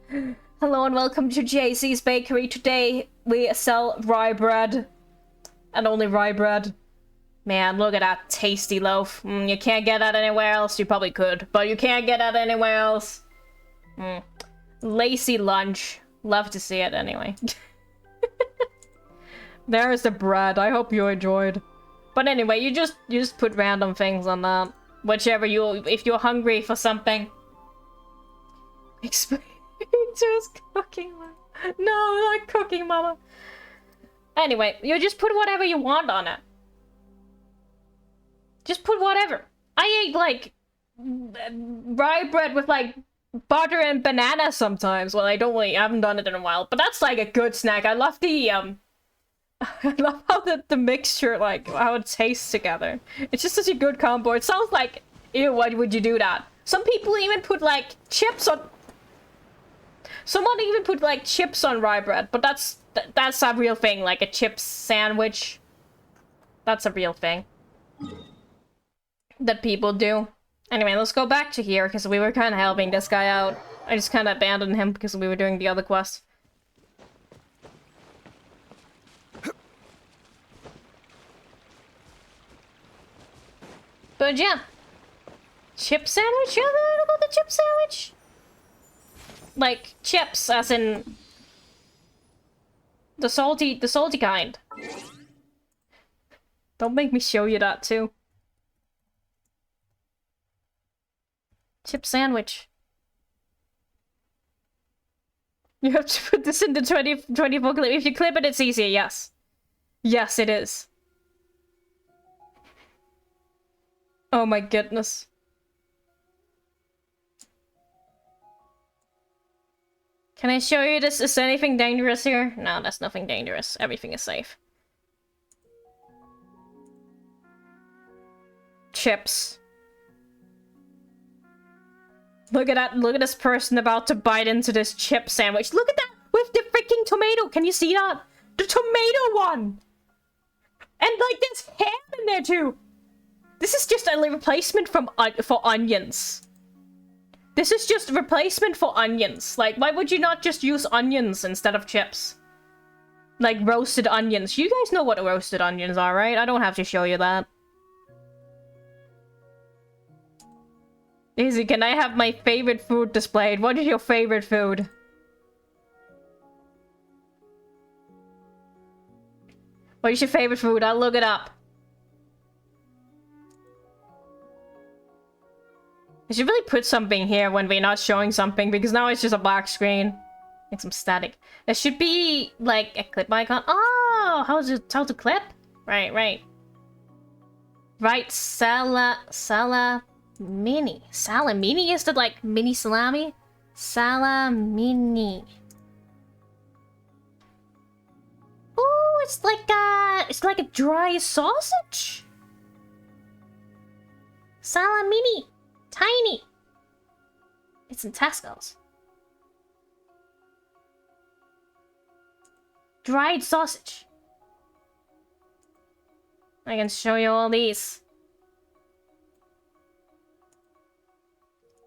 Hello and welcome to JC's Bakery. Today we sell rye bread. And only rye bread. Man, look at that tasty loaf. You can't get that anywhere else. You probably could, but you can't get that anywhere else. Lacy lunch. Love to see it anyway. There's the bread. I hope you enjoyed. But anyway, you just put random things on that. Whichever if you're hungry for something. Explain to us cooking, Mama. No, not cooking, Mama. Anyway, you just put whatever you want on it. Just put whatever. I ate, like, rye bread with, like, butter and banana sometimes. Well, I haven't done it in a while. But that's, like, a good snack. I love the, I love how the mixture, like, how it tastes together. It's just such a good combo. It sounds like, ew, why would you do that? Some people even put, like, chips on... Someone even put, like, chips on rye bread. But that's a real thing, like a chips sandwich. That's a real thing. That people do. Anyway, let's go back to here, because we were kind of helping this guy out. I just kind of abandoned him because we were doing the other quest. But yeah. Chip sandwich? You ever heard about the chip sandwich? Like, chips, as in The salty kind. Don't make me show you that too. Chip sandwich. You have to put this in the 24 clip. If you clip it, it's easier, yes. Yes, it is. Oh my goodness. Can I show you this? Is there anything dangerous here? No, that's nothing dangerous. Everything is safe. Chips. Look at that. Look at this person about to bite into this chip sandwich. Look at that with the freaking tomato. Can you see that? The tomato one. And like there's ham in there too. This is just a replacement for onions. This is just a replacement for onions. Like, why would you not just use onions instead of chips? Like roasted onions. You guys know what roasted onions are, right? I don't have to show you that. Easy, can I have my favorite food displayed? What is your favorite food? What is your favorite food? I'll look it up. I should really put something here when we're not showing something, because now it's just a black screen. Like some static. There should be, like, a clip icon. Oh! How to clip? Right. Right, Salamini. Salamini is the, like, mini salami? Salamini. Ooh, it's like a dry sausage. Salamini. Tiny. It's in Tesco's. Dried sausage. I can show you all these.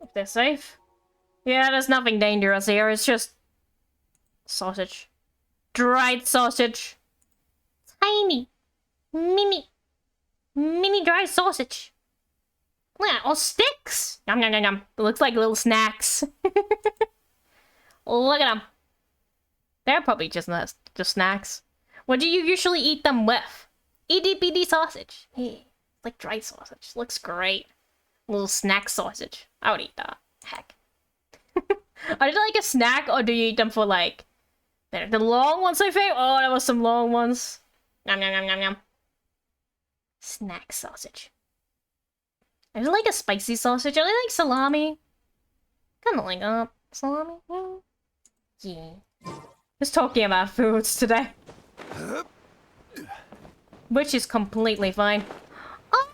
If they're safe. Yeah, there's nothing dangerous here. It's just sausage. Dried sausage. Tiny. Mini dried sausage. Yeah, or sticks. Yum yum yum yum. It looks like little snacks. Look at them. They're probably just snacks. What do you usually eat them with? Itty bitty sausage. Hey, like dried sausage. Looks great. A little snack sausage. I would eat that. Heck. Are they like a snack, or do you eat them for like the long ones? I think. Oh, there was some long ones. Yum yum yum yum yum. Snack sausage. I like a spicy sausage. I like salami. Kind of like salami. Yeah. Just talking about foods today. Which is completely fine. Oh,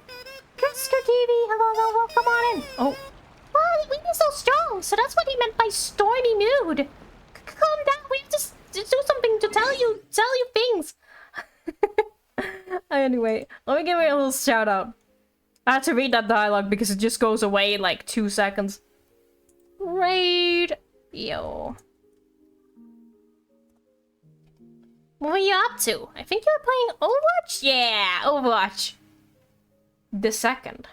Mr. TV, hello, come on in. Oh. Wow, we are so strong, so that's what he meant by stormy mood. Calm down, we have to do something to tell you things. Anyway, let me give you a little shout out. I had to read that dialogue because it just goes away in like 2 seconds. Raid. Yo. What were you up to? I think you were playing Overwatch? Yeah, Overwatch. The second.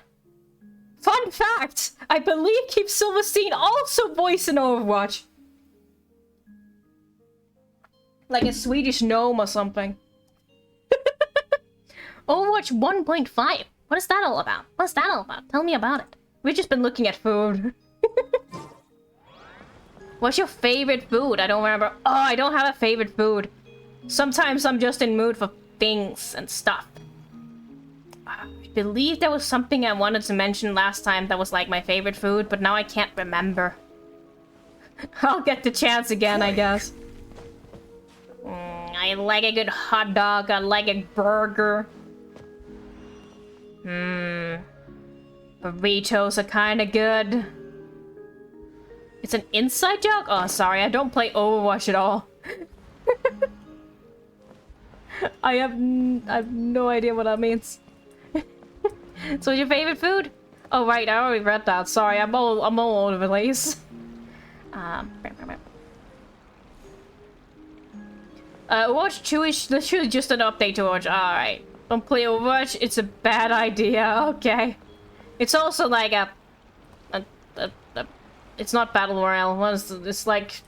Fun fact! I believe Keith Silverstein also voiced in Overwatch. Like a Swedish gnome or something. Overwatch 1.5. What is that all about? What's that all about? Tell me about it. We've just been looking at food. What's your favorite food? I don't remember. Oh, I don't have a favorite food. Sometimes I'm just in mood for things and stuff. I believe there was something I wanted to mention last time that was like my favorite food, but now I can't remember. I'll get the chance again, I guess. I like a good hot dog. I like a burger. Burritos are kinda good. It's an inside joke? Oh, sorry, I don't play Overwatch at all. I have no idea what that means. So what's your favorite food? Oh, right, I already read that. Sorry, I'm all over the place. Overwatch 2 is literally just an update to Overwatch. Alright. Don't play Overwatch, it's a bad idea, okay. It's also like it's not Battle Royale, it's like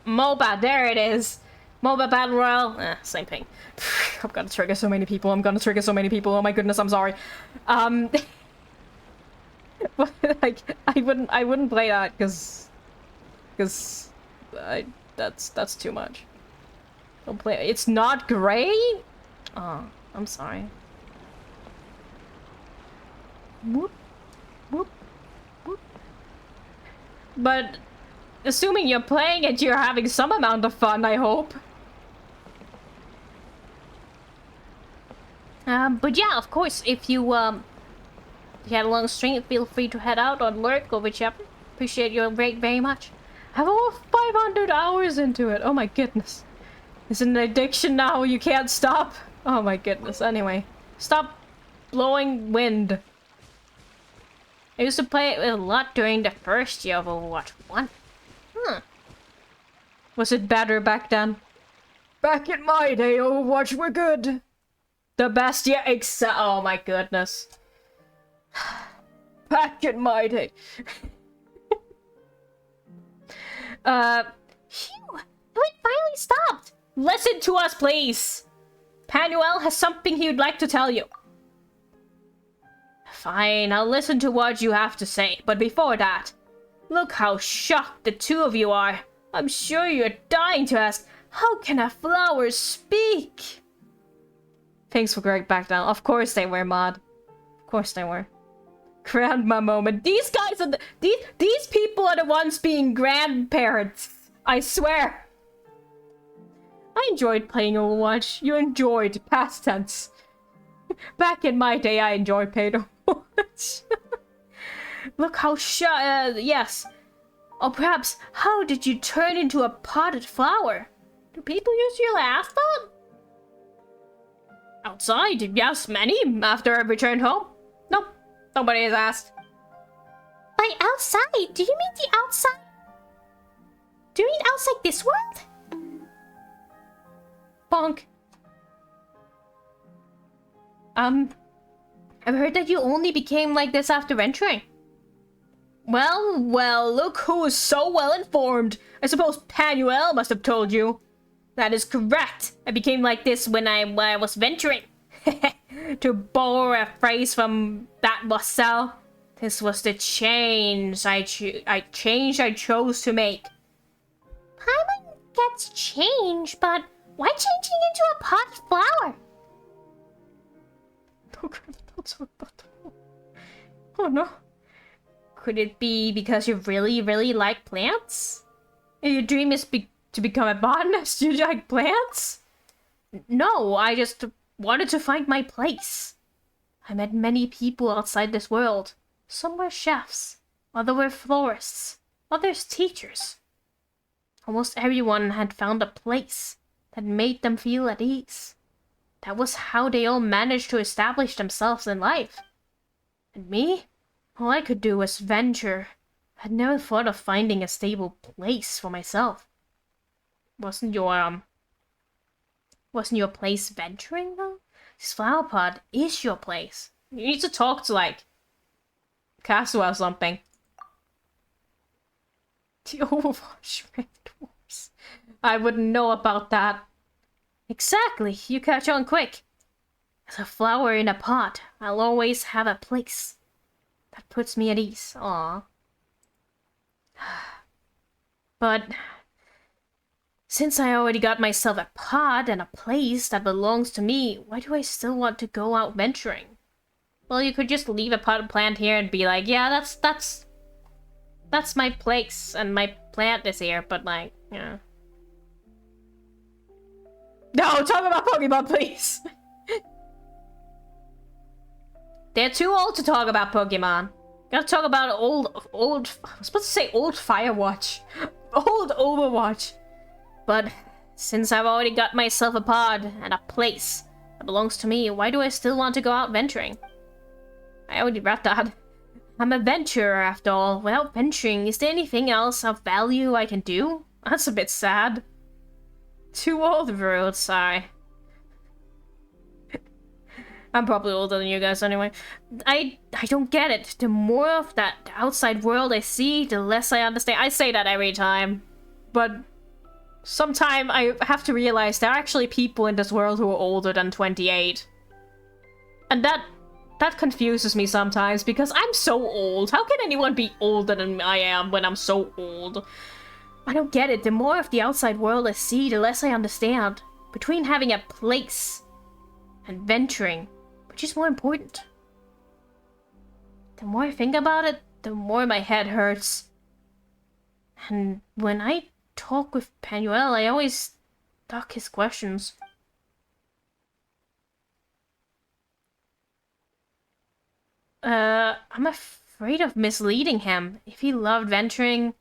MOBA, there it is. MOBA Battle Royale, same thing. I'm gonna trigger so many people, oh my goodness, I'm sorry. But, like, I wouldn't play that, cause that's too much. Don't play it. It's not great? Oh, I'm sorry. Whoop, whoop, whoop. But assuming you're playing it, you're having some amount of fun, I hope. But yeah, of course, if you had a long stream, feel free to head out or lurk or whichever. Appreciate your rate very much. I have over 500 hours into it. Oh my goodness. It's an addiction now. You can't stop. Oh my goodness. Anyway, stop blowing wind. I used to play it a lot during the first year of Overwatch 1. Was it better back then? Back in my day, Overwatch were good. The best yet, except— oh my goodness. Back in my day.
Phew! It finally stopped!
Listen to us, please! Panuel has something he would like to tell you. Fine, I'll listen to what you have to say, but before that, look how shocked the two of you are. I'm sure you're dying to ask, how can a flower speak? Thanks for correct back down. Of course they were, Mod. Of course they were. Grandma moment. These guys are these people are the ones being grandparents. I swear. I enjoyed playing Overwatch. You enjoyed past tense. Back in my day, I enjoyed playing Overwatch. Look how yes. Or perhaps, how did you turn into a potted flower? Do people usually ask that? Outside, yes, many, after I returned home. Nope, nobody has asked.
By outside, do you mean the outside? Do you mean outside this world?
Bonk. I've heard that you only became like this after venturing. Well, look who is so well informed. I suppose Panuel must have told you. That is correct. I became like this when I was venturing. To borrow a phrase from that Marcel, this was the change I chose to make.
Paimon gets changed, but why changing into a potted flower?
Don't talk about that. Oh no. Could it be because you really, really like plants? Your dream is to become a botanist? You like plants? No, I just wanted to find my place. I met many people outside this world. Some were chefs, others were florists, others teachers. Almost everyone had found a place that made them feel at ease. That was how they all managed to establish themselves in life. And me? All I could do was venture. I'd never thought of finding a stable place for myself. Wasn't your place venturing, though? This flower pot is your place. You need to talk to, like, Castle or something. The Overwatch Raid Wars. I wouldn't know about that. Exactly, you catch on quick. As a flower in a pot, I'll always have a place. That puts me at ease. Aww. But since I already got myself a pot and a place that belongs to me, why do I still want to go out venturing? Well, you could just leave a potted plant here and be like, yeah, that's my place and my plant is here, but like, yeah. No, talk about Pokemon, please! They're too old to talk about Pokemon. Gotta talk about old, I was supposed to say old Firewatch. Old Overwatch. But since I've already got myself a pod and a place that belongs to me, why do I still want to go out venturing? I already read that. I'm a venturer after all. Without venturing, is there anything else of value I can do? That's a bit sad. Too old for it, sorry. I'm probably older than you guys anyway. I don't get it. The more of that outside world I see, the less I understand. I say that every time. But Sometime I have to realize there are actually people in this world who are older than 28. And that confuses me sometimes, because I'm so old. How can anyone be older than I am when I'm so old? I don't get it. The more of the outside world I see, the less I understand. Between having a place and venturing, which is more important? The more I think about it, the more my head hurts. And when I talk with Panuel, I always duck his questions. I'm afraid of misleading him. If he loved venturing,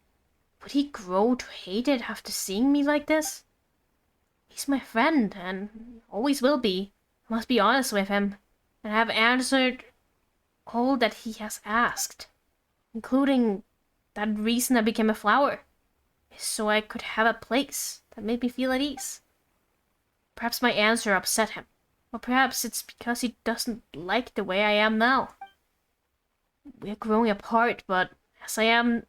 would he grow to hate it after seeing me like this? He's my friend, and always will be. I must be honest with him, and have answered all that he has asked, including that reason I became a flower, is so I could have a place that made me feel at ease. Perhaps my answer upset him, or perhaps it's because he doesn't like the way I am now. We're growing apart, but as I am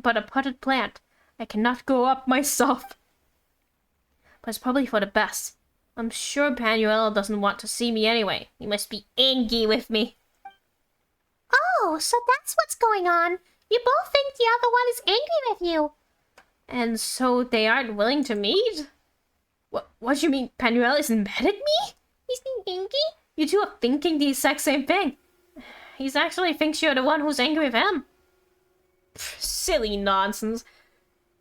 but a potted plant, I cannot grow up myself. But it's probably for the best. I'm sure Panuel doesn't want to see me anyway. He must be angry with me.
Oh, so that's what's going on. You both think the other one is angry with you.
And so they aren't willing to meet? What do you mean, Panuel isn't mad at me?
He's being angry?
You two are thinking the exact same thing. He actually thinks you're the one who's angry with him. Pff, silly nonsense.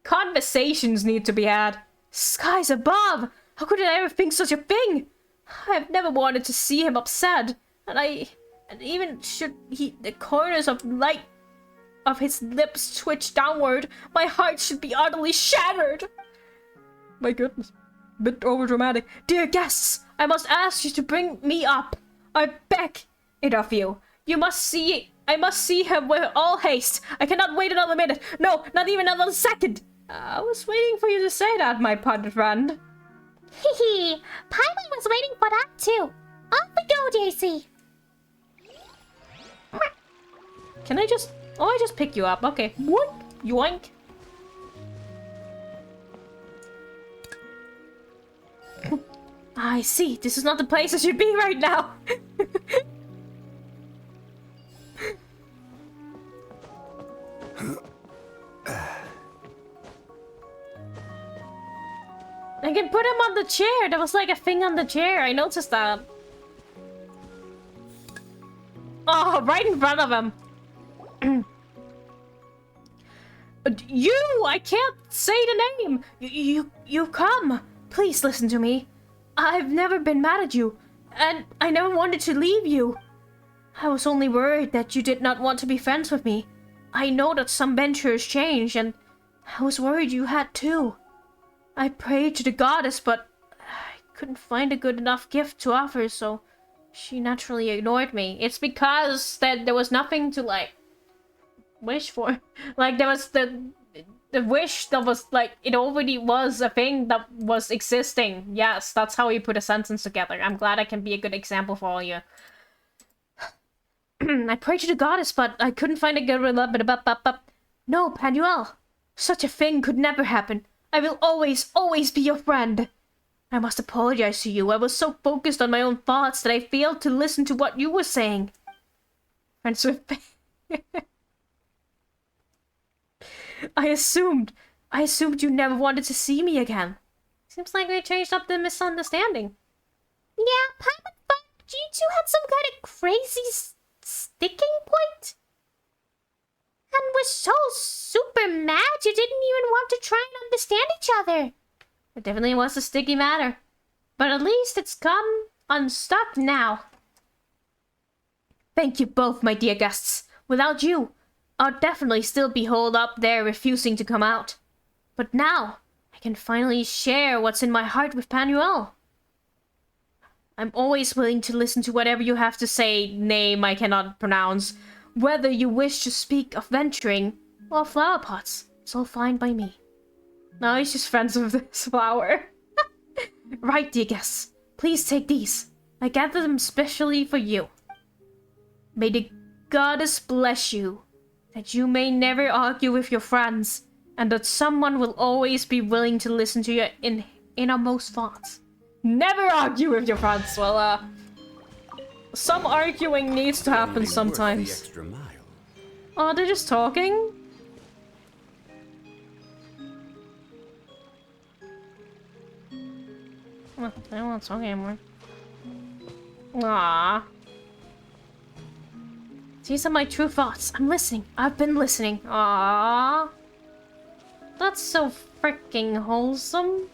Conversations need to be had. Skies above! How could I ever think such a thing? I've never wanted to see him upset. And even should the corners of light of his lips twitch downward, my heart should be utterly shattered. My goodness. Bit overdramatic. Dear guests, I must ask you to bring me up. I beg it of you. I must see him with all haste. I cannot wait another minute. No, not even another second. I was waiting for you to say that, my potted friend.
Hee hee. Paimon was waiting for that too. Off we go, JC.
Can I just... Oh, I just pick you up. Okay. Whoop. Yoink. I see. This is not the place I should be right now. I can put him on the chair. There was like a thing on the chair. I noticed that. Oh, right in front of him. You! I can't say the name. You come. Please listen to me. I've never been mad at you, and I never wanted to leave you. I was only worried that you did not want to be friends with me. I know that some ventures change, and I was worried you had too. I prayed to the goddess, but I couldn't find a good enough gift to offer, so she naturally ignored me. It's because that there was nothing to, like, wish for. Like, there was the wish that was, like, it already was a thing that was existing. Yes, that's how he put a sentence together. I'm glad I can be a good example for all you. I prayed to the goddess, but I couldn't find a good... No, Panuel. Such a thing could never happen. I will always, always be your friend. I must apologize to you. I was so focused on my own thoughts that I failed to listen to what you were saying. Friends with... I assumed you never wanted to see me again. Seems like we changed up the misunderstanding.
Yeah, Paimon thought you two had some kind of crazy sticking point? And was so super mad you didn't even want to try and understand each other.
It definitely was a sticky matter. But at least it's come unstuck now. Thank you both, my dear guests. Without you, I'd definitely still be holed up there refusing to come out. But now, I can finally share what's in my heart with Panuel. I'm always willing to listen to whatever you have to say, name I cannot pronounce. Whether you wish to speak of venturing or flower pots, it's all fine by me. Now he's just friends with this flower. Right, dear guests, please take these. I gathered them specially for you. May the goddess bless you, that you may never argue with your friends, And that someone will always be willing to listen to your innermost thoughts. Never argue with your friends. Well, some arguing needs to happen sometimes.
The extra mile.
Oh, they're just talking? Oh, they don't want to talk anymore. Aww. These are my true thoughts. I'm listening. I've been listening. Aww. That's so freaking wholesome.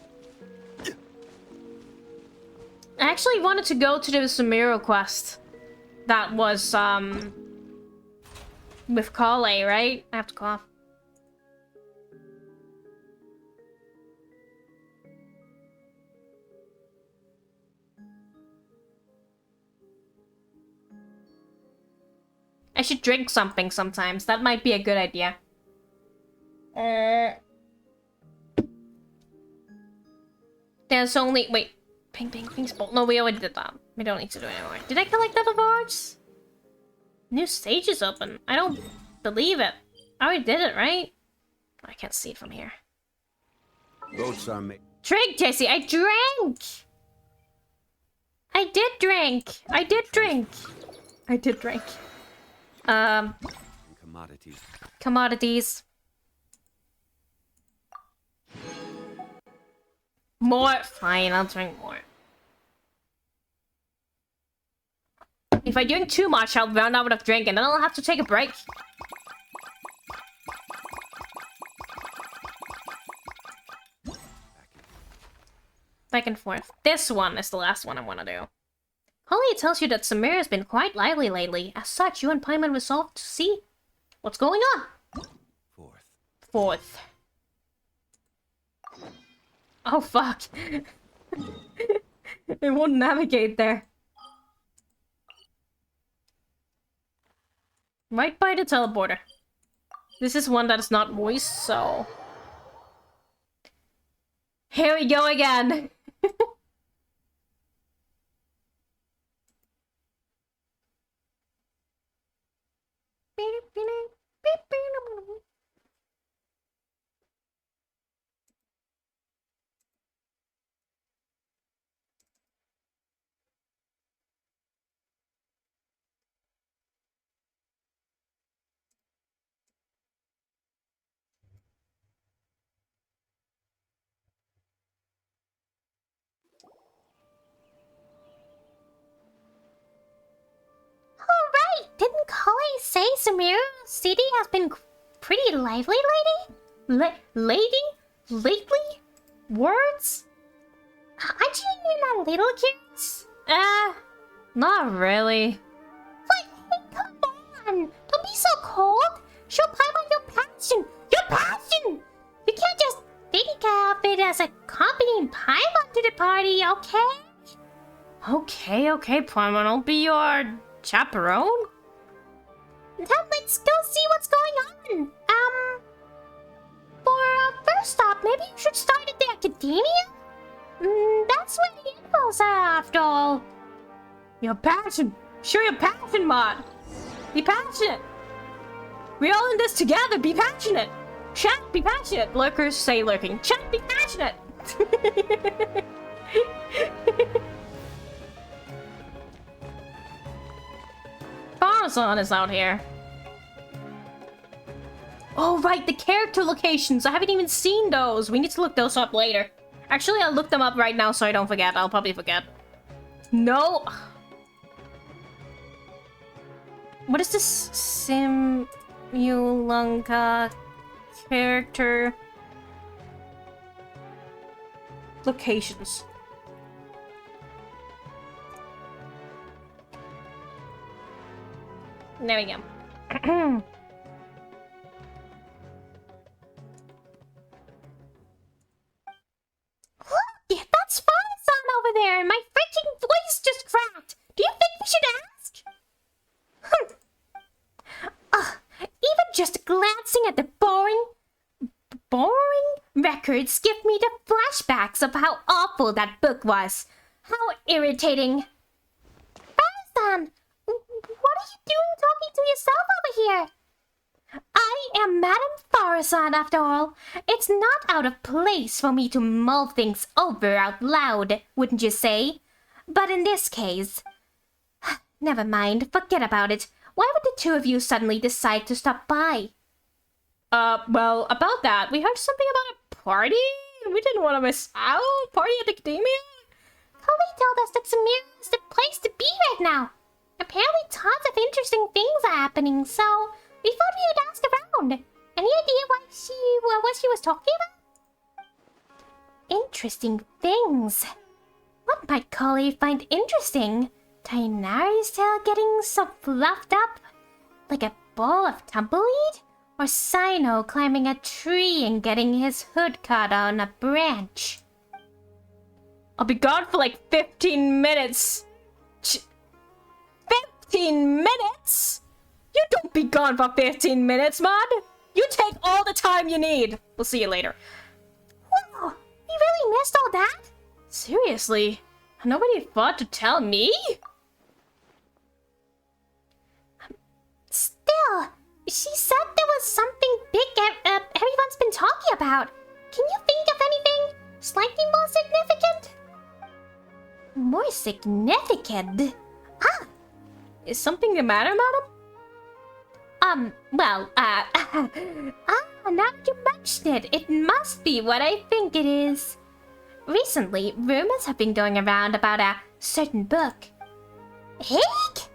I actually wanted to go to the Sumiro quest. That was, with Kale, right? I have to cough. I should drink something sometimes. That might be a good idea. There's only... Wait. Ping, ping, ping, spot. No, we already did that. We don't need to do it anymore. Did I collect other rewards? New stage is open. I don't believe it. I already did it, right? I can't see it from here.
Boats are made.
Drink, Jesse! I drank! I did drink! I did drink! I did drink.
Commodities.
Commodities. More? Fine, I'll drink more. If I drink too much, I'll run out of drink and then I'll have to take a break. Back and forth. This one is the last one I want to do. Holly tells you that Samira has been quite lively lately. As such, you and Paimon resolved to see what's going on. Fourth. Oh, fuck. It won't navigate there. Right by the teleporter. This is one that is not moist, so... Here we go again!
Alright, didn't Kale say Sumeru City has been pretty lively lately? Lately? Words? Aren't you even a little curious?
Not really.
Like, hey, come on! Don't be so cold! Show Paimon your passion! Your passion! You can't just think of it as accompanying Paimon to the party, okay?
Okay, Paimon, I'll be your chaperone?
Then let's go see what's going on. For a first stop, maybe you should start at the academia? That's where the info's at, after all.
Your passion! Show your passion, Mod! Be passionate! We're all in this together, be passionate! Chat, be passionate! Lurkers say lurking. Chat, be passionate! Farazan is out here. Oh, right, the character locations. I haven't even seen those. We need to look those up later. Actually, I'll look them up right now so I don't forget. I'll probably forget. No. What is this? Simulanka character locations. There we go.
Look! That's Farazan over there! My freaking voice just cracked! Do you think we should ask? Even just glancing at the boring records give me the flashbacks of how awful that book was. How irritating. Farazan! What are you doing talking to yourself over here? I am Madame Farasad after all. It's not out of place for me to mull things over out loud, wouldn't you say? But in this case... Never mind, forget about it. Why would the two of you suddenly decide to stop by?
Well, about that, we heard something about a party? We didn't want to miss out. Party at Academia?
Chloe told us that Samir is the place to be right now. Apparently tons of interesting things are happening, so we thought we would ask around. Any idea what she was talking about? Interesting things. What might Chloe find interesting? Tainari's tail getting so fluffed up? Like a ball of tumbleweed? Or Sino climbing a tree and getting his hood caught on a branch?
I'll be gone for like 15 minutes. 15 minutes? You don't be gone for 15 minutes, man. You take all the time you need. We'll see you later.
Whoa, you really missed all that?
Seriously? Nobody thought to tell me?
Still, she said there was something big everyone's been talking about. Can you think of anything slightly more significant? More significant? Ah!
Is something the matter, madam?
Now that you mention it, it must be what I think it is. Recently, rumors have been going around about a certain book. Heck?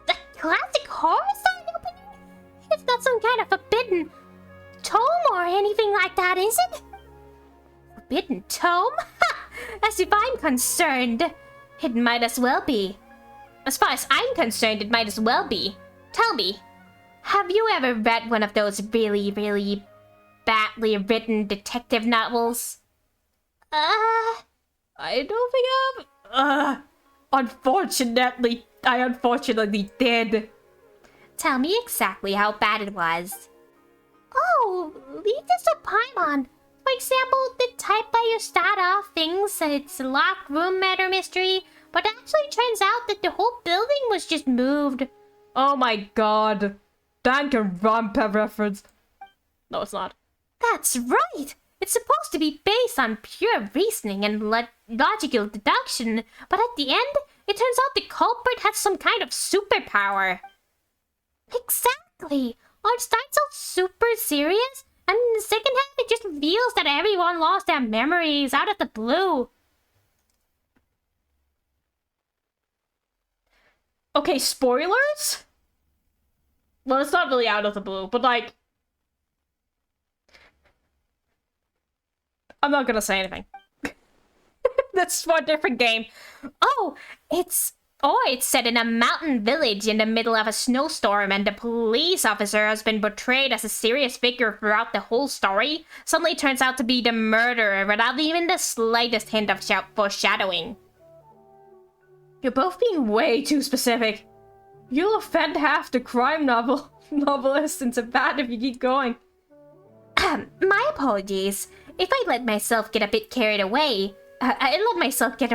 The classic horror sign opening? It's not some kind of forbidden tome or anything like that, is it? Forbidden tome? Ha! As if I'm concerned. It might as well be.
As far as I'm concerned, it might as well be. Tell me, have you ever read one of those really, really badly written detective novels? I don't think I've... I unfortunately did.
Tell me exactly how bad it was. Oh, leave this to Paimon. For example, the type where you start off things it's a locked room murder mystery, but actually turns out that the whole building was just moved.
Oh my god. Danganronpa reference. No, it's not.
That's right! It's supposed to be based on pure reasoning and logical deduction, but at the end, it turns out the culprit has some kind of superpower. Exactly! It starts out super serious, and in the second half it just reveals that everyone lost their memories out of the blue.
Okay, spoilers? Well, it's not really out of the blue, but like... I'm not gonna say anything. That's for a different game.
It's set in a mountain village in the middle of a snowstorm, and the police officer has been portrayed as a serious figure throughout the whole story. Suddenly turns out to be the murderer without even the slightest hint of foreshadowing.
You're both being way too specific. You'll offend half the crime novelists into bad if you keep going.
My apologies. If I let myself get a bit carried away, I let myself get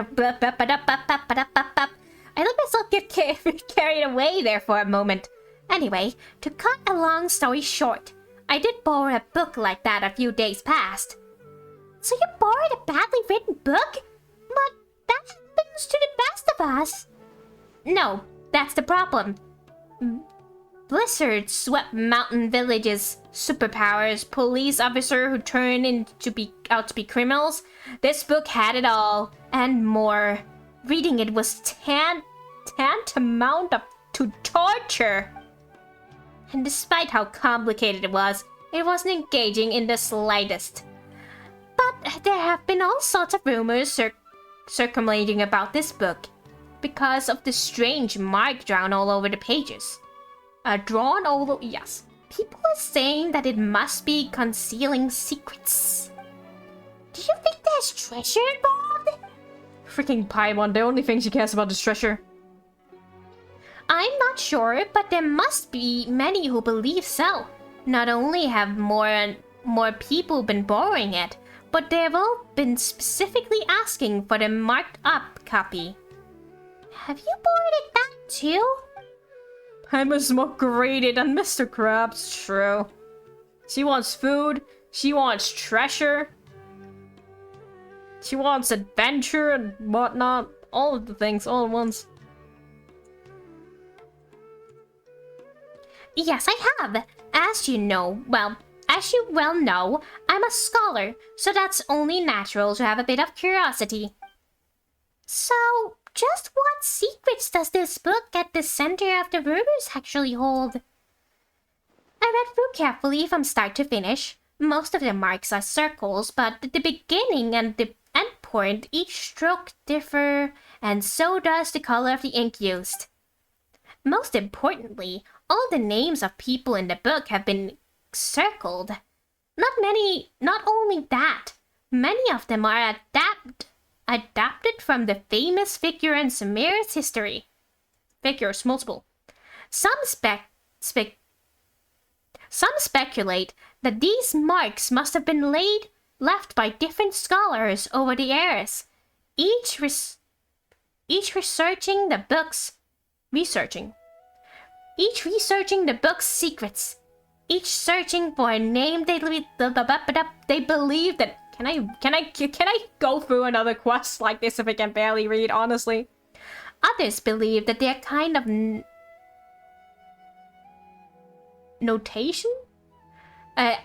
carried away there for a moment. Anyway, to cut a long story short, I did borrow a book like that a few days past. So you borrowed a badly written book? But that happens to the best of us. No, that's the problem. Blizzard swept mountain villages, superpowers, police officer who turned out to be criminals. This book had it all, and more. Reading it was tantamount to torture. And despite how complicated it wasn't engaging in the slightest. But there have been all sorts of rumors circulating about this book, because of the strange mark drawn all over the pages. Yes. People are saying that it must be concealing secrets. Do you think there's treasure involved?
Freaking Paimon, the only thing she cares about is treasure.
I'm not sure, but there must be many who believe so. Not only have more people been borrowing it, but they've all been specifically asking for the marked up copy. Have you borrowed it that too?
I'm as more greedy than Mr. Krabs. True. She wants food. She wants treasure. She wants adventure and whatnot. All of the things all at once.
Yes, I have. As you well know, I'm a scholar, so that's only natural to have a bit of curiosity. So, just what secrets does this book at the center of the rumors actually hold? I read through carefully from start to finish. Most of the marks are circles, but the beginning and the end point, each stroke differ, and so does the color of the ink used. Most importantly, all the names of people in the book have been circled. Not only that, many of them are adapted from the famous figure in Samira's history. Figures, multiple. Some speculate that these marks must have been left by different scholars over the years, each researching the book's secrets, each searching for a name they believe that. Can I go through another quest like this if I can barely read, honestly? Others believe that they're kind of notation? That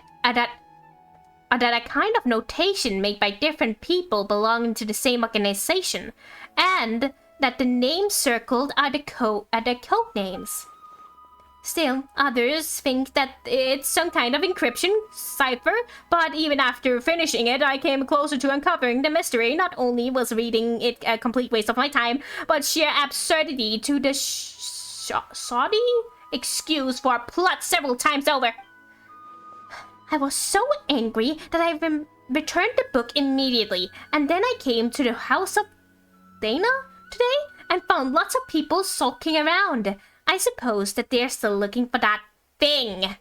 a kind of notation made by different people belonging to the same organization, and that the names circled are the code names. Still, others think that it's some kind of encryption cipher, but even after finishing it, I came closer to uncovering the mystery. Not only was reading it a complete waste of my time, but sheer absurdity to the shoddy excuse for a plot several times over. I was so angry that I returned the book immediately, and then I came to the house of Dana today and found lots of people sulking around. I suppose that they're still looking for that thing. No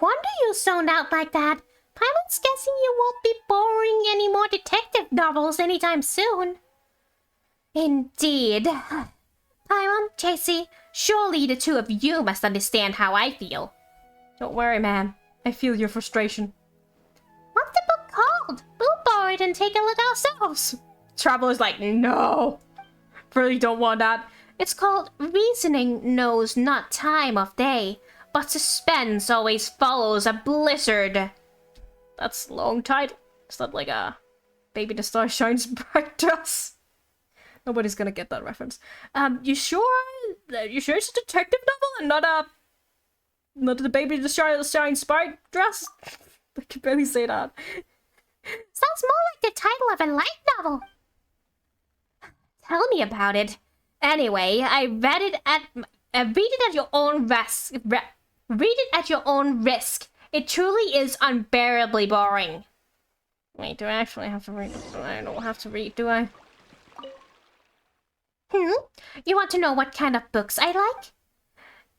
wonder you zoned out like that. Paimon's guessing you won't be borrowing any more detective novels anytime soon. Indeed. Paimon, Chasey, surely the two of you must understand how I feel.
Don't worry, man. I feel your frustration.
What's the book called? We'll borrow it and take a look ourselves.
Traveler's like, no. Really don't want that.
It's called Reasoning Knows Not Time of Day, but suspense always follows a blizzard.
That's a long title. It's not like a Baby the Star Shines Bright dress. Nobody's gonna get that reference. You sure it's a detective novel and not the Baby the Star Shines Bright dress? I can barely say that.
Sounds more like the title of a light novel.
Tell me about it. Anyway, read it at your own risk. Read it at your own risk. It truly is unbearably boring. Wait, do I actually have to read it? I don't have to read, do I?
You want to know what kind of books I like?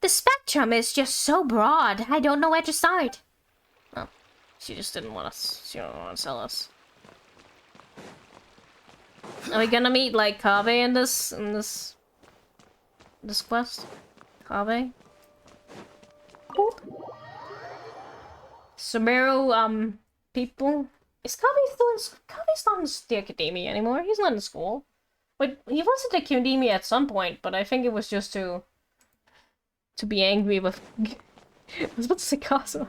The spectrum is just so broad, I don't know where to start.
Oh, she didn't want to sell us. Are we gonna meet like Kaveh in this quest? Kaveh? Sumeru, people? Is Kaveh's not in the academia anymore? He's not in school. Wait, he was at the academia at some point, but I think it was just to be angry with... I was about to say Casa.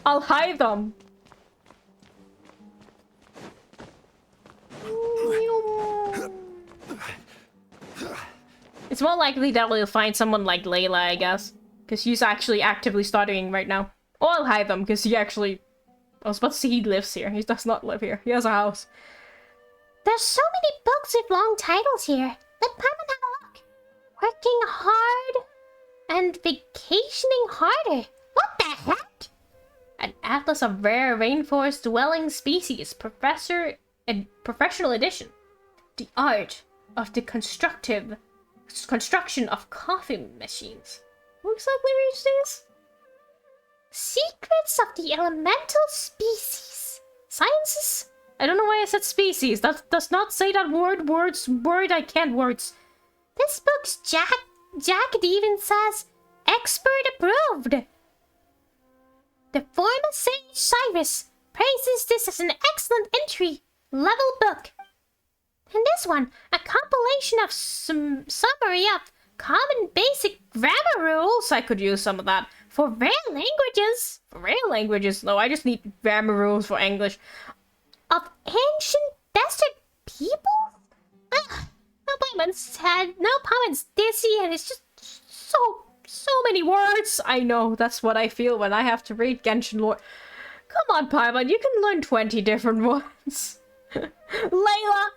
I'll hide them! It's more likely that we'll find someone like Layla, I guess. Because she's actually actively studying right now. Or I'll hide them, because he actually... I was about to say he lives here. He does not live here. He has a house.
There's so many books with long titles here. Let Paimon have a look. Working hard and vacationing harder. What the heck?
An Atlas of Rare Rainforest-Dwelling Species. Professional Edition. The Art of the Construction of Coffee Machines. Who exactly reads these?
Secrets of the Elemental Species.
Sciences? I don't know why I said species. That does not say that word. I can't words.
This book's Jacket even says, expert approved. The former sage Cyrus praises this as an excellent entry level book. And this one, a compilation of summary of common basic grammar rules. I could use some of that for rare languages. For rare languages, no, I just need grammar rules for English. Of ancient desert people? Ugh, no poems dizzy, and it's just so many words. I know, that's what I feel when I have to read Genshin lore. Come on, Paimon, you can learn 20 different ones. Layla!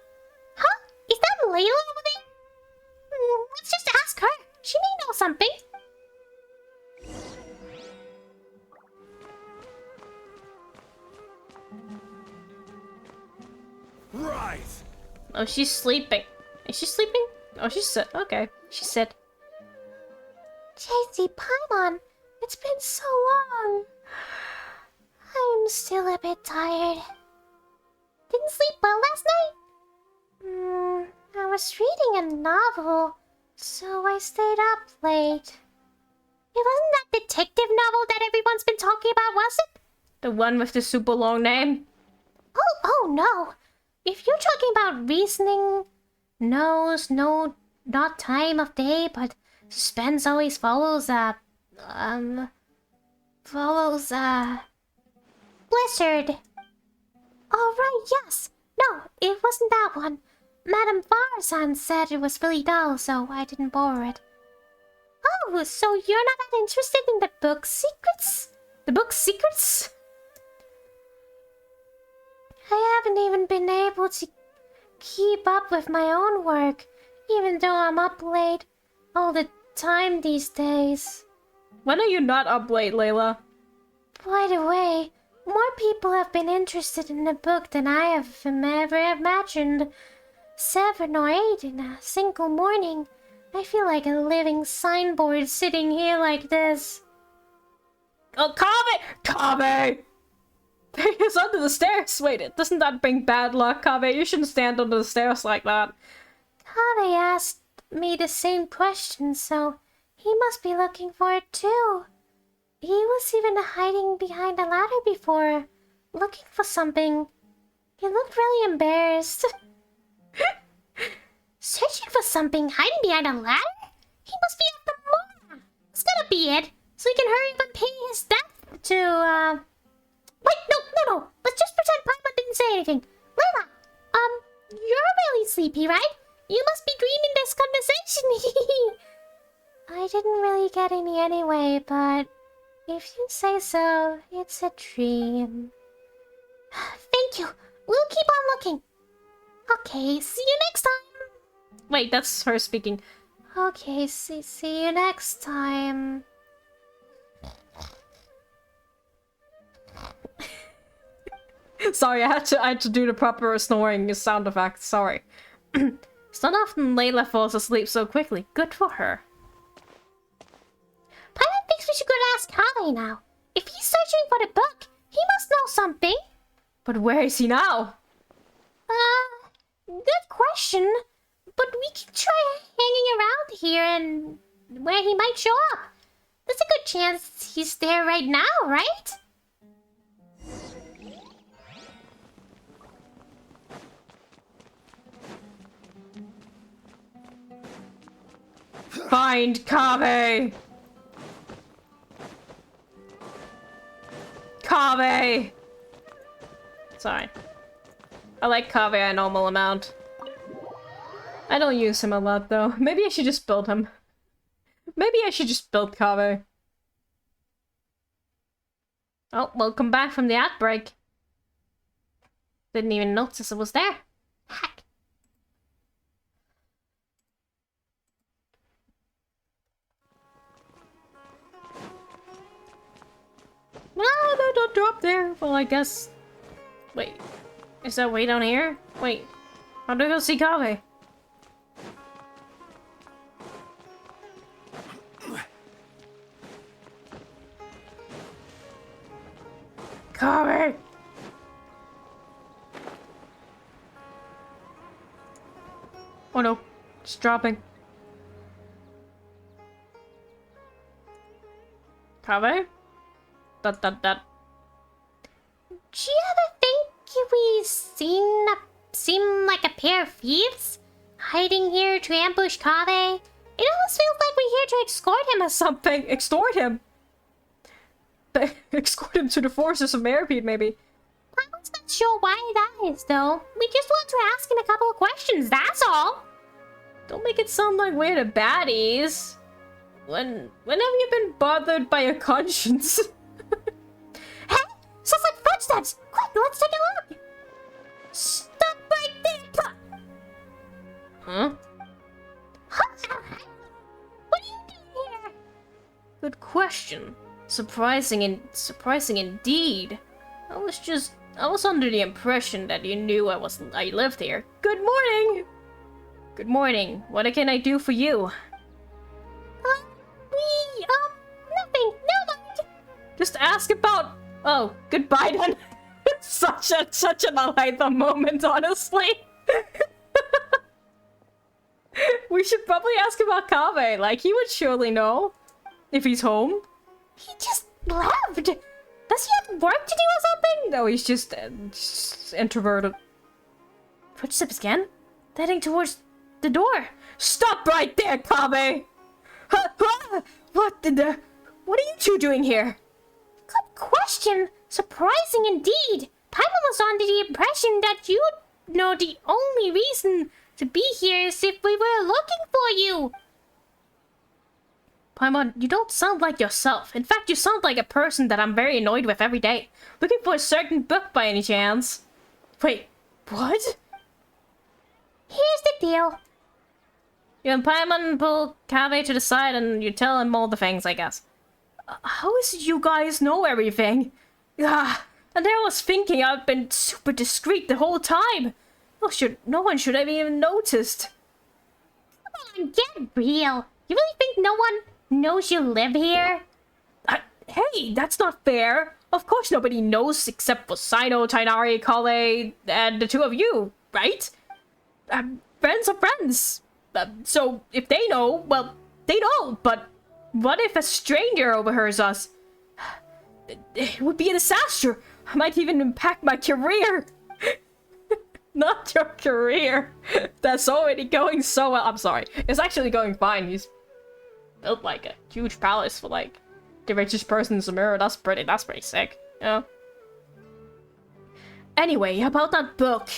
Huh? Is that Layla over there? Let's just ask her. She may know something.
Right.
Oh, she's sleeping. Is she sleeping? Oh, she's sit. Okay, she said.
JC Paimon, it's been so long. I'm still a bit tired. Didn't sleep well last night? I was reading a novel, so I stayed up late. It wasn't that detective novel that everyone's been talking about, was it?
The one with the super long name?
Oh no. If you're talking about reasoning, no, not time of day, but suspense always follows, Blizzard. Oh, right, yes. No, it wasn't that one. Madame Farzan said it was really dull, so I didn't borrow it. Oh, so you're not that interested in the book secrets?
The book secrets?
I haven't even been able to keep up with my own work, even though I'm up late all the time these days.
When are you not up late, Layla?
By the way, more people have been interested in the book than I have ever imagined. 7 or 8 in a single morning. I feel like a living signboard sitting here like this.
Oh, Kaveh! Kaveh! It's under the stairs. Wait, doesn't that bring bad luck, Kaveh? You shouldn't stand under the stairs like that.
Kaveh asked me the same question, so he must be looking for it too. He was even hiding behind a ladder before, looking for something. He looked really embarrassed. Searching for something, hiding behind a ladder? He must be after more. It's gotta be it, so he can hurry up and pay his debt to, Wait, no. Let's just pretend Paimon didn't say anything. Layla, you're really sleepy, right? You must be dreaming this conversation. I didn't really get any anyway, but if you say so, it's a dream. Thank you. We'll keep on looking. Okay, see you next time.
Wait, that's her speaking.
Okay, see you next time.
Sorry, I had to do the proper snoring sound effect. Sorry. It's not often Layla falls asleep so quickly. Good for her.
Paimon thinks we should go to ask Kaveh now. If he's searching for the book, he must know something.
But where is he now?
Good question. But we can try hanging around here and where he might show up. There's a good chance he's there right now, right?
Find Kaveh! Kaveh! Sorry. I like Kaveh a normal amount. I don't use him a lot though. Maybe I should just build him. Maybe I should just build Kaveh. Oh, welcome back from the outbreak. Didn't even notice it was there. Heck. No, don't drop there. Well, I guess... Wait. Is that way down here? Wait. How do I go see Kaveh? Kaveh! Oh no. It's dropping. Kave? Dot dot dot.
Do you ever think we seem like a pair of thieves? Hiding here to ambush Kave? It almost feels like we're here to escort him or something.
Extort him. Escort him to the forces of Merpeed, maybe.
I'm not sure why that is, though. We just want to ask him a couple of questions, that's all.
Don't make it sound like we're the baddies. When have you been bothered by your conscience?
Hey! Sounds like footsteps! Quick, let's take a look! Stop right there!
Huh?
What are you doing here?
Good question. Surprising indeed. I was under the impression that you knew I lived here. Good morning! Good morning. What can I do for you?
Nothing. No mind.
Just ask about... Oh, goodbye then. such an Alaitha moment, honestly. We should probably ask about Kave. Like, he would surely know. If he's home.
He just left. Does he have work to do or something?
No, he's just introverted. Footsteps again? Heading towards the door. Stop right there, Kave! What are you two doing here?
Good question. Surprising indeed. Paimon was under the impression that you know the only reason to be here is if we were looking for you.
Paimon, you don't sound like yourself. In fact, you sound like a person that I'm very annoyed with every day. Looking for a certain book by any chance. Wait, what?
Here's the deal.
You and Paimon pull Kave to the side and you tell him all the things, I guess. How is it you guys know everything? And I was thinking I've been super discreet the whole time. No one should have even noticed.
Come on, get real. You really think no one knows you live here?
Hey, that's not fair. Of course nobody knows except for Sino, Tainari, Kale, and the two of you, right? Friends are friends. So if they know, well, they know, but what if a stranger overhears us? It would be a disaster. I might even impact my career. Not your career. That's already going so well. I'm sorry. It's actually going fine. He's built like a huge palace for like the richest person in Samira. That's pretty sick. Yeah. Anyway, about that book.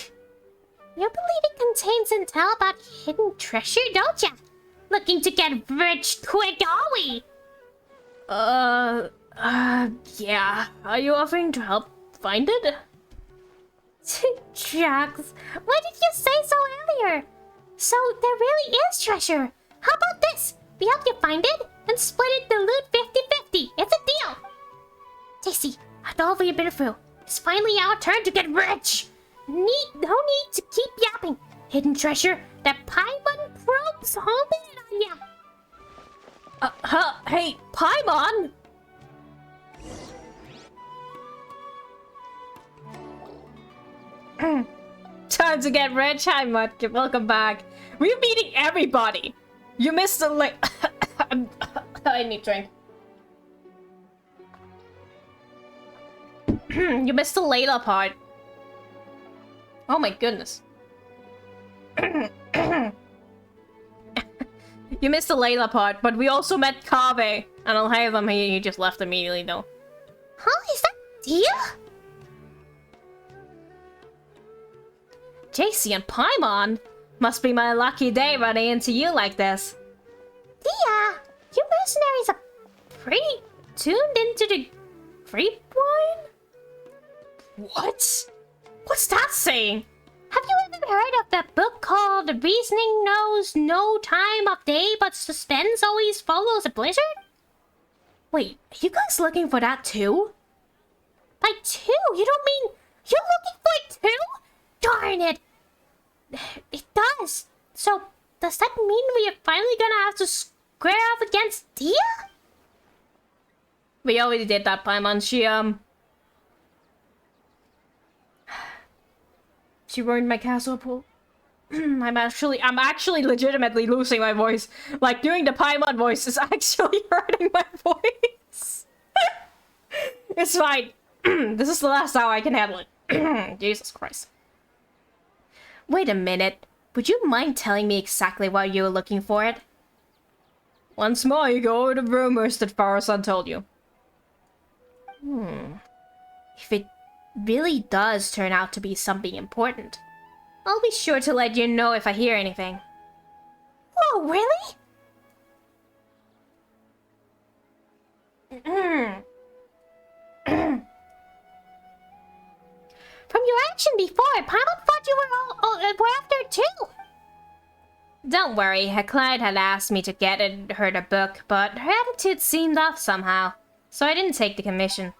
You believe it contains intel about hidden treasure, don't ya? Looking to get rich quick, are we?
Yeah. Are you offering to help find it?
Shucks. Why did you say so earlier? So there really is treasure. How about this? We help you find it and split it the loot 50-50. It's a deal. Daisy, after all we've been through, it's finally our turn to get rich. No need to keep yapping. Hidden treasure that Paimon probes home in on ya.
Hey, Paimon! Time to get rich. Hi, Mudkip. Welcome back. We're meeting everybody. You missed the I need drink. You missed the Layla part. Oh my goodness. You missed the Layla part, but we also met Kave. And I'll have him. He just left immediately, though.
Huh? Is that Dia?
JC and Paimon? Must be my lucky day running into you like this.
Dia, you mercenaries are pretty tuned into the grapevine?
What? What's that saying?
Have you ever heard of that book called The Reasoning Knows No Time of Day but Suspense Always Follows a Blizzard?
Wait, are you guys looking for that too?
By two? You don't mean you're looking for it too? Darn it! It does. So, does that mean we are finally gonna have to square off against Dia?
We already did that, Paimon. She ruined my castle pool. I'm actually legitimately losing my voice. Like, doing the Paimon voice is actually hurting my voice. It's fine. This is the last hour I can handle it. Jesus Christ. Wait a minute. Would you mind telling me exactly why you were looking for it? Once more, you go over the rumors that Farah-san told you. If it really does turn out to be something important, I'll be sure to let you know if I hear anything.
Whoa, really? From your action before, Paimon thought you were after it too.
Don't worry, her client had asked me to get her the book, but her attitude seemed off somehow, so I didn't take the commission.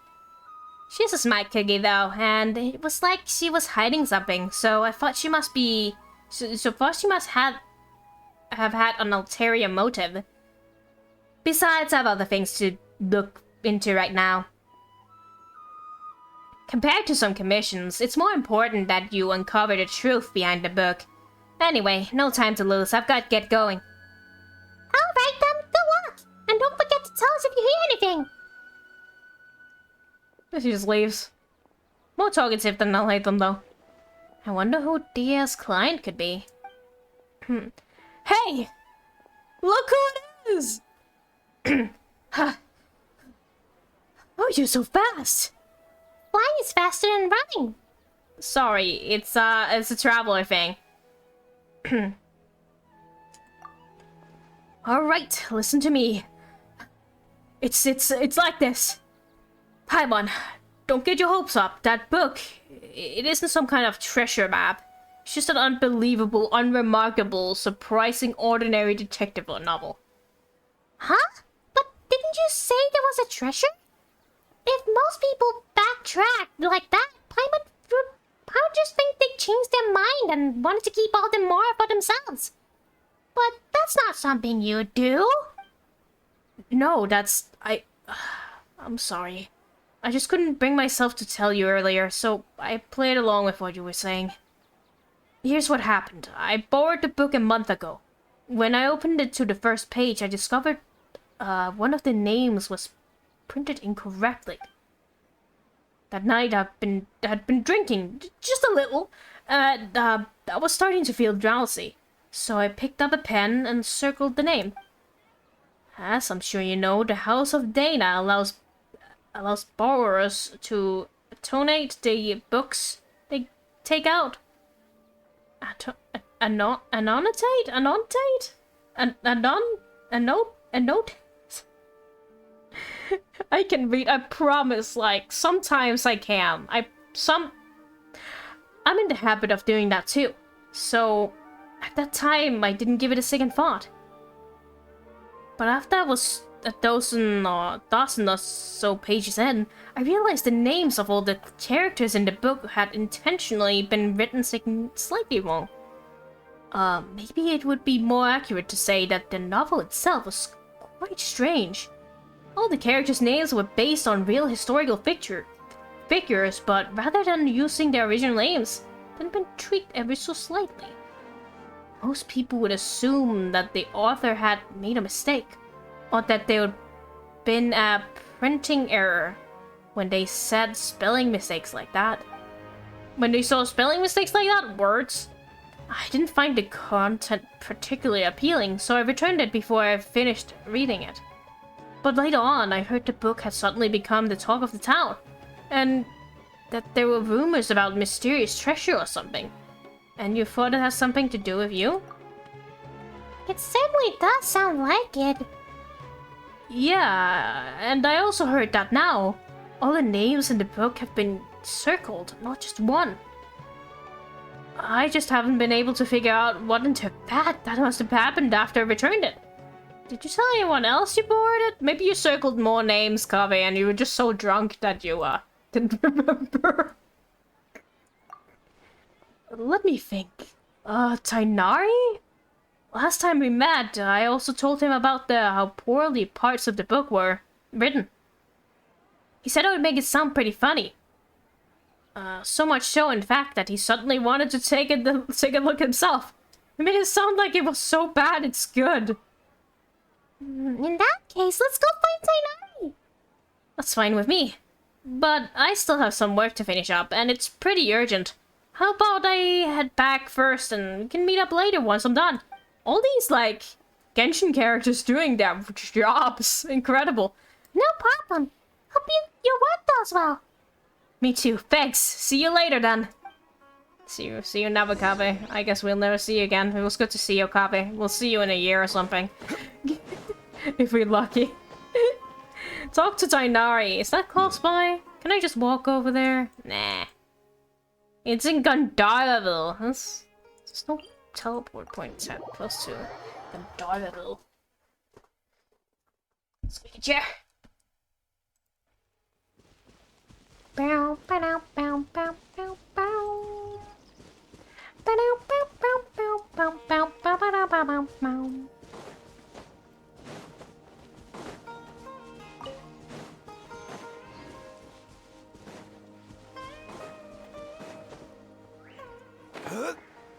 She's a smart cookie though, and it was like she was hiding something, so I thought she must be... So first she must have had an ulterior motive. Besides, I have other things to look into right now. Compared to some commissions, it's more important that you uncover the truth behind the book. Anyway, no time to lose, I've got to get going.
Alright then, good luck! And don't forget to tell us if you hear anything.
She just leaves. More talkative than I'll hate them though. I wonder who Dia's client could be. Hey! Look who it is! Oh, you're so fast!
Flying is faster than running.
Sorry, it's a traveler thing. Alright, listen to me. It's like this. Paimon, don't get your hopes up. That book, it isn't some kind of treasure map. It's just an unbelievable, unremarkable, surprising, ordinary detective novel.
Huh? But didn't you say there was a treasure? If most people backtrack like that, Paimon would just think they changed their mind and wanted to keep all the more for themselves. But that's not something you do.
No, I'm sorry. I just couldn't bring myself to tell you earlier, so I played along with what you were saying. Here's what happened. I borrowed the book a month ago. When I opened it to the first page, I discovered one of the names was printed incorrectly. That night I'd been drinking, just a little, and I was starting to feel drowsy. So I picked up a pen and circled the name. As I'm sure you know, the House of Dana allows borrowers to donate the books they take out. Annotate? A note? I can read, I promise, like, sometimes I can. I'm in the habit of doing that too. So, at that time, I didn't give it a second thought. But after I was a dozen or so pages in, I realized the names of all the characters in the book had intentionally been written slightly wrong. Maybe it would be more accurate to say that the novel itself was quite strange. All the characters' names were based on real historical figures, but rather than using their original names, they'd been tweaked ever so slightly. Most people would assume that the author had made a mistake, or that there had been a printing error when they said spelling mistakes like that. When they saw spelling mistakes like that, words, I didn't find the content particularly appealing, so I returned it before I finished reading it. But later on, I heard the book had suddenly become the talk of the town, and that there were rumors about mysterious treasure or something. And you thought it has something to do with you?
It certainly does sound like it.
Yeah, and I also heard that now, all the names in the book have been circled, not just one. I just haven't been able to figure out what in the fact that must have happened after I returned it. Did you tell anyone else you borrowed it? Maybe you circled more names, Kave, and you were just so drunk that you, didn't remember. Let me think. Tainari? Last time we met, I also told him about how poorly parts of the book were written. He said I would make it sound pretty funny. So much so, in fact, that he suddenly wanted to take a look himself. It made it sound like it was so bad it's good.
In that case, let's go find Tainari.
That's fine with me. But I still have some work to finish up, and it's pretty urgent. How about I head back first and we can meet up later once I'm done? All these, like, Genshin characters doing their jobs. Incredible.
No problem. Hope your work goes well.
Me too. Thanks. See you later then. See you never, Kabe. I guess we'll never see you again. It was good to see you, Kabe. We'll see you in a year or something. If we're lucky. Talk to Tainari. Is that close by? Can I just walk over there? Nah. It's in Gandharville. There's no teleport point set close to Gandharville. Squeaky chair.
Bow, bow, bow, bow, bow, bow. Bow, bow, bow, bow, bow, bow, bow, bow, bow, bow, bow.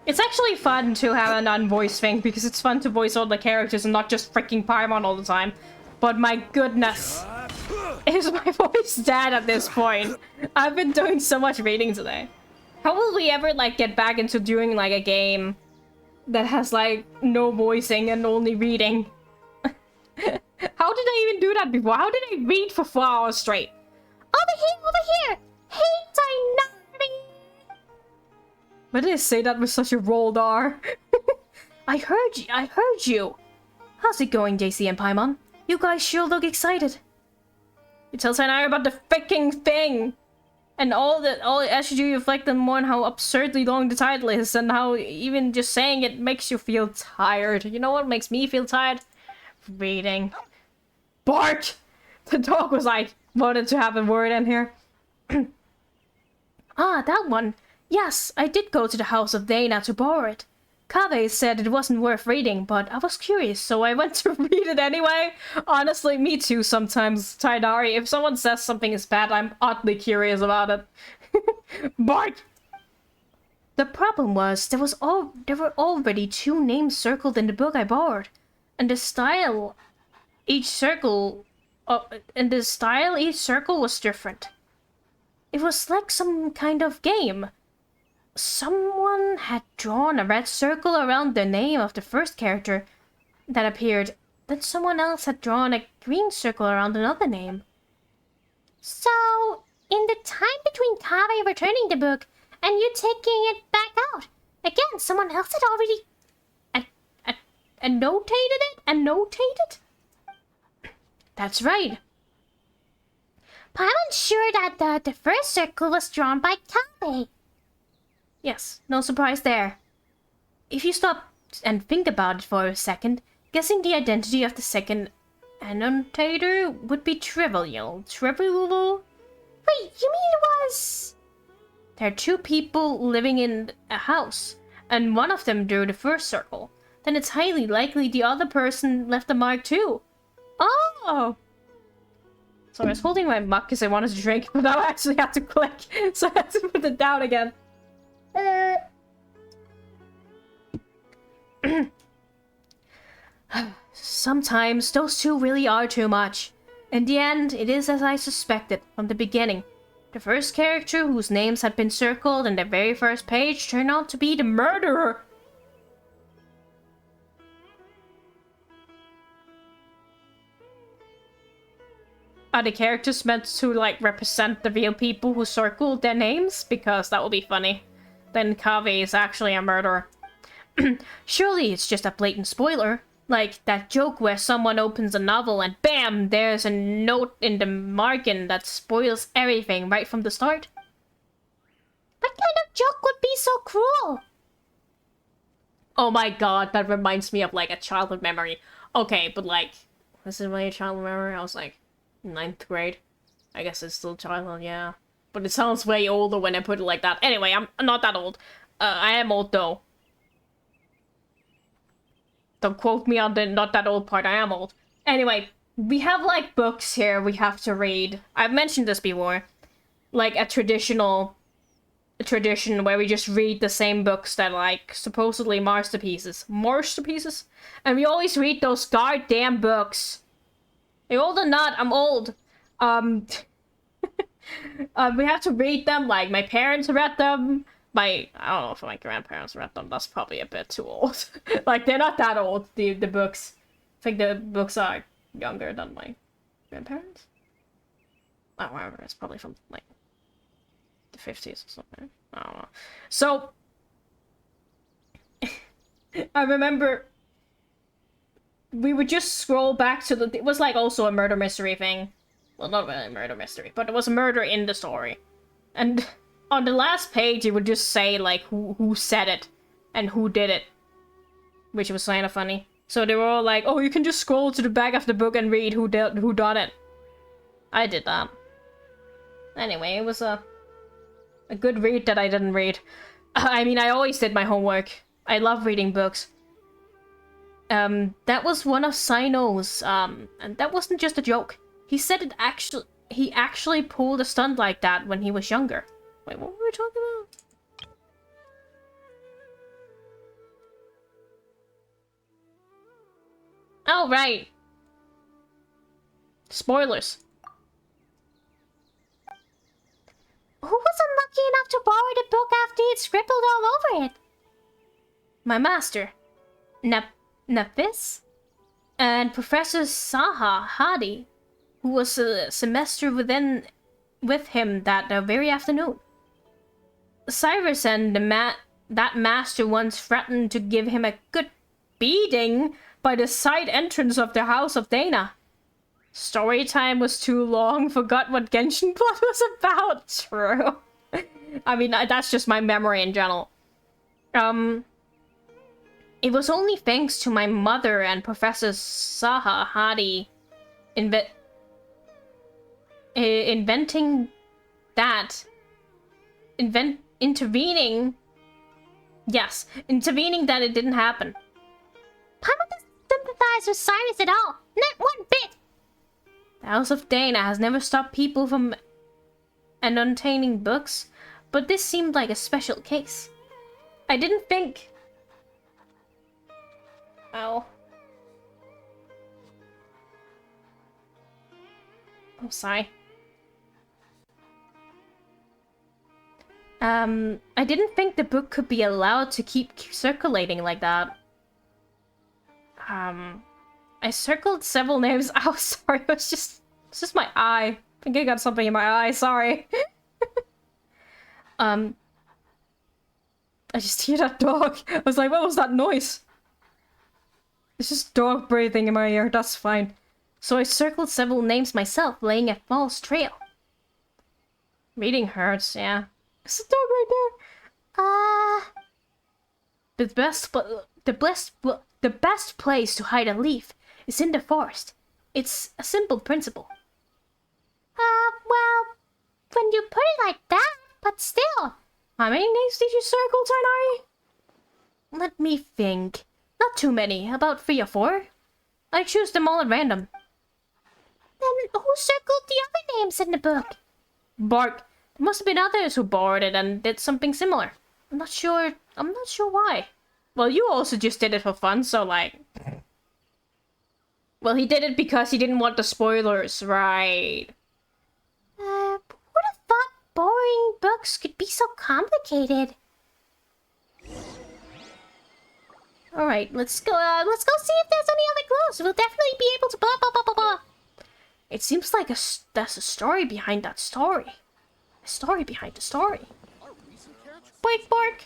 It's actually fun to have a non-voice thing because it's fun to voice all the characters and not just freaking Paimon all the time. But my goodness, is my voice dead at this point? I've been doing so much reading today. How will we ever like get back into doing like a game that has like no voicing and only reading? How did I even do that before? How did I read for 4 hours straight?
Over here! Hey, Tainari!
Why did I say that with such a rolled R? I heard you. How's it going, JC and Paimon? You guys sure look excited. You tell Tainari about the freaking thing! And all it actually reflect on more on how absurdly long the title is and how even just saying it makes you feel tired. You know what makes me feel tired? Reading. Bark! The dog was like, wanted to have a word in here.
Ah, that one. Yes, I did go to the house of Dana to borrow it.
Kave said it wasn't worth reading, but I was curious, so I went to read it anyway. Honestly, me too sometimes, Tainari. If someone says something is bad, I'm oddly curious about it. Bark! The problem was, there were already 2 names circled in the book I borrowed. And the style each circle was different. It was like some kind of game. Someone had drawn a red circle around the name of the first character that appeared. Then someone else had drawn a green circle around another name.
So, in the time between Kave returning the book and you taking it back out, again, someone else had already
annotated? That's right.
Paimon's sure that the first circle was drawn by Kave.
Yes, no surprise there. If you stop and think about it for a second, guessing the identity of the second annotator would be trivial. Trivial?
Wait, you mean it was...
There are 2 people living in a house, and one of them drew the first circle. Then it's highly likely the other person left a mark too. Oh! So I was holding my mug because I wanted to drink, but now I actually have to click, so I have to put it down again. Sometimes those 2 really are too much. In the end, it is as I suspected from the beginning. The first character whose names had been circled in the very first page turned out to be the murderer. Are the characters meant to, like, represent the real people who circled their names? Because that would be funny. Then Kave is actually a murderer. Surely it's just a blatant spoiler. Like that joke where someone opens a novel and BAM! There's a note in the margin that spoils everything right from the start.
What kind of joke would be so cruel?
Oh my god, that reminds me of, like, a childhood memory. Okay, but, like, this is my childhood memory. I was, like, 9th grade. I guess it's still childhood, yeah. But it sounds way older when I put it like that. Anyway, I'm not that old. I am old, though. Don't quote me on the not that old part. I am old. Anyway, we have, like, books here we have to read. I've mentioned this before. Like, a tradition where we just read the same books that, like, supposedly masterpieces. Masterpieces? And we always read those goddamn books. You're old or not, I'm old. We have to read them. Like my parents read them. I don't know if my grandparents read them. That's probably a bit too old. Like they're not that old. The books. I think the books are younger than my grandparents. Oh, whatever. It's probably from like the 50s or something. I don't know. So I remember we would just scroll back to the. It was like also a murder mystery thing. Well, not really a murder mystery, but it was a murder in the story. And on the last page, it would just say like who said it and who did it, which was kind of funny. So they were all like, "Oh, you can just scroll to the back of the book and read who done it." I did that. Anyway, it was a good read that I didn't read. I mean, I always did my homework. I love reading books. That was one of Sino's, and that wasn't just a joke. He said he actually pulled a stunt like that when he was younger. Wait, what were we talking about? Oh, right. Spoilers.
Who was unlucky enough to borrow the book after he'd scribbled all over it?
My master, Nepis, and Professor Saha Hadi, who was a semester with him that very afternoon. Cyrus and that master once threatened to give him a good beating by the side entrance of the House of Dana. Story time was too long, forgot what Genshin plot was about. True. I mean, that's just my memory in general. It was only thanks to my mother and Professor Saha Hadi intervening that it didn't happen.
Paimon doesn't sympathize with Cyrus at all. Not one bit.
The House of Dana has never stopped people from annotating books, but this seemed like a special case. I didn't think... Ow. I'm sorry. I didn't think the book could be allowed to keep circulating like that. I circled several names. Oh, sorry, it's just my eye. I think I got something in my eye, sorry. I just hear that dog. I was like, what was that noise? It's just dog breathing in my ear, that's fine. So I circled several names myself, laying a false trail. Reading hurts, yeah. There's a dog right there. The best place to hide a leaf is in the forest. It's a simple principle.
Well, when you put it like that, but still.
How many names did you circle, Tainari? Let me think. Not too many, about 3 or 4. I choose them all at random.
Then who circled the other names in the book?
Bark. There must have been others who borrowed it and did something similar. I'm not sure why. Well, you also just did it for fun, so like... Well, he did it because he didn't want the spoilers, right?
Who'd have thought borrowing books could be so complicated?
Alright, let's go see if there's any other clues. We'll definitely be able to blah blah blah blah blah. It seems like there's a story behind that story. A story behind the story. Bark, bark.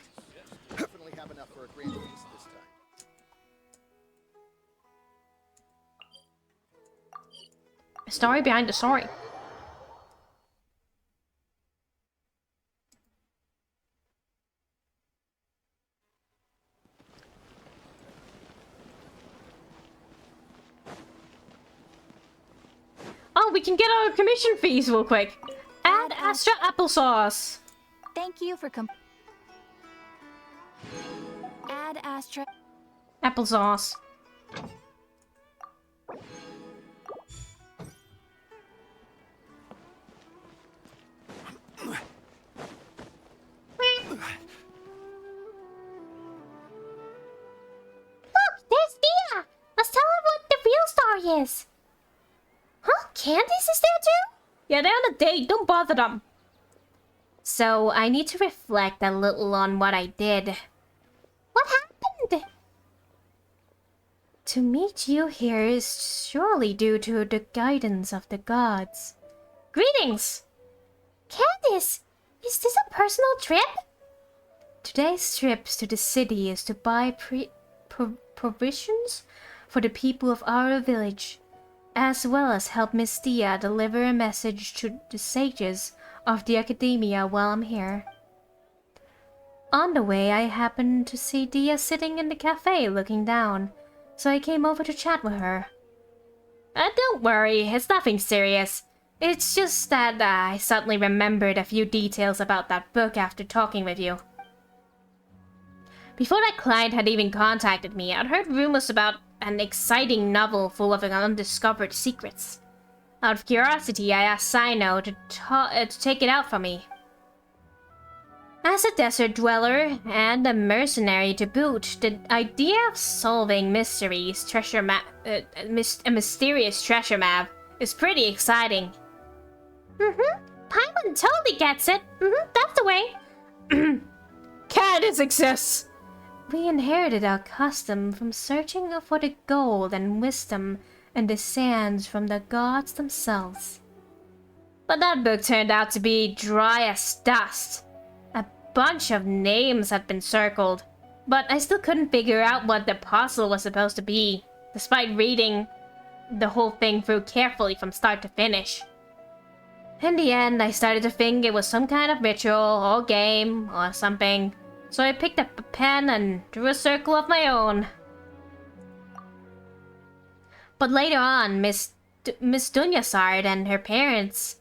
Definitely have enough for a grand feast this time.
A story behind the story. Oh, we can get our commission fees real quick. Add Astra applesauce.
Thank you for Add Astra.
Applesauce.
Look, there's Dia. Let's tell her what the real story is. Huh? Candace is there too?
Yeah, they're on a date. Don't bother them. So I need to reflect a little on what I did.
What happened?
To meet you here is surely due to the guidance of the gods. Greetings!
Candace, is this a personal trip?
Today's trips to the city is to buy provisions for the people of our village, as well as help Miss Dia deliver a message to the sages of the academia while I'm here. On the way, I happened to see Dia sitting in the cafe looking down, so I came over to chat with her. Don't worry, it's nothing serious. It's just that I suddenly remembered a few details about that book after talking with you. Before that client had even contacted me, I'd heard rumors about an exciting novel full of undiscovered secrets. Out of curiosity, I asked Sino to take it out for me. As a desert dweller and a mercenary to boot, the idea of solving a mysterious treasure map is pretty exciting.
Paimon totally gets it. That's the way.
Candace exists! We inherited our custom from searching for the gold and wisdom and the sands from the gods themselves. But that book turned out to be dry as dust. A bunch of names had been circled, but I still couldn't figure out what the puzzle was supposed to be, despite reading the whole thing through carefully from start to finish. In the end, I started to think it was some kind of ritual or game or something, so I picked up a pen and drew a circle of my own. But later on, Miss Dunyasard and her parents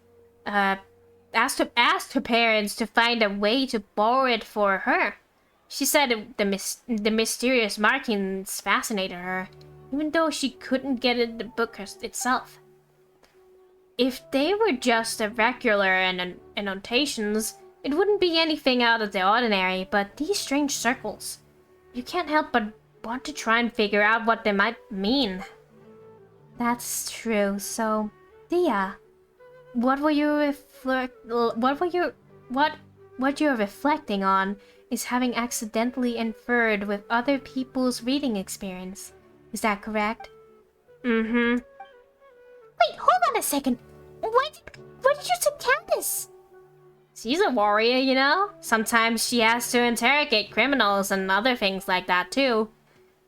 asked her parents to find a way to borrow it for her. She said the mysterious markings fascinated her, even though she couldn't get it the book itself. If they were just irregular annotations, it wouldn't be anything out of the ordinary, but these strange circles, you can't help but want to try and figure out what they might mean. That's true. So, Dia, what you're reflecting on is having accidentally inferred with other people's reading experience. Is that correct?
Wait, hold on a second. Why did you say Candace?
She's a warrior, you know? Sometimes she has to interrogate criminals and other things like that too.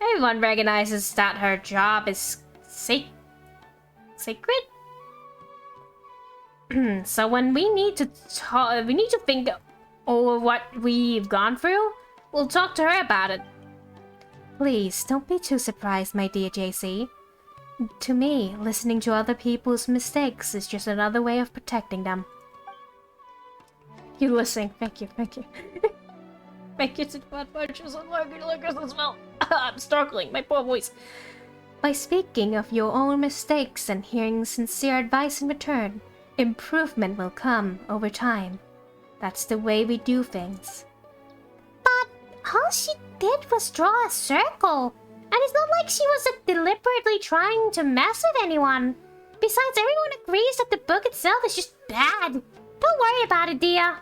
Everyone recognizes that her job is sacred? So when we need to think over what we've gone through, we'll talk to her about it. Please, don't be too surprised, my dear JC. To me, listening to other people's mistakes is just another way of protecting them. You listening. Thank you. Thank you to Bad Punches and Luggers as well. I'm struggling, my poor voice. By speaking of your own mistakes and hearing sincere advice in return, improvement will come over time. That's the way we do things.
But all she did was draw a circle. And it's not like she was deliberately trying to mess with anyone. Besides, everyone agrees that the book itself is just bad. Don't worry about it, Dia.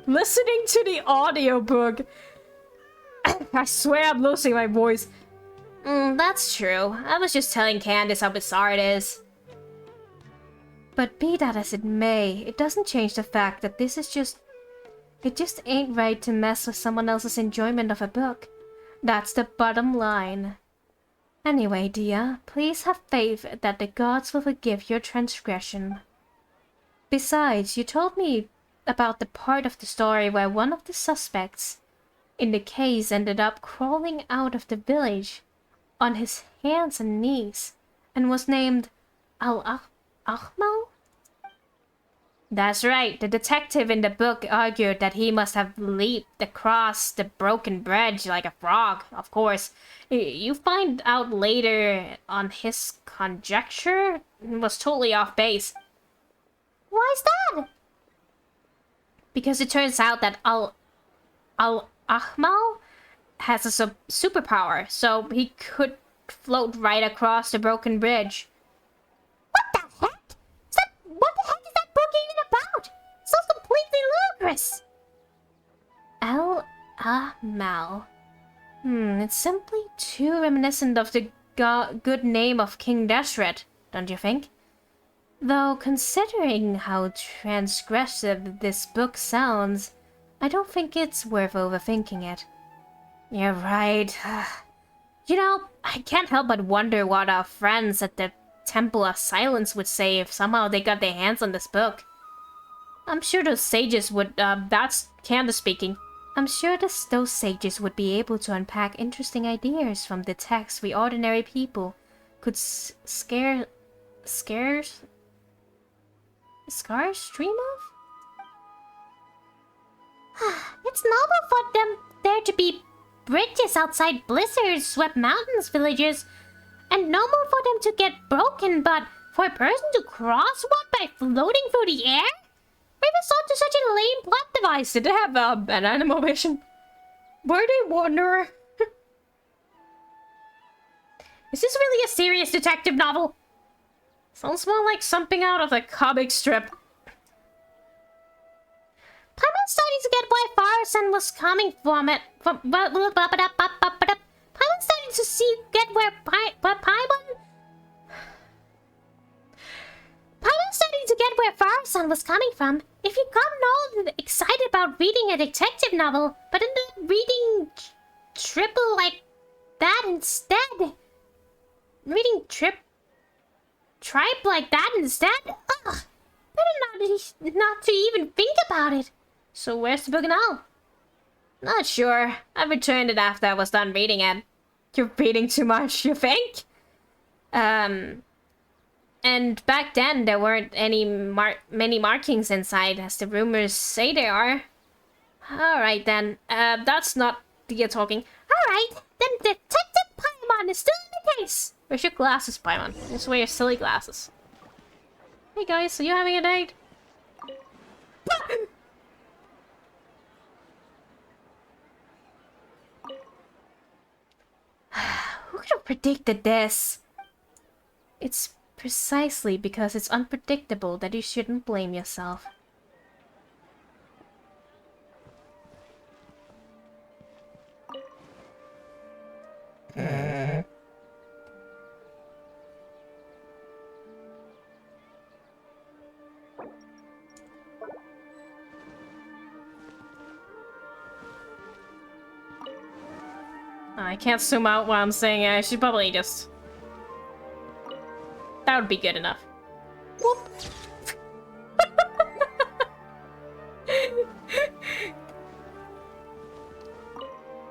Listening to the audiobook. I swear I'm losing my voice. That's true. I was just telling Candace how bizarre it is. But be that as it may, it doesn't change the fact that it just ain't right to mess with someone else's enjoyment of a book. That's the bottom line. Anyway, Dia, please have faith that the gods will forgive your transgression. Besides, you told me about the part of the story where one of the suspects in the case ended up crawling out of the village on his hands and knees and was named Al-Ahmal? That's right. The detective in the book argued that he must have leaped across the broken bridge like a frog, of course. You find out later on his conjecture was totally off base.
Why's that?
Because it turns out that Al-Ahmal has a superpower, so he could float right across the broken bridge.
What the heck? What the heck is that book dangerous. El-Amal.
It's simply too reminiscent of the good name of King Dashret, don't you think? Though, considering how transgressive this book sounds, I don't think it's worth overthinking it. You're right. You know, I can't help but wonder what our friends at the Temple of Silence would say if somehow they got their hands on this book. I'm sure those sages would, that's Candace speaking. I'm sure those sages would be able to unpack interesting ideas from the text we ordinary people could scarce dream of?
It's noble for them there to be bridges outside blizzard-swept mountains villages, and noble for them to get broken, but for a person to cross one by floating through the air? We resort to such a lame plot device.
Did they have an animal vision? Were they wanderer? Is this really a serious detective novel? Sounds more like something out of the comic strip.
Paimon starting to get where Farasan was coming from it. Paimon starting to get where Paimon starting to get where Farasan was coming from. If you got all excited about reading a detective novel, but ended up reading triple like that instead. Reading tripe like that instead? Ugh. Better not to even think about it.
So where's the book now? Not sure. I returned it after I was done reading it. You're reading too much, you think? And back then there weren't many markings inside, as the rumors say there are. Alright then, that's not the talking.
Alright, then Detective Paimon is still in the case.
Where's your glasses, Paimon? Just wear your silly glasses. Hey guys, are you having a date? Who could have predicted this? It's precisely because it's unpredictable that you shouldn't blame yourself. I can't zoom out while I'm saying it. I should probably just... That would be good enough. Whoop.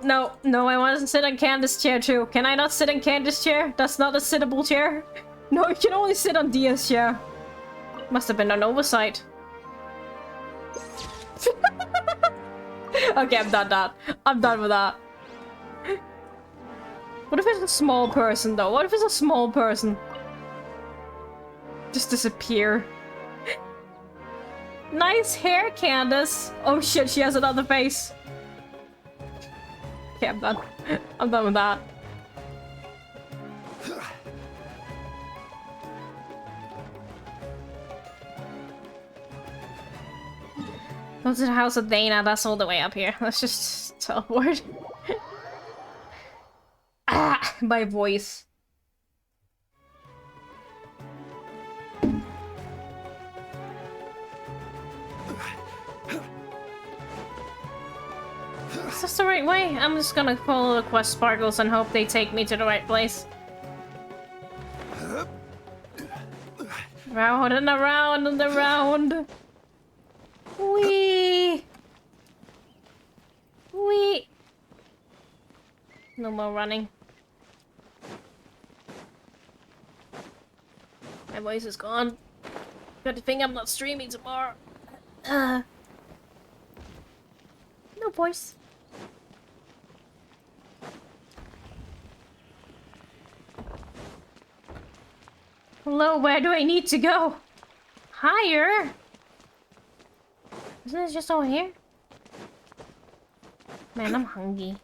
No, I want to sit on Candace's chair too. Can I not sit in Candace's chair? That's not a sittable chair. No, you can only sit on Dia's chair. Must have been an oversight. Okay, I'm done that. I'm done with that. What if it's a small person though? What if it's a small person? Just disappear. Nice hair, Candace. Oh shit, she has another face. Okay, I'm done. I'm done with that. Go to the house of Dana, that's all the way up here. Let's just teleport. Ah, my voice. Is this the right way? I'm just gonna follow the quest sparkles and hope they take me to the right place. Round and around and around. Wee. Wee. No more running. My voice is gone. Got to think I'm not streaming tomorrow. No voice. Hello, where do I need to go? Higher? Isn't it just over here? Man, I'm hungry.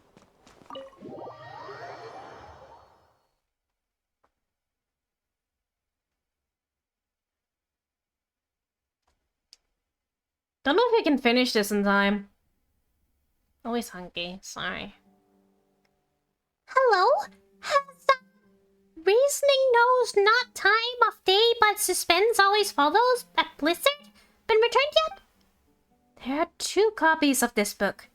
Don't know if I can finish this in time. Always hungry, sorry.
Hello? Has the reasoning knows not time of day but suspense always follows at Blizzard been returned yet?
There are 2 copies of this book.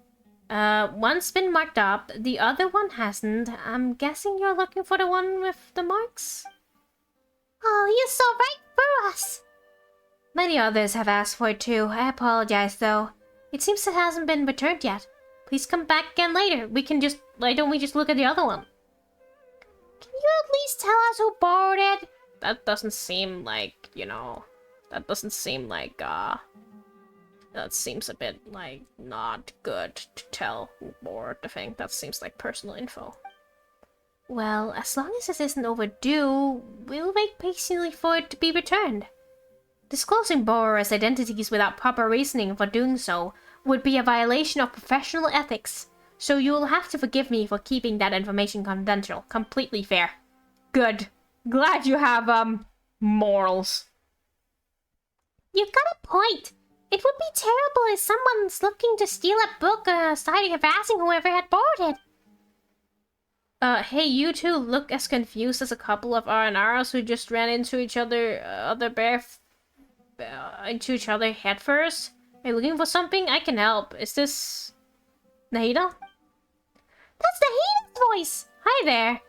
One's been marked up, the other one hasn't. I'm guessing you're looking for the one with the marks?
Oh, you saw right through us.
Many others have asked for it too. I apologize though. It seems it hasn't been returned yet. Please come back again later. Why don't we just look at the other one?
Can you at least tell us who borrowed it?
That doesn't seem like, that seems a bit, like, not good to tell who borrowed the thing. That seems like personal info. Well, as long as this isn't overdue, we'll wait patiently for it to be returned. Disclosing borrowers' identities without proper reasoning for doing so would be a violation of professional ethics, so you'll have to forgive me for keeping that information confidential. Completely fair. Good. Glad you have, morals.
You've got a point. It would be terrible if someone's looking to steal a book, starting harassing whoever had borrowed it.
Hey, you two look as confused as a couple of R&Rs who just ran into each other, into each other head first. Are you looking for something? I can help. Is this... Nahida?
That's Nahida's voice!
Hi there.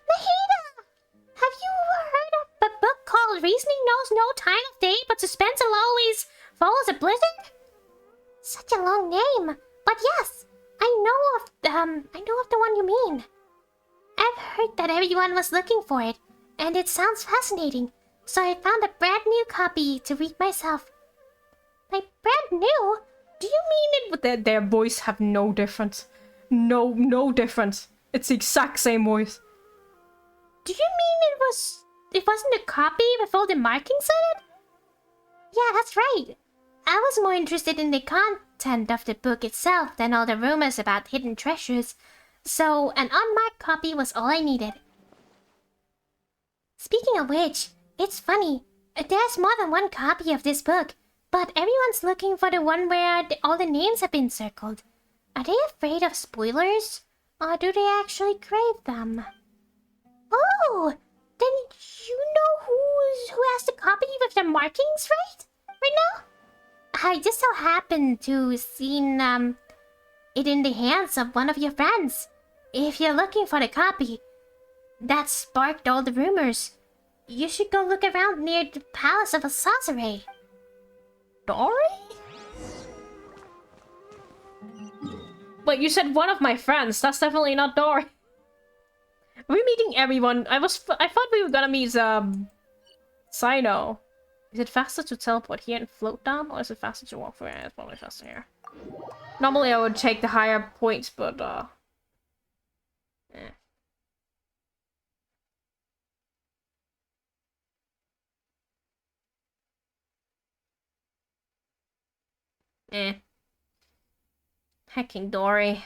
Nahida! Have you heard of a book called Reasoning Knows No Time of Day, but Suspense Always Follows a Blizzard? Such a long name. But yes, I know of the one you mean. I've heard that everyone was looking for it, and it sounds fascinating. So I found a brand new copy to read myself. By brand new?
Do you mean it with their voice have no difference? No difference. It's the exact same voice.
Do you mean it wasn't a copy with all the markings on it? Yeah, that's right. I was more interested in the content of the book itself than all the rumors about hidden treasures, so an unmarked copy was all I needed. Speaking of which, it's funny. There's more than one copy of this book, but everyone's looking for the one where all the names have been circled. Are they afraid of spoilers? Or do they actually crave them? Oh! Then you know who has the copy with the markings, right? Right now? I just so happened to seen it in the hands of one of your friends. If you're looking for the copy that sparked all the rumors, you should go look around near the Palace of Asasare.
Dory? Wait, you said one of my friends. That's definitely not Dory. We're meeting everyone. I thought we were gonna meet, Sino. Is it faster to teleport here and float down? Or is it faster to walk through? Yeah, it's probably faster here. Normally I would take the higher points, but, Hecking Dory.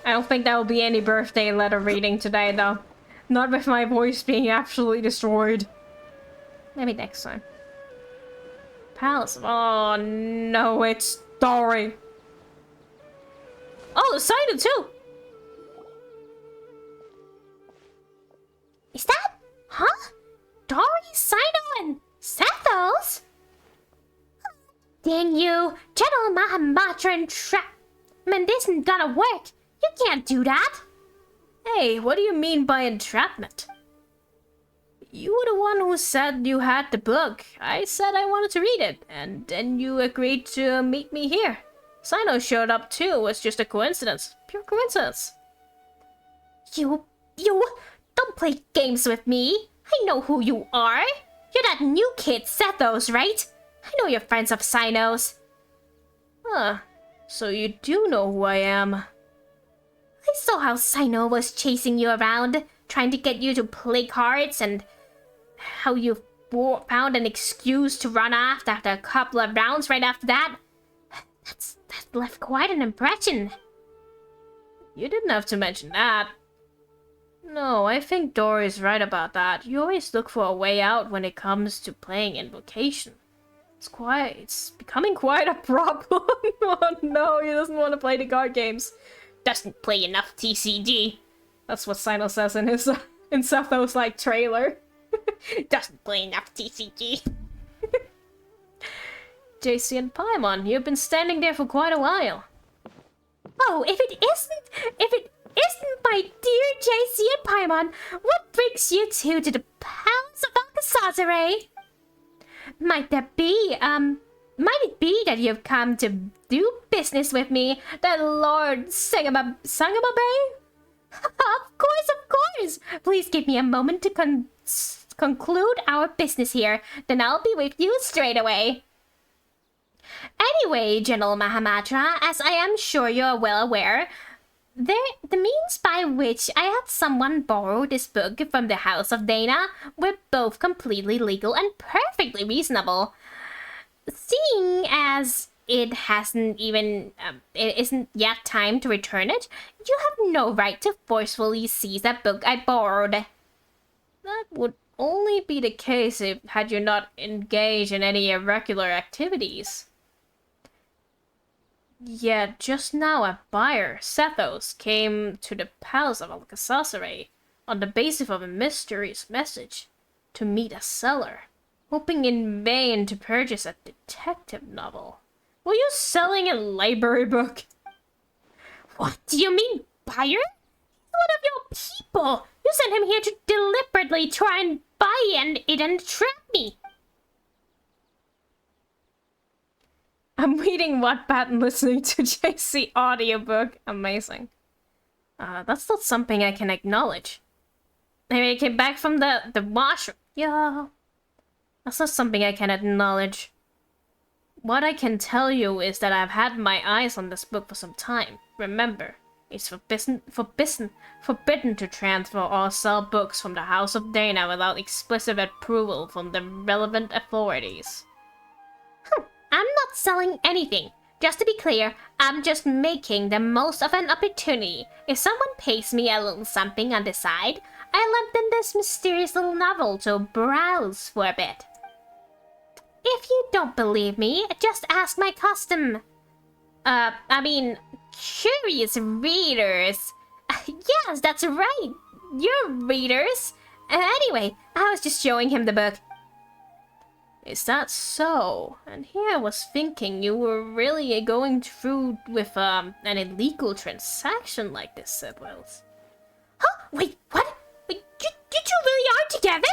I don't think there will be any birthday letter reading today, though. Not with my voice being absolutely destroyed. Maybe next time. Palace. Oh no, it's Dory. Oh, Sino too.
Is that? Huh? Dory, Sino, and Sethos? Dang you, General Mahamatra entrapment isn't gonna work. You can't do that.
Hey, what do you mean by entrapment? You were the one who said you had the book. I said I wanted to read it, and then you agreed to meet me here. Sino showed up too. It was just a coincidence. Pure coincidence.
You don't play games with me. I know who you are. You're that new kid, Sethos, right? I know you're friends of Sino's.
Huh. So you do know who I am.
I saw how Sino was chasing you around, trying to get you to play cards, and how you found an excuse to run off after a couple of rounds right after that. That left quite an impression.
You didn't have to mention that. No, I think Dory's right about that. You always look for a way out when it comes to playing Invocation. It's becoming quite a problem. Oh no, he doesn't want to play the card games. Doesn't play enough TCG. That's what Sino says in his in Setho's like trailer. Doesn't play enough TCG. JC and Paimon, you've been standing there for quite a while.
Oh, if it isn't my dear JC and Paimon, what brings you two to the Palace of Alcazazare? Might it be that you've come to do business with me, the Lord Sangamabe? Of course! Please give me a moment to conclude our business here, then I'll be with you straight away. Anyway, General Mahamatra, as I am sure you're well aware, the means by which I had someone borrow this book from the House of Dana were both completely legal and perfectly reasonable. Seeing as it isn't yet time to return it, you have no right to forcefully seize that book I borrowed.
That would only be the case had you not engaged in any irregular activities. Yet just now a buyer, Sethos, came to the Palace of Alcazazare on the basis of a mysterious message to meet a seller, hoping in vain to purchase a detective novel. Were you selling a library book?
What do you mean, buyer? He's one of your people. You sent him here to deliberately try and buy it and trap me.
I'm reading Wattpad and listening to JC audiobook. Amazing. That's not something I can acknowledge. I mean, I came back from the washroom. Yeah. That's not something I can acknowledge. What I can tell you is that I've had my eyes on this book for some time. Remember, it's forbidden to transfer or sell books from the House of Dana without explicit approval from the relevant authorities.
I'm not selling anything. Just to be clear, I'm just making the most of an opportunity. If someone pays me a little something on the side, I lend them this mysterious little novel to browse for a bit. If you don't believe me, just ask my curious readers. Yes, that's right. You're readers. Anyway, I was just showing him the book.
Is that so? And here I was thinking you were really going through with an illegal transaction like this, said Wells.
Huh? Wait, what? You two really are together?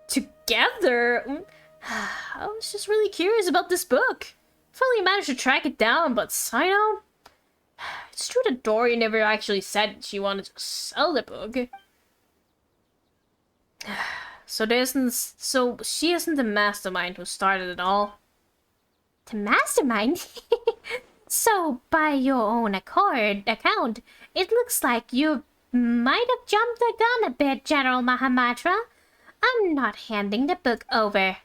Together? I was just really curious about this book. Finally managed to track it down, but Sino? It's true that Dory never actually said she wanted to sell the book. So she isn't the mastermind who started it all.
The mastermind? So, by your own account, it looks like you might have jumped the gun a bit, General Mahamatra. I'm not handing the book over.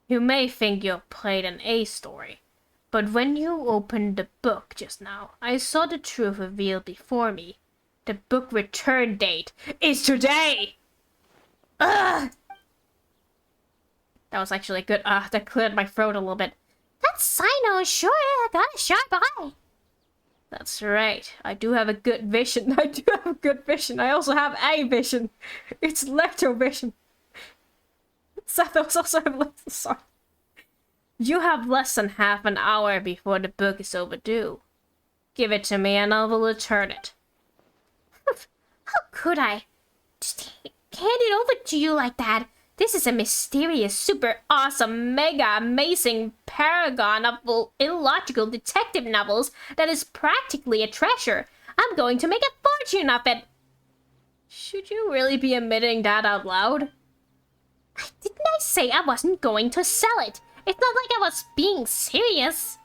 You may think you've played an A story, but when you opened the book just now, I saw the truth revealed before me. The book return date is today! Ugh! That was actually good. That cleared my throat a little bit.
That Sino sure got a sharp eye.
That's right. I do have a good vision. I also have a vision. It's lectovision. Sathos also have sorry. You have less than half an hour before the book is overdue. Give it to me and I will return it.
How could I? Just hand it over to you like that. This is a mysterious, super awesome, mega amazing paragon of illogical detective novels that is practically a treasure. I'm going to make a fortune of it.
Should you really be admitting that out loud?
Didn't I say I wasn't going to sell it? It's not like I was being serious.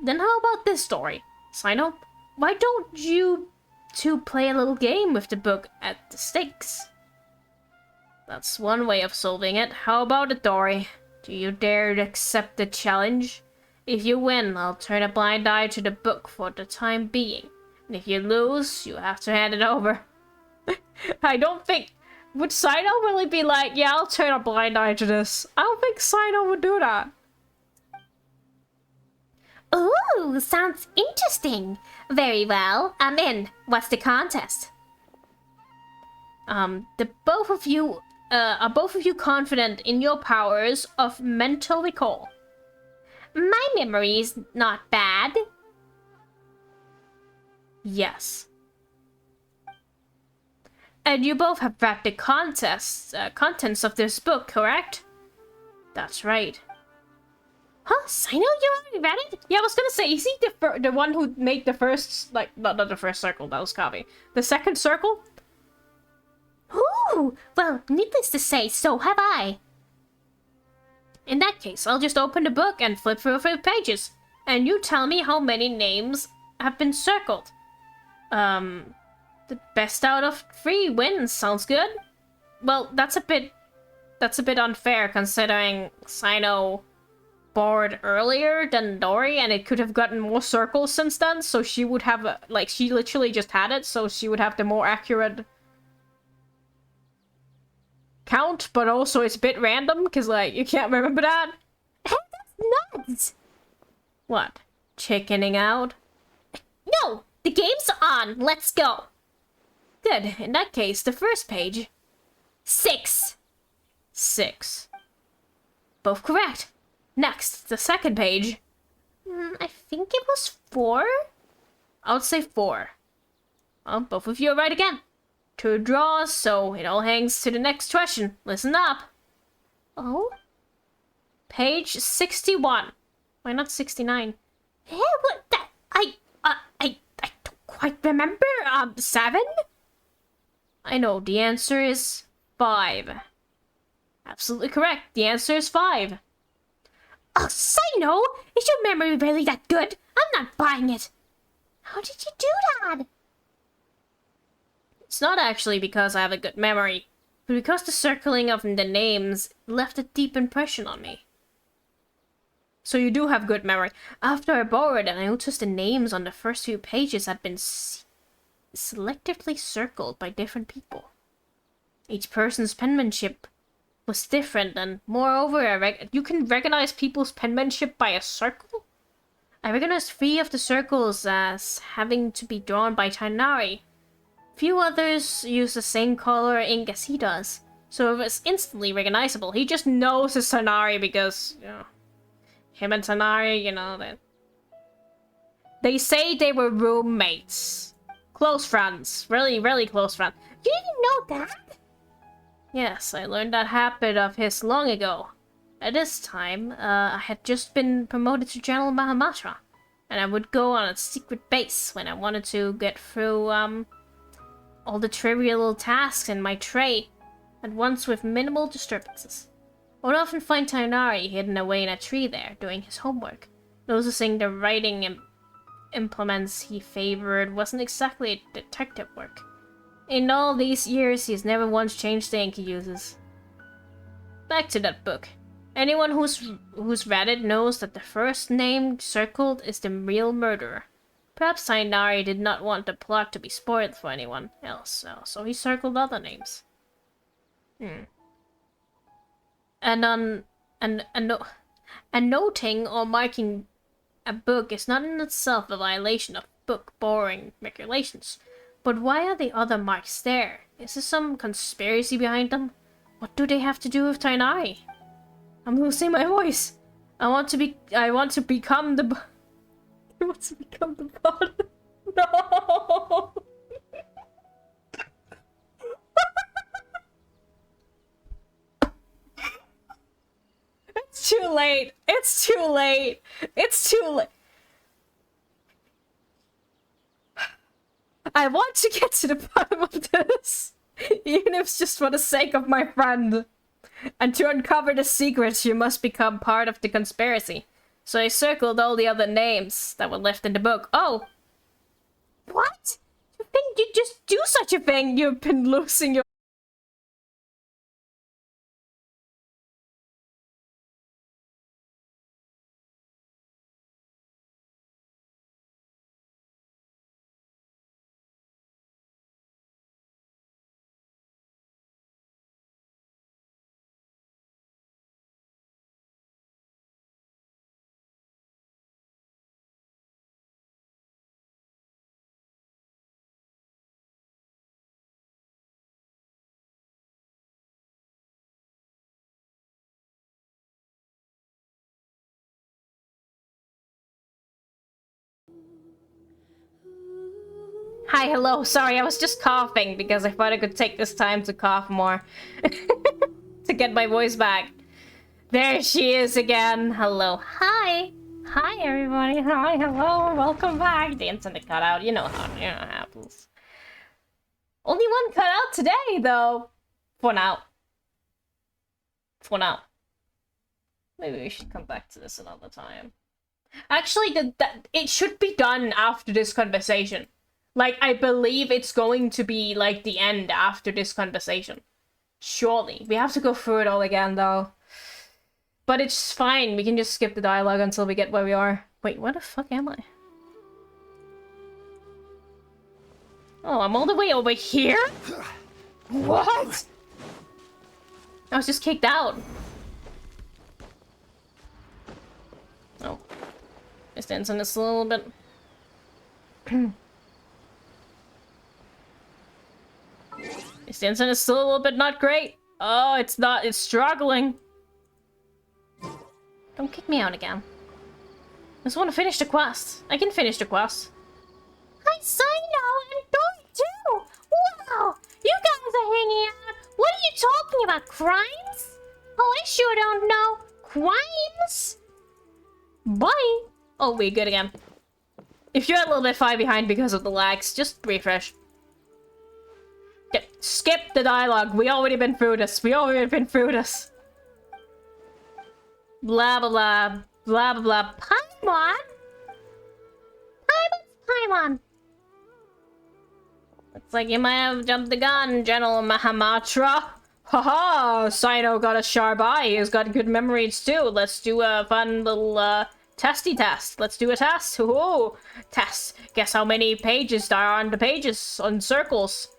Then how about this story? Sino, why don't you two play a little game with the book at the stakes? That's one way of solving it. How about it, Dory? Do you dare to accept the challenge? If you win, I'll turn a blind eye to the book for the time being. And if you lose, you have to hand it over. I don't think... Would Sino really be like, yeah, I'll turn a blind eye to this? I don't think Sino would do that.
Ooh, sounds interesting. Very well, I'm in. What's the contest?
Are both of you confident in your powers of mental recall?
My memory's not bad.
Yes. And you both have read the contents of this book, correct? That's right.
Huh? Sino, you already read it?
Yeah, I was gonna say, is he the one who made the first, like, not the first circle, that was Kavi. The second circle?
Ooh, well, needless to say, so have I.
In that case, I'll just open the book and flip through a few pages. And you tell me how many names have been circled. The best out of 3 wins, sounds good? Well, that's a bit unfair considering Sino bored earlier than Dory, and it could have gotten more circles since then, so she would have, like, she literally just had it, so she would have the more accurate count, but also it's a bit random, because, like, you can't remember that.
Hey, that's nuts!
What? Chickening out?
No! The game's on! Let's go!
Good. In that case, the first page.
6.
6. Both correct. Next, the second page.
I think it was 4?
I would say 4. Well, both of you are right again. 2 draws, so it all hangs to the next question. Listen up.
Oh?
Page 61. Why not 69?
Hey, what that? I don't quite remember. 7?
I know, the answer is 5. Absolutely correct. The answer is 5.
Oh, Sino! Is your memory really that good? I'm not buying it. How did you do that?
It's not actually because I have a good memory, but because the circling of the names left a deep impression on me. So you do have good memory. After I borrowed it, I noticed the names on the first few pages had been selectively circled by different people. Each person's penmanship was different, and moreover, you can recognize people's penmanship by a circle? I recognized 3 of the circles as having to be drawn by Tainari. Few others use the same color ink as he does, so it was instantly recognizable. He just knows it's Tainari because, you know, him and Tainari, you know, they say they were roommates. Close friends. Really, really close friends.
You didn't know that?
Yes, I learned that habit of his long ago. At this time, I had just been promoted to General Mahamatra, and I would go on a secret base when I wanted to get through, all the trivial tasks in my tray at once with minimal disturbances. I would often find Tainari hidden away in a tree there, doing his homework. Noticing the writing implements he favored wasn't exactly detective work. In all these years, he's never once changed the ink he uses. Back to that book. Anyone who's read it knows that the first name circled is the real murderer. Perhaps Tainari did not want the plot to be spoiled for anyone else, so he circled other names. And noting or marking a book is not in itself a violation of book borrowing regulations. But why are the other marks there? Is there some conspiracy behind them? What do they have to do with Tainari? I'm losing my voice. I want to become the I want to become the bot. No. It's too late. It's too late. It's too late. I want to get to the bottom of this, even if it's just for the sake of my friend. And to uncover the secrets, you must become part of the conspiracy. So I circled all the other names that were left in the book. Oh! What? You think you'd just do such a thing? You've been losing your Hi, hello. Sorry, I was just coughing because I thought I could take this time to cough more. To get my voice back. There she is again. Hello. Hi. Hi, everybody. Hi, hello. Welcome back. The internet cut out. You know how it happens. Only one cut out today, though. For now. For now. Maybe we should come back to this another time. Actually, it should be done after this conversation. Like, I believe it's going to be, like, the end after this conversation. Surely. We have to go through it all again, though. But it's fine. We can just skip the dialogue until we get where we are. Wait, where the fuck am I? Oh, I'm all the way over here? What? I was just kicked out. Oh. This dancing is a little bit... This dancing is still a little bit not great. Oh, it's not. It's struggling. Don't kick me out again. I just want to finish the quest. I can finish the quest.
Hi, Sino and Dory too! Wow! You guys are hanging out! What are you talking about? Crimes? Oh, I sure don't know. Crimes?
Bye! Oh, we're good again. If you're a little bit far behind because of the lags, just refresh. Yep, skip the dialogue. We already been through this. We already been through this. Blah, blah, blah. Blah, blah, blah.
Paimon? Paimon?
Looks like you might have jumped the gun, General Mahamatra. Haha! Sino got a sharp eye. He's got good memories too. Let's do a fun little testy test. Let's do a test. Ooh, test. Guess how many pages there are on the pages on circles.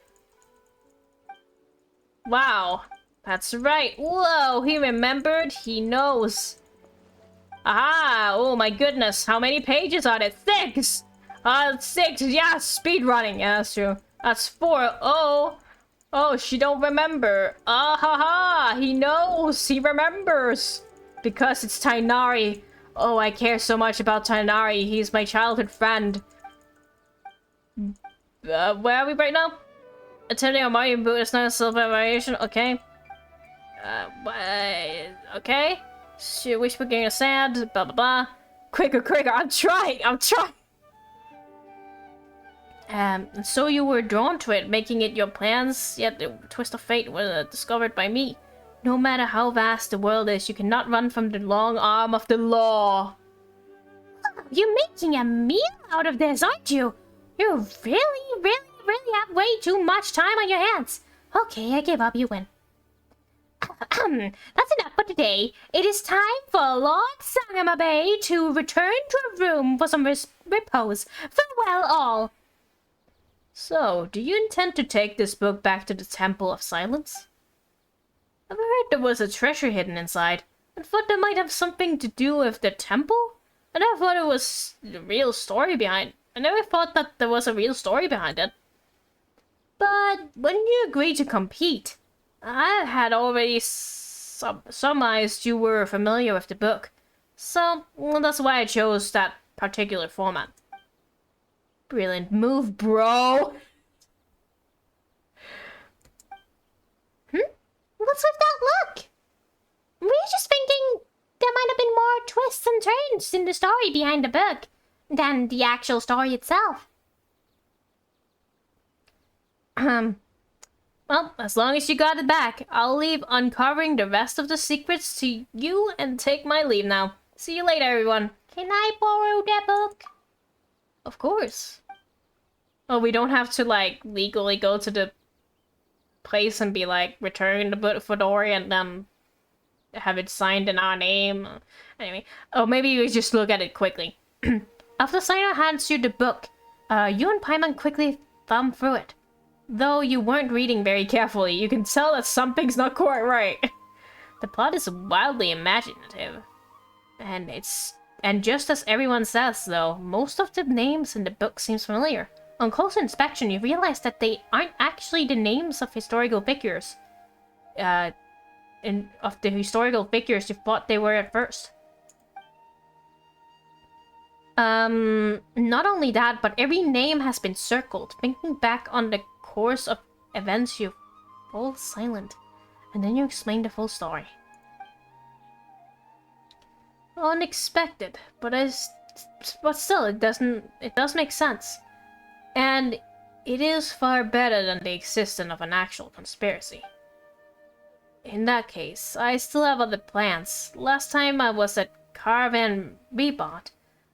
Wow. That's right. Whoa, he remembered. He knows. Aha! Oh my goodness. How many pages are there? 6! 6. Yeah, speed running. Yeah, that's true. That's 4. Oh. Oh, she don't remember. Ah ha ha! He knows! He remembers! Because it's Tainari. Oh, I care so much about Tainari. He's my childhood friend. Where are we right now? Attempting a Mario boot is not a self-evaluation. Okay. Okay. She wish we're getting a sand. Blah blah blah. Quicker, quicker! I'm trying! I'm trying! So you were drawn to it, making it your plans, yet the twist of fate was discovered by me. No matter how vast the world is, you cannot run from the long arm of the law.
You're making a meal out of this, aren't you? You really have way too much time on your hands. Okay, I give up, you win. That's enough for today. It is time for Lord Sangamabe to return to a room for some repose. Farewell all.
So, do you intend to take this book back to the Temple of Silence? I've heard there was a treasure hidden inside. I thought that might have something to do with the temple? I never thought it was the real story behind. I never thought that there was a real story behind it. But when you agreed to compete, I had already surmised you were familiar with the book. So, well, that's why I chose that particular format. Brilliant move, bro!
What's with that look? We're just thinking there might have been more twists and turns in the story behind the book than the actual story itself.
Well, as long as you got it back, I'll leave uncovering the rest of the secrets to you and take my leave now. See you later, everyone.
Can I borrow that book?
Of course. Oh, we don't have to, like, legally go to the place and be like, return the book for Dory and then have it signed in our name. Anyway. Oh, maybe we just look at it quickly. After Sino hands you the book, you and Paimon quickly thumb through it. Though you weren't reading very carefully, you can tell that something's not quite right. The plot is wildly imaginative. And just as everyone says, though, most of the names in the book seems familiar. On closer inspection, you realize that they aren't actually the names of historical figures. Of the historical figures you thought they were at first. Not only that, but every name has been circled. Thinking back on the course of events, you fall silent. And then you explain the full story. Unexpected, but still, it does make sense. And it is far better than the existence of an actual conspiracy. In that case, I still have other plans. Last time I was at Caravan Rebot,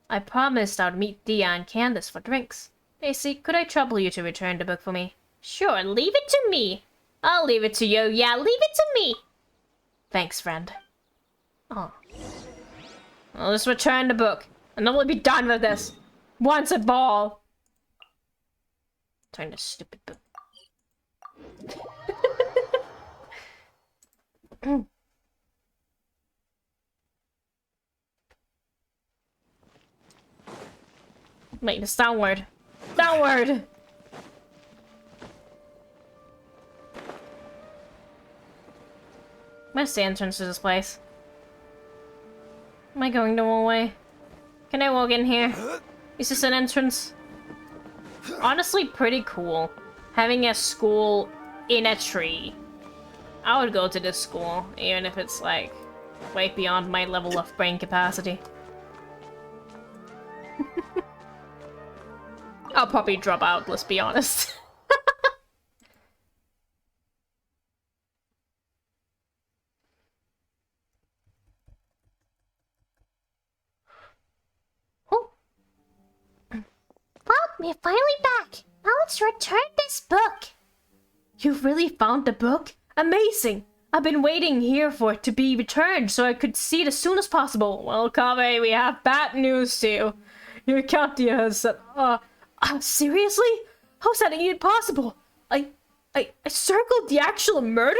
I promised I'd meet Dia and Candace for drinks. Macy, could I trouble you to return the book for me?
Sure, leave it to me.
I'll leave it to you.
Yeah, leave it to me.
Thanks, friend. Oh. I'll just return the book, and then we'll be done with this. Once and for all. Turn this stupid book. Wait, it's downward. Downward! Where's the entrance to this place? Am I going the wrong way? Can I walk in here? Is this an entrance? Honestly, pretty cool. Having a school in a tree. I would go to this school, even if it's like way beyond my level of brain capacity. I'll probably drop out, let's be honest.
Well, we're finally back. Now let's return this book.
You've really found the book? Amazing! I've been waiting here for it to be returned so I could see it as soon as possible. Well, Kave, we have bad news to you. Your Katya has said, seriously? How's that even possible? I circled the actual murderer?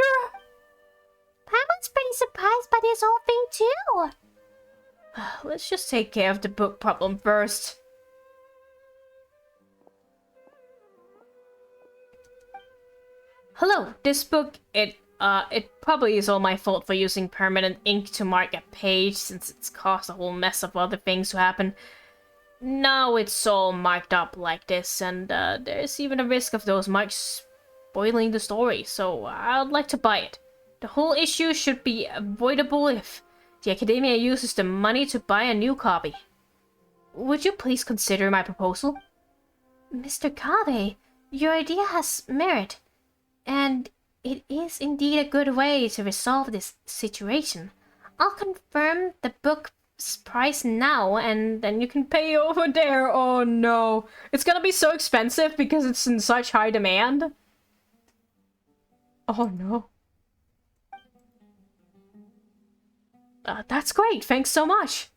I was pretty surprised by this whole thing too.
Let's just take care of the book problem first. Hello, this book, it probably is all my fault for using permanent ink to mark a page since it's caused a whole mess of other things to happen. Now it's all marked up like this, and there's even a risk of those marks spoiling the story, so I'd like to buy it. The whole issue should be avoidable if the Academia uses the money to buy a new copy. Would you please consider my proposal?
Mr. Kabe, your idea has merit. And it is indeed a good way to resolve this situation. I'll confirm the book's price now, and then you can pay over there.
Oh no. It's gonna be so expensive because it's in such high demand. Oh no. That's great. Thanks so much.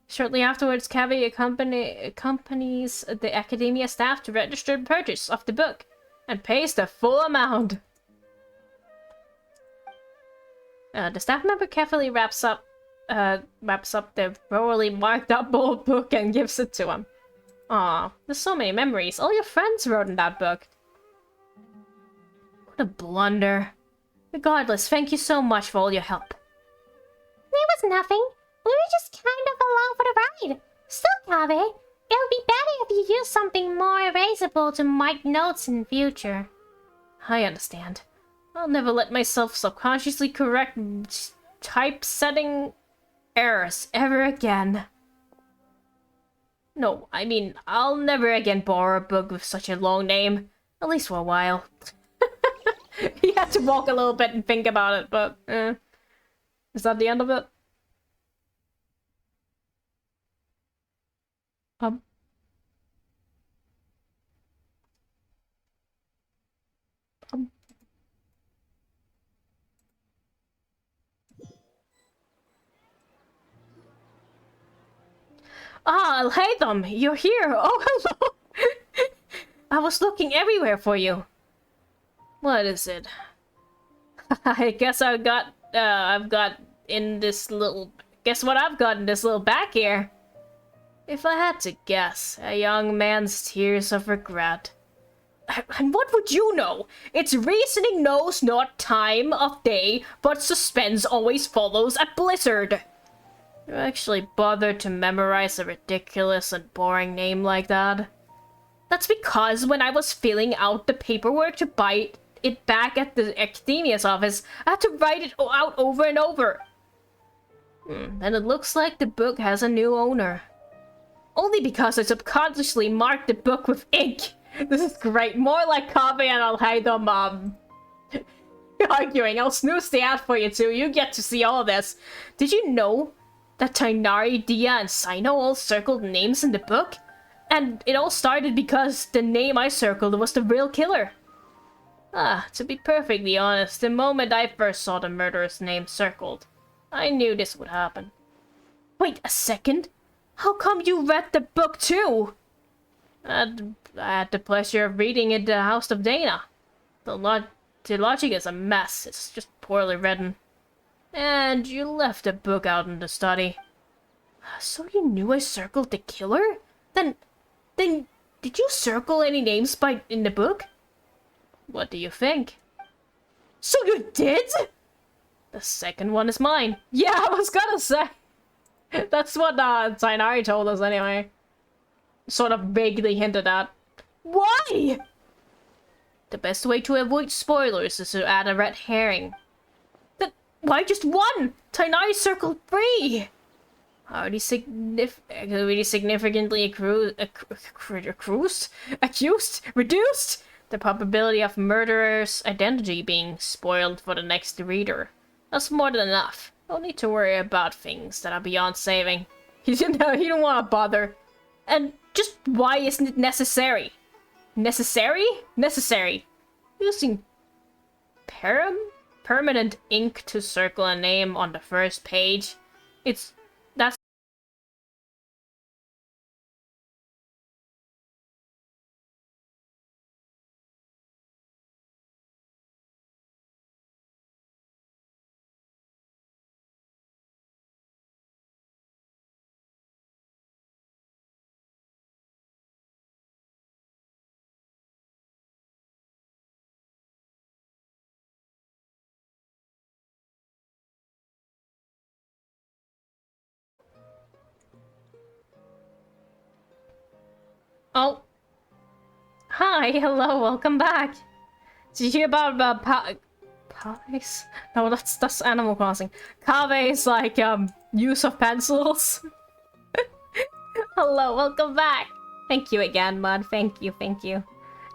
Shortly afterwards, Kavi accompanies the Academia staff to register the purchase of the book and pays the full amount. The staff member carefully wraps up the thoroughly marked up old book and gives it to him. Aw, there's so many memories. All your friends wrote in that book. What a blunder. Regardless, thank you so much for all your help.
It was nothing. We were just kind of along for the ride. Still, Kabe, it'll be better if you use something more erasable to mark notes in future.
I understand. I'll never let myself subconsciously correct typesetting errors ever again. No, I mean, I'll never again borrow a book with such a long name. At least for a while. He had to walk a little bit and think about it, but is that the end of it? Ah, Latham, you're here. Oh, hello. I was looking everywhere for you. What is it? I guess I've got in this little... Guess what I've got in this little bag here? If I had to guess, a young man's tears of regret. And what would you know? Its reasoning knows not time of day, but suspense always follows a blizzard. You actually bothered to memorize a ridiculous and boring name like that? That's because when I was filling out the paperwork to buy it back at the academia's office, I had to write it out over and over. And it looks like the book has a new owner. Only because I subconsciously marked the book with ink. This is great. More like Kaveh and Alhaitham, arguing. I'll snooze the ad for you too. You get to see all of this. Did you know that Tainari, Dia, and Sino all circled names in the book? And it all started because the name I circled was the real killer. To be perfectly honest, the moment I first saw the murderer's name circled, I knew this would happen. Wait a second. How come you read the book too? I had the pleasure of reading it at the House of Dana. The logic is a mess. It's just poorly written. And you left the book out in the study. So you knew I circled the killer? Then did you circle any names in the book? What do you think? So you did? The second one is mine. Yeah, I was gonna say. That's what Tainari told us anyway. Sort of vaguely hinted at. Why? The best way to avoid spoilers is to add a red herring. Why just one? Tainari circled 3. Already significantly reduced the probability of murderer's identity being spoiled for the next reader. That's more than enough. Don't need to worry about things that are beyond saving. He didn't want to bother. And just why isn't it necessary? Necessary? Necessary. Using permanent ink to circle a name on the first page. That's oh. Hi, hello, welcome back. Did you hear about pies? No, that's Animal Crossing. Kave's like use of pencils. Hello, welcome back. Thank you again, bud. Thank you.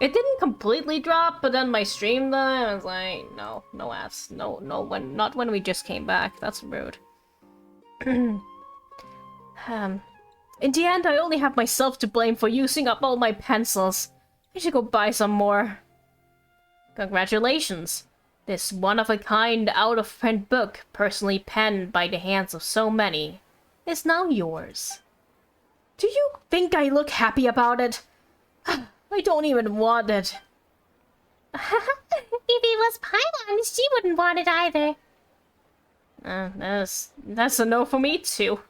It didn't completely drop, but then my stream though, I was like, no ass. Not when we just came back. That's rude. In the end, I only have myself to blame for using up all my pencils. I should go buy some more. Congratulations. This one-of-a-kind, out-of-print book, personally penned by the hands of so many, is now yours. Do you think I look happy about it? I don't even want it.
If it was Paimon, she wouldn't want it either.
That's a no for me too.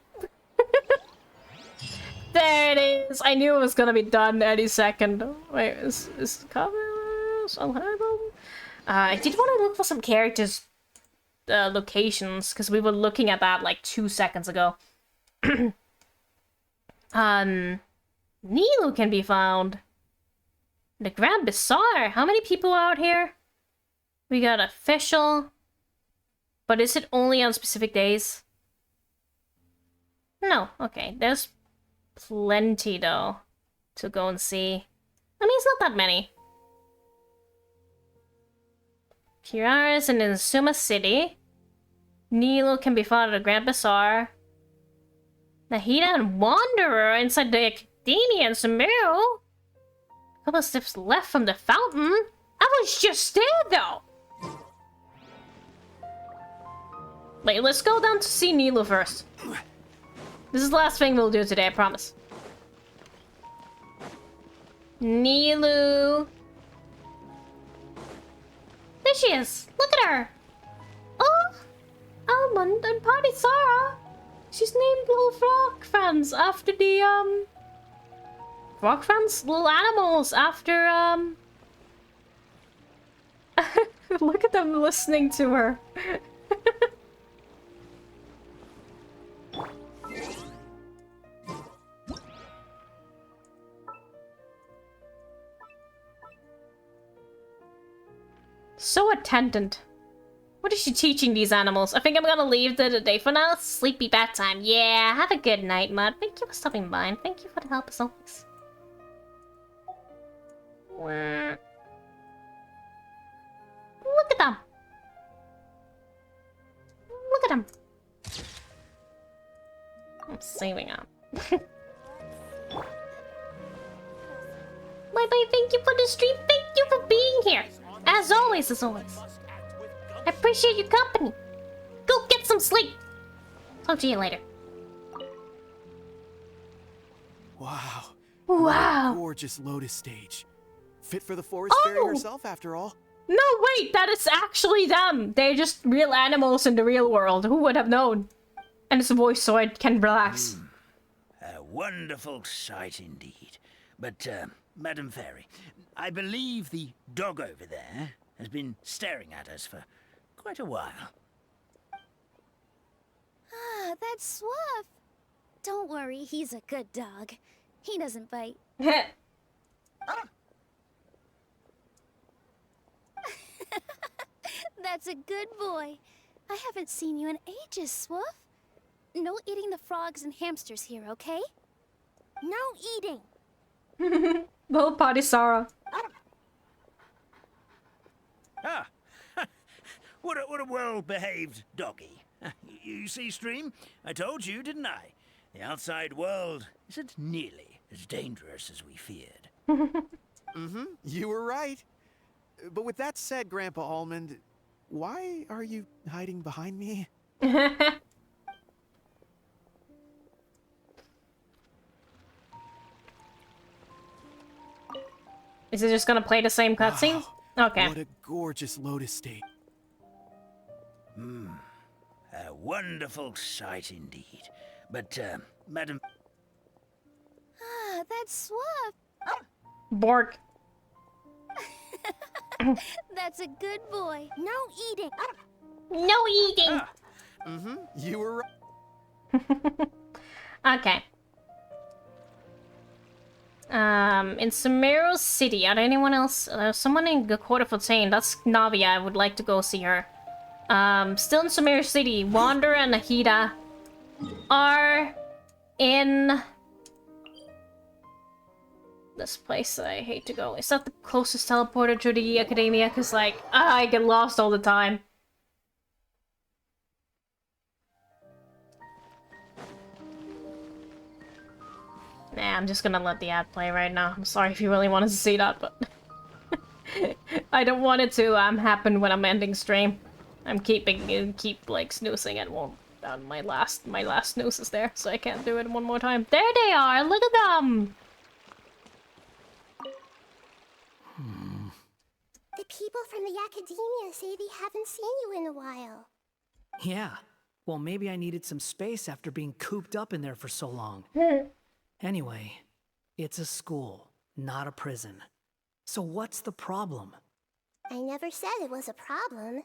There it is! I knew it was gonna be done any second. Wait, is comments on I did want to look for some characters' locations, because we were looking at that like 2 seconds ago. Nilu can be found. The Grand Bazaar! How many people are out here? We got official. But is it only on specific days? No, okay. There's plenty, though, to go and see. I mean, it's not that many. Kirara is in Inazuma City. Nilo can be found at the Grand Bazaar. Nahida and Wanderer inside the Academia in Sumeru. A couple of steps left from the fountain. I was just there, though. Wait, let's go down to see Nilo first. This is the last thing we'll do today, I promise. Nilo.
There she is. Look at her. Oh,
Almond and Party Sarah. She's named Little Frog Friends after the, Frog Friends? Little animals after, Look at them listening to her. So attendant. What is she teaching these animals? I think I'm gonna leave the day for now. Sleepy bedtime. Yeah, have a good night, Mud. Thank you for stopping by, and thank you for the help as always. Look at them. Look at them. I'm saving up. Bye-bye, thank you for the stream. Thank you for being here. As always, as always. I appreciate your company. Go get some sleep. Talk to you later.
Wow.
Wow.
What a gorgeous lotus stage. Fit for the forest fairy herself, after all.
No, wait, that is actually them. They're just real animals in the real world. Who would have known? And it's a voice so I can relax.
A wonderful sight indeed. But, Madam Fairy, I believe the dog over there has been staring at us for quite a while.
Ah, that's Swuff. Don't worry, he's a good dog. He doesn't bite. That's a good boy. I haven't seen you in ages, Swuff. No eating the frogs and hamsters here, okay? No eating.
Little potty Sarah.
Ah, what a well-behaved doggy. You see, Stream? I told you, didn't I? The outside world isn't nearly as dangerous as we feared.
You were right. But with that said, Grandpa Almond, why are you hiding behind me?
Is it just gonna play the same cutscene?
Wow,
Okay.
What a gorgeous lotus state.
A wonderful sight indeed. But, Madam...
Ah, that's Swuff.
Bork.
That's a good boy. No eating.
No eating.
You were right.
Okay. In Sumeru City, are there anyone else? Someone in Gakota Fontaine. That's Navia. I would like to go see her. Still in Sumeru City, Wander and Nahida are in this place that I hate to go. Is that the closest teleporter to the academia? Cause like, I get lost all the time. Nah, I'm just gonna let the ad play right now. I'm sorry if you really wanted to see that, but I don't want it to happen when I'm ending stream. I'm keep like snoozing and won't. My last snooze is there, so I can't do it one more time. There they are. Look at them.
The people from the academia say they haven't seen you in a while.
Yeah. Well, maybe I needed some space after being cooped up in there for so long. Anyway, it's a school, not a prison. So what's the problem?
I never said it was a problem.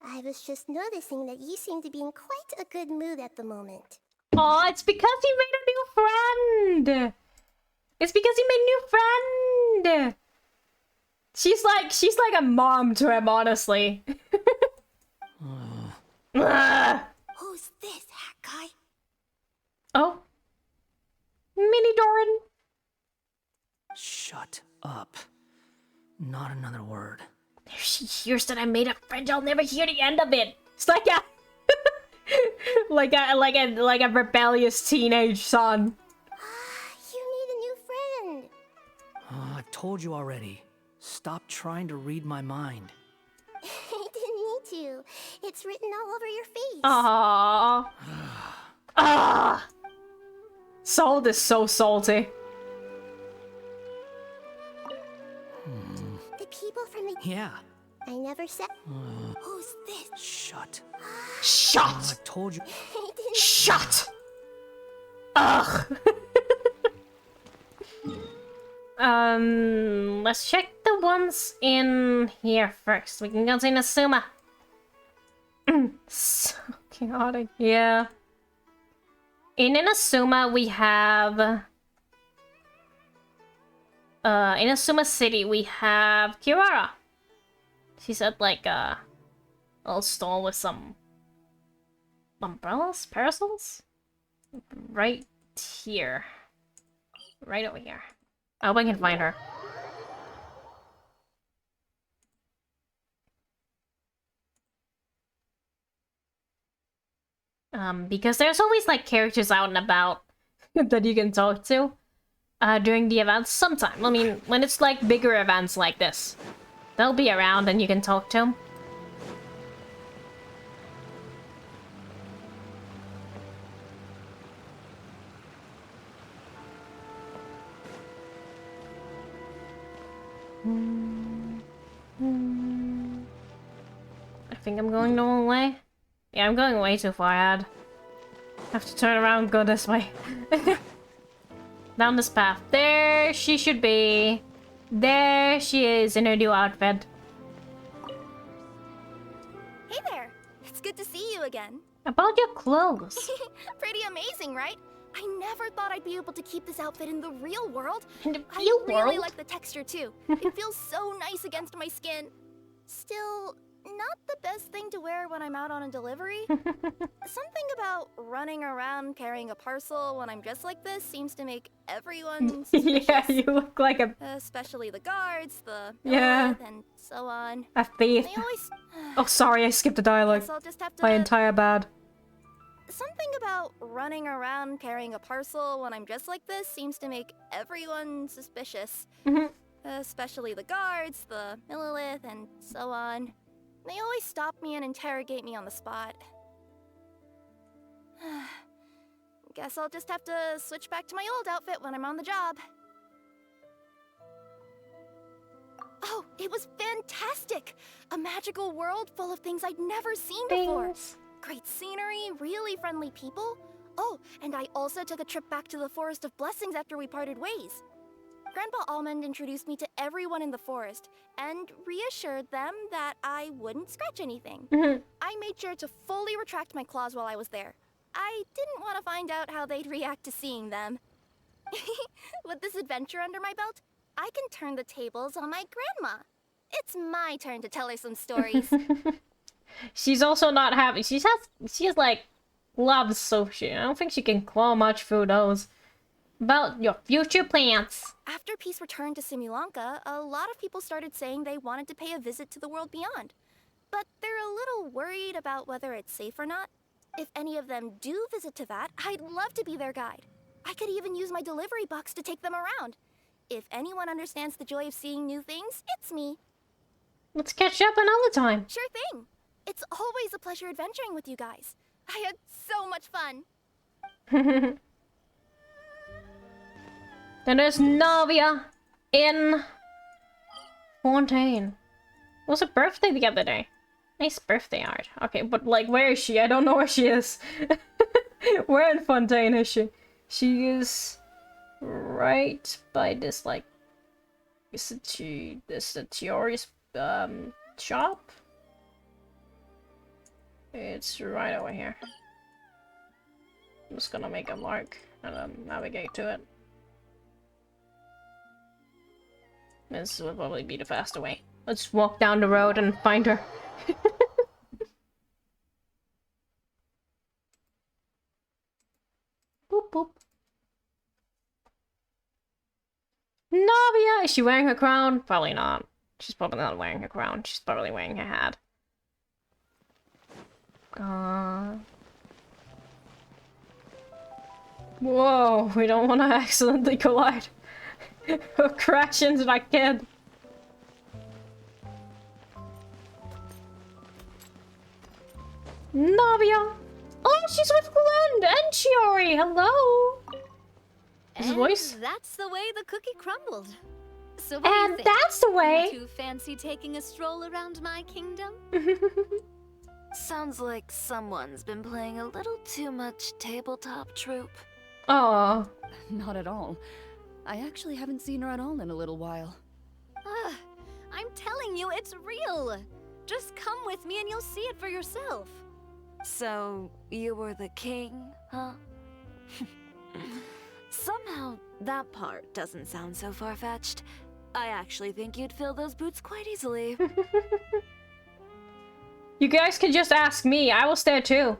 I was just noticing that you seem to be in quite a good mood at the moment.
Oh, it's because you made a new friend. It's because you made a new friend. She's like a mom to him, honestly.
Who's this, hat guy?
Oh. Mini Doran.
Shut up. Not another word.
If she hears that I made a friend, I'll never hear the end of it. It's like a like a rebellious teenage son.
You need a new friend.
I've told you already. Stop trying to read my mind.
I didn't need to. It's written all over your face.
Aww. Ah. Salt is so salty.
The people from the...
Yeah.
I never said... Who's this?
Shut.
Shut!
I told you.
I didn't...
Shut! Ugh. Let's check the ones in here first. We can go to Inazuma. So chaotic. Yeah. In Inazuma, we have... in Inazuma City, we have Kirara. She said like a little stall with some umbrellas, parasols, right here, right over here. I hope I can find her. Because there's always like characters out and about that you can talk to during the events sometime. I mean, when it's like bigger events like this, they'll be around and you can talk to them. I think I'm going the wrong way. Yeah, I'm going way too far ahead. Have to turn around and go this way. Down this path. There she should be. There she is in her new outfit.
Hey there! It's good to see you again.
About your clothes.
Pretty amazing, right? I never thought I'd be able to keep this outfit in the real world.
In the
I
real
really
world?
like the texture too. It feels so nice against my skin. Still, not the best thing to wear when I'm out on a delivery. Something about running around carrying a parcel when I'm dressed like this seems to make everyone suspicious.
Yeah, you look like a...
Especially the guards, the
Yeah.
and so on.
a thief.
They always...
Oh, sorry, I skipped the dialogue.
Guess I'll just have to...
My entire bad.
Something about running around carrying a parcel when I'm dressed like this seems to make everyone suspicious. Especially the guards, the Millilith, and so on. They always stop me and interrogate me on the spot. Guess I'll just have to switch back to my old outfit when I'm on the job. Oh, it was fantastic! A magical world full of things I'd never seen before. Great scenery, really friendly people. Oh, and I also took a trip back to the Forest of Blessings after we parted ways. Grandpa Almond introduced me to everyone in the forest and reassured them that I wouldn't scratch anything. I made sure to fully retract my claws while I was there. I didn't want to find out how they'd react to seeing them. With this adventure under my belt, I can turn the tables on my grandma. It's my turn to tell her some stories.
She's also not happy. She has like gloves, so I don't think she can claw much through those. About your future plans.
After peace returned to Simulanka, a lot of people started saying they wanted to pay a visit to the world beyond. But they're a little worried about whether it's safe or not. If any of them do visit to that, I'd love to be their guide. I could even use my delivery box to take them around. If anyone understands the joy of seeing new things, it's me.
Let's catch up another time.
Sure thing. It's always a pleasure adventuring with you guys. I had so much fun.
Then there's Navia in Fontaine. It was her birthday the other day. Nice birthday art. Okay, but like, where is she? I don't know where she is. Where in Fontaine is she? She is right by this, like, is it Tiori's shop? It's right over here. I'm just gonna make a mark and navigate to it. This will probably be the faster way. Let's walk down the road and find her. Boop boop. Navia! Is she wearing her crown? Probably not. She's probably not wearing her crown. She's probably wearing her hat. Whoa, we don't want to accidentally collide. Or crash into that kid. Navia! Oh, she's with Glenn and Chiori! Hello! His voice?
That's the way the cookie crumbled. So
And that's the way!
Too fancy taking a stroll around my kingdom?
Sounds like someone's been playing a little too much tabletop troop.
Aww.
Not at all. I actually haven't seen her at all in a little while.
I'm telling you, it's real. Just come with me and you'll see it for yourself.
So, you were the king, huh? Somehow, that part doesn't sound so far-fetched. I actually think you'd fill those boots quite easily.
You guys can just ask me. I was there too.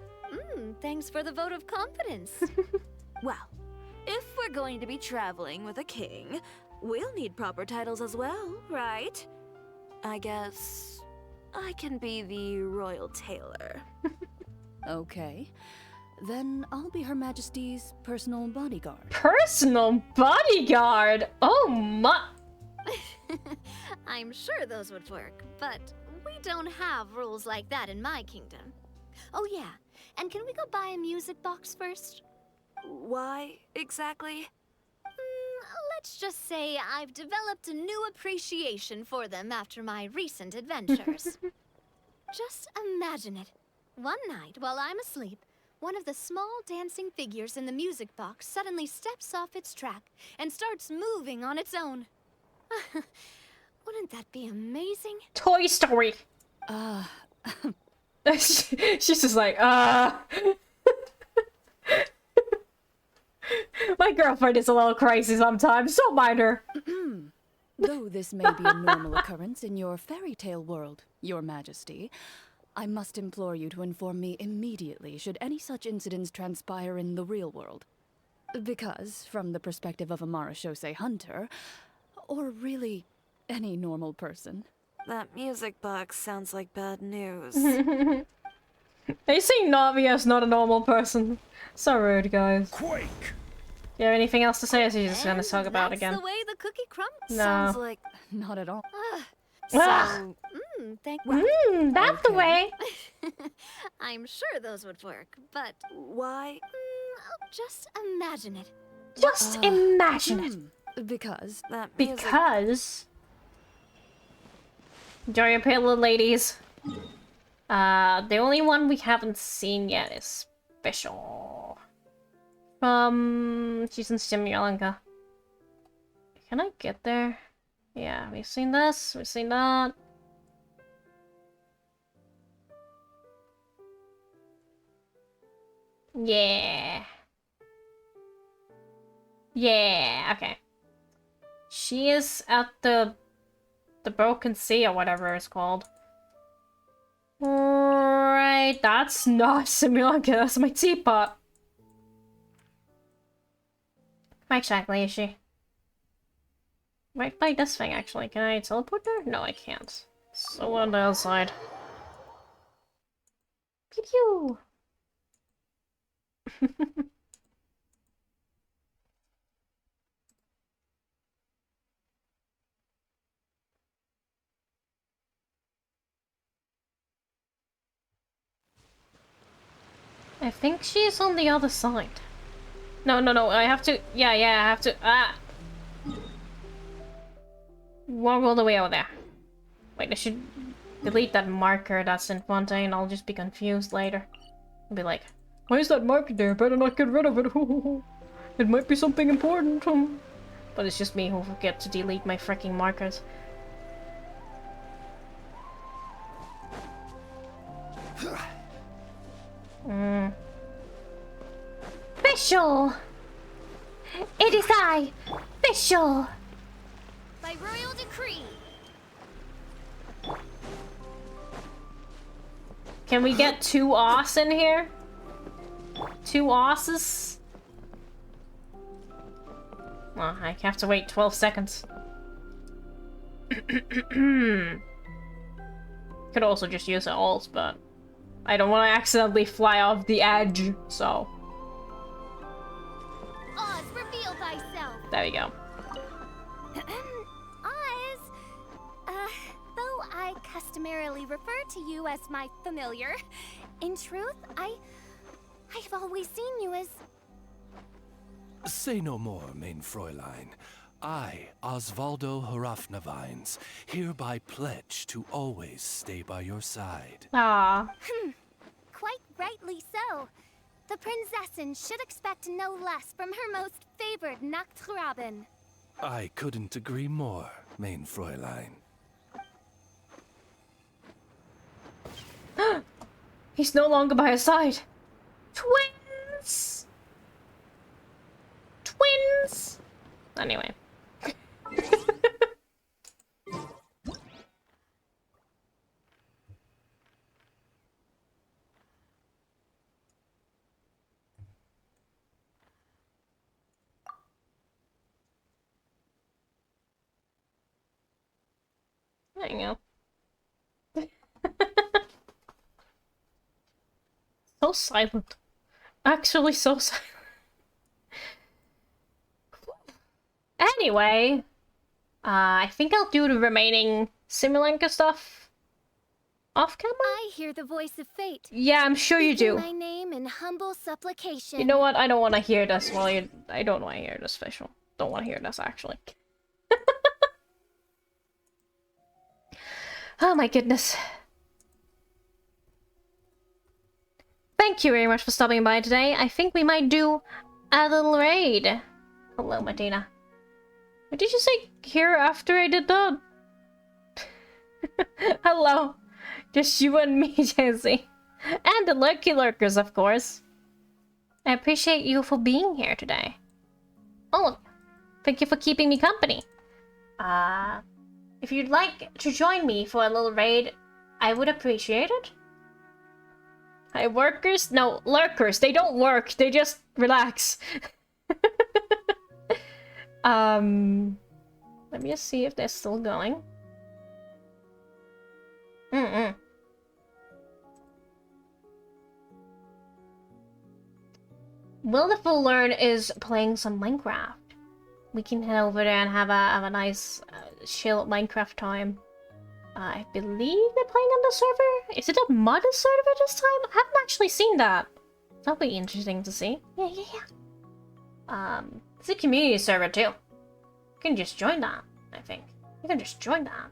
Thanks for the vote of confidence.
Well, if we're going to be traveling with a king, we'll need proper titles as well, right? I guess I can be the royal tailor.
Okay. Then I'll be Her Majesty's personal bodyguard.
Personal bodyguard? Oh my...
I'm sure those would work, but we don't have rules like that in my kingdom. Oh yeah, and can we go buy a music box first?
Why exactly?
Let's just say I've developed a new appreciation for them after my recent adventures. Just imagine it. One night, while I'm asleep, one of the small dancing figures in the music box suddenly steps off its track and starts moving on its own. Wouldn't that be amazing?
Toy Story. She's just like, My girlfriend is a little crazy sometimes, don't mind her.
Though this may be a normal occurrence in your fairy tale world, Your Majesty, I must implore you to inform me immediately should any such incidents transpire in the real world. Because, from the perspective of a Marachose hunter, or really any normal person.
That music box sounds like bad news.
They say Navia's not a normal person. So rude, guys.
Quake!
You have anything else to say, or is he just gonna talk about again?
That's the way the cookie crumbles.
No.
Sounds like...
Not at all.
So, thank you.
That's the way.
I'm sure those would work, but...
Why?
Just imagine it.
Just imagine it.
Because...
That music...
Because... Enjoy your pale little ladies. The only one we haven't seen yet is Special. She's in Simulanka. Can I get there? Yeah, we've seen this, we've seen that. Yeah. Yeah, okay. She is at the Broken Sea or whatever it's called. Right, that's not Simulanka, that's my teapot. Where exactly is she? Right by this thing, actually. Can I teleport there? No, I can't. So on the outside. Pew pew! I think she's on the other side. No, I have to... Yeah, I have to... Walk all the way over there. Wait, I should delete that marker that's in Fontaine. I'll just be confused later. I'll be like, why is that marker there? Better not get rid of it. It might be something important. But it's just me who forget to delete my freaking markers.
Official! It is I, official!
By royal decree.
Can we get 2 os in here? 2 osses? Well, I have to wait 12 seconds. Could also just use an ult, but I don't want to accidentally fly off the edge, so...
Oz, reveal thyself.
There we go.
Oz, though I customarily refer to you as my familiar, in truth, I've always seen you as...
Say no more, main Fräulein. I, Osvaldo Hrafnavines, hereby pledge to always stay by your side.
Ah.
Quite rightly so. The Prinzessin should expect no less from her most favored Nachtraben.
I couldn't agree more, main Fräulein.
He's no longer by her side. Twins! Twins! Anyway. There you go. So silent. Actually, so silent. Anyway, I think I'll do the remaining Simulanka stuff off camera.
I hear the voice of fate.
Yeah, I'm sure you do.
My name in humble supplication.
You know what? I don't want to hear this. Well, I don't want to hear this, Facial. Don't want to hear this, actually. Oh my goodness. Thank you very much for stopping by today. I think we might do a little raid. Hello, Medina. What did you say here after I did that? Hello. Just you and me, Jesse. And the Lucky Lurkers, of course. I appreciate you for being here today. Oh, thank you for keeping me company. If you'd like to join me for a little raid, I would appreciate it. Hi, workers? No, lurkers. They don't work. They just relax. Let me just see if they're still going. Willful Learn is playing some Minecraft. We can head over there and have a nice chill Minecraft time. I believe they're playing on the server. Is it a mod server this time? I haven't actually seen that. That'll be interesting to see. Yeah. It's a community server too. You can just join that, I think. You can just join that.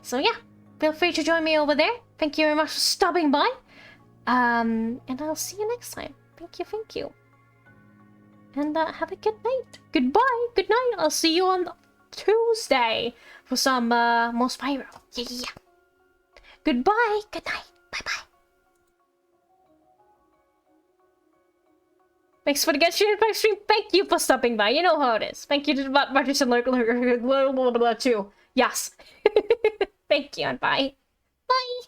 So yeah, feel free to join me over there. Thank you very much for stopping by. And I'll see you next time. Thank you. And have a good night. Goodbye, good night. I'll see you on Tuesday for some more Spyro. Yeah. Goodbye, good night, bye. Thanks for the Genshin Impact stream. Thank you for stopping by. You know how it is. Thank you to Marcus and Lurk too. Yes. Thank you and bye. Bye.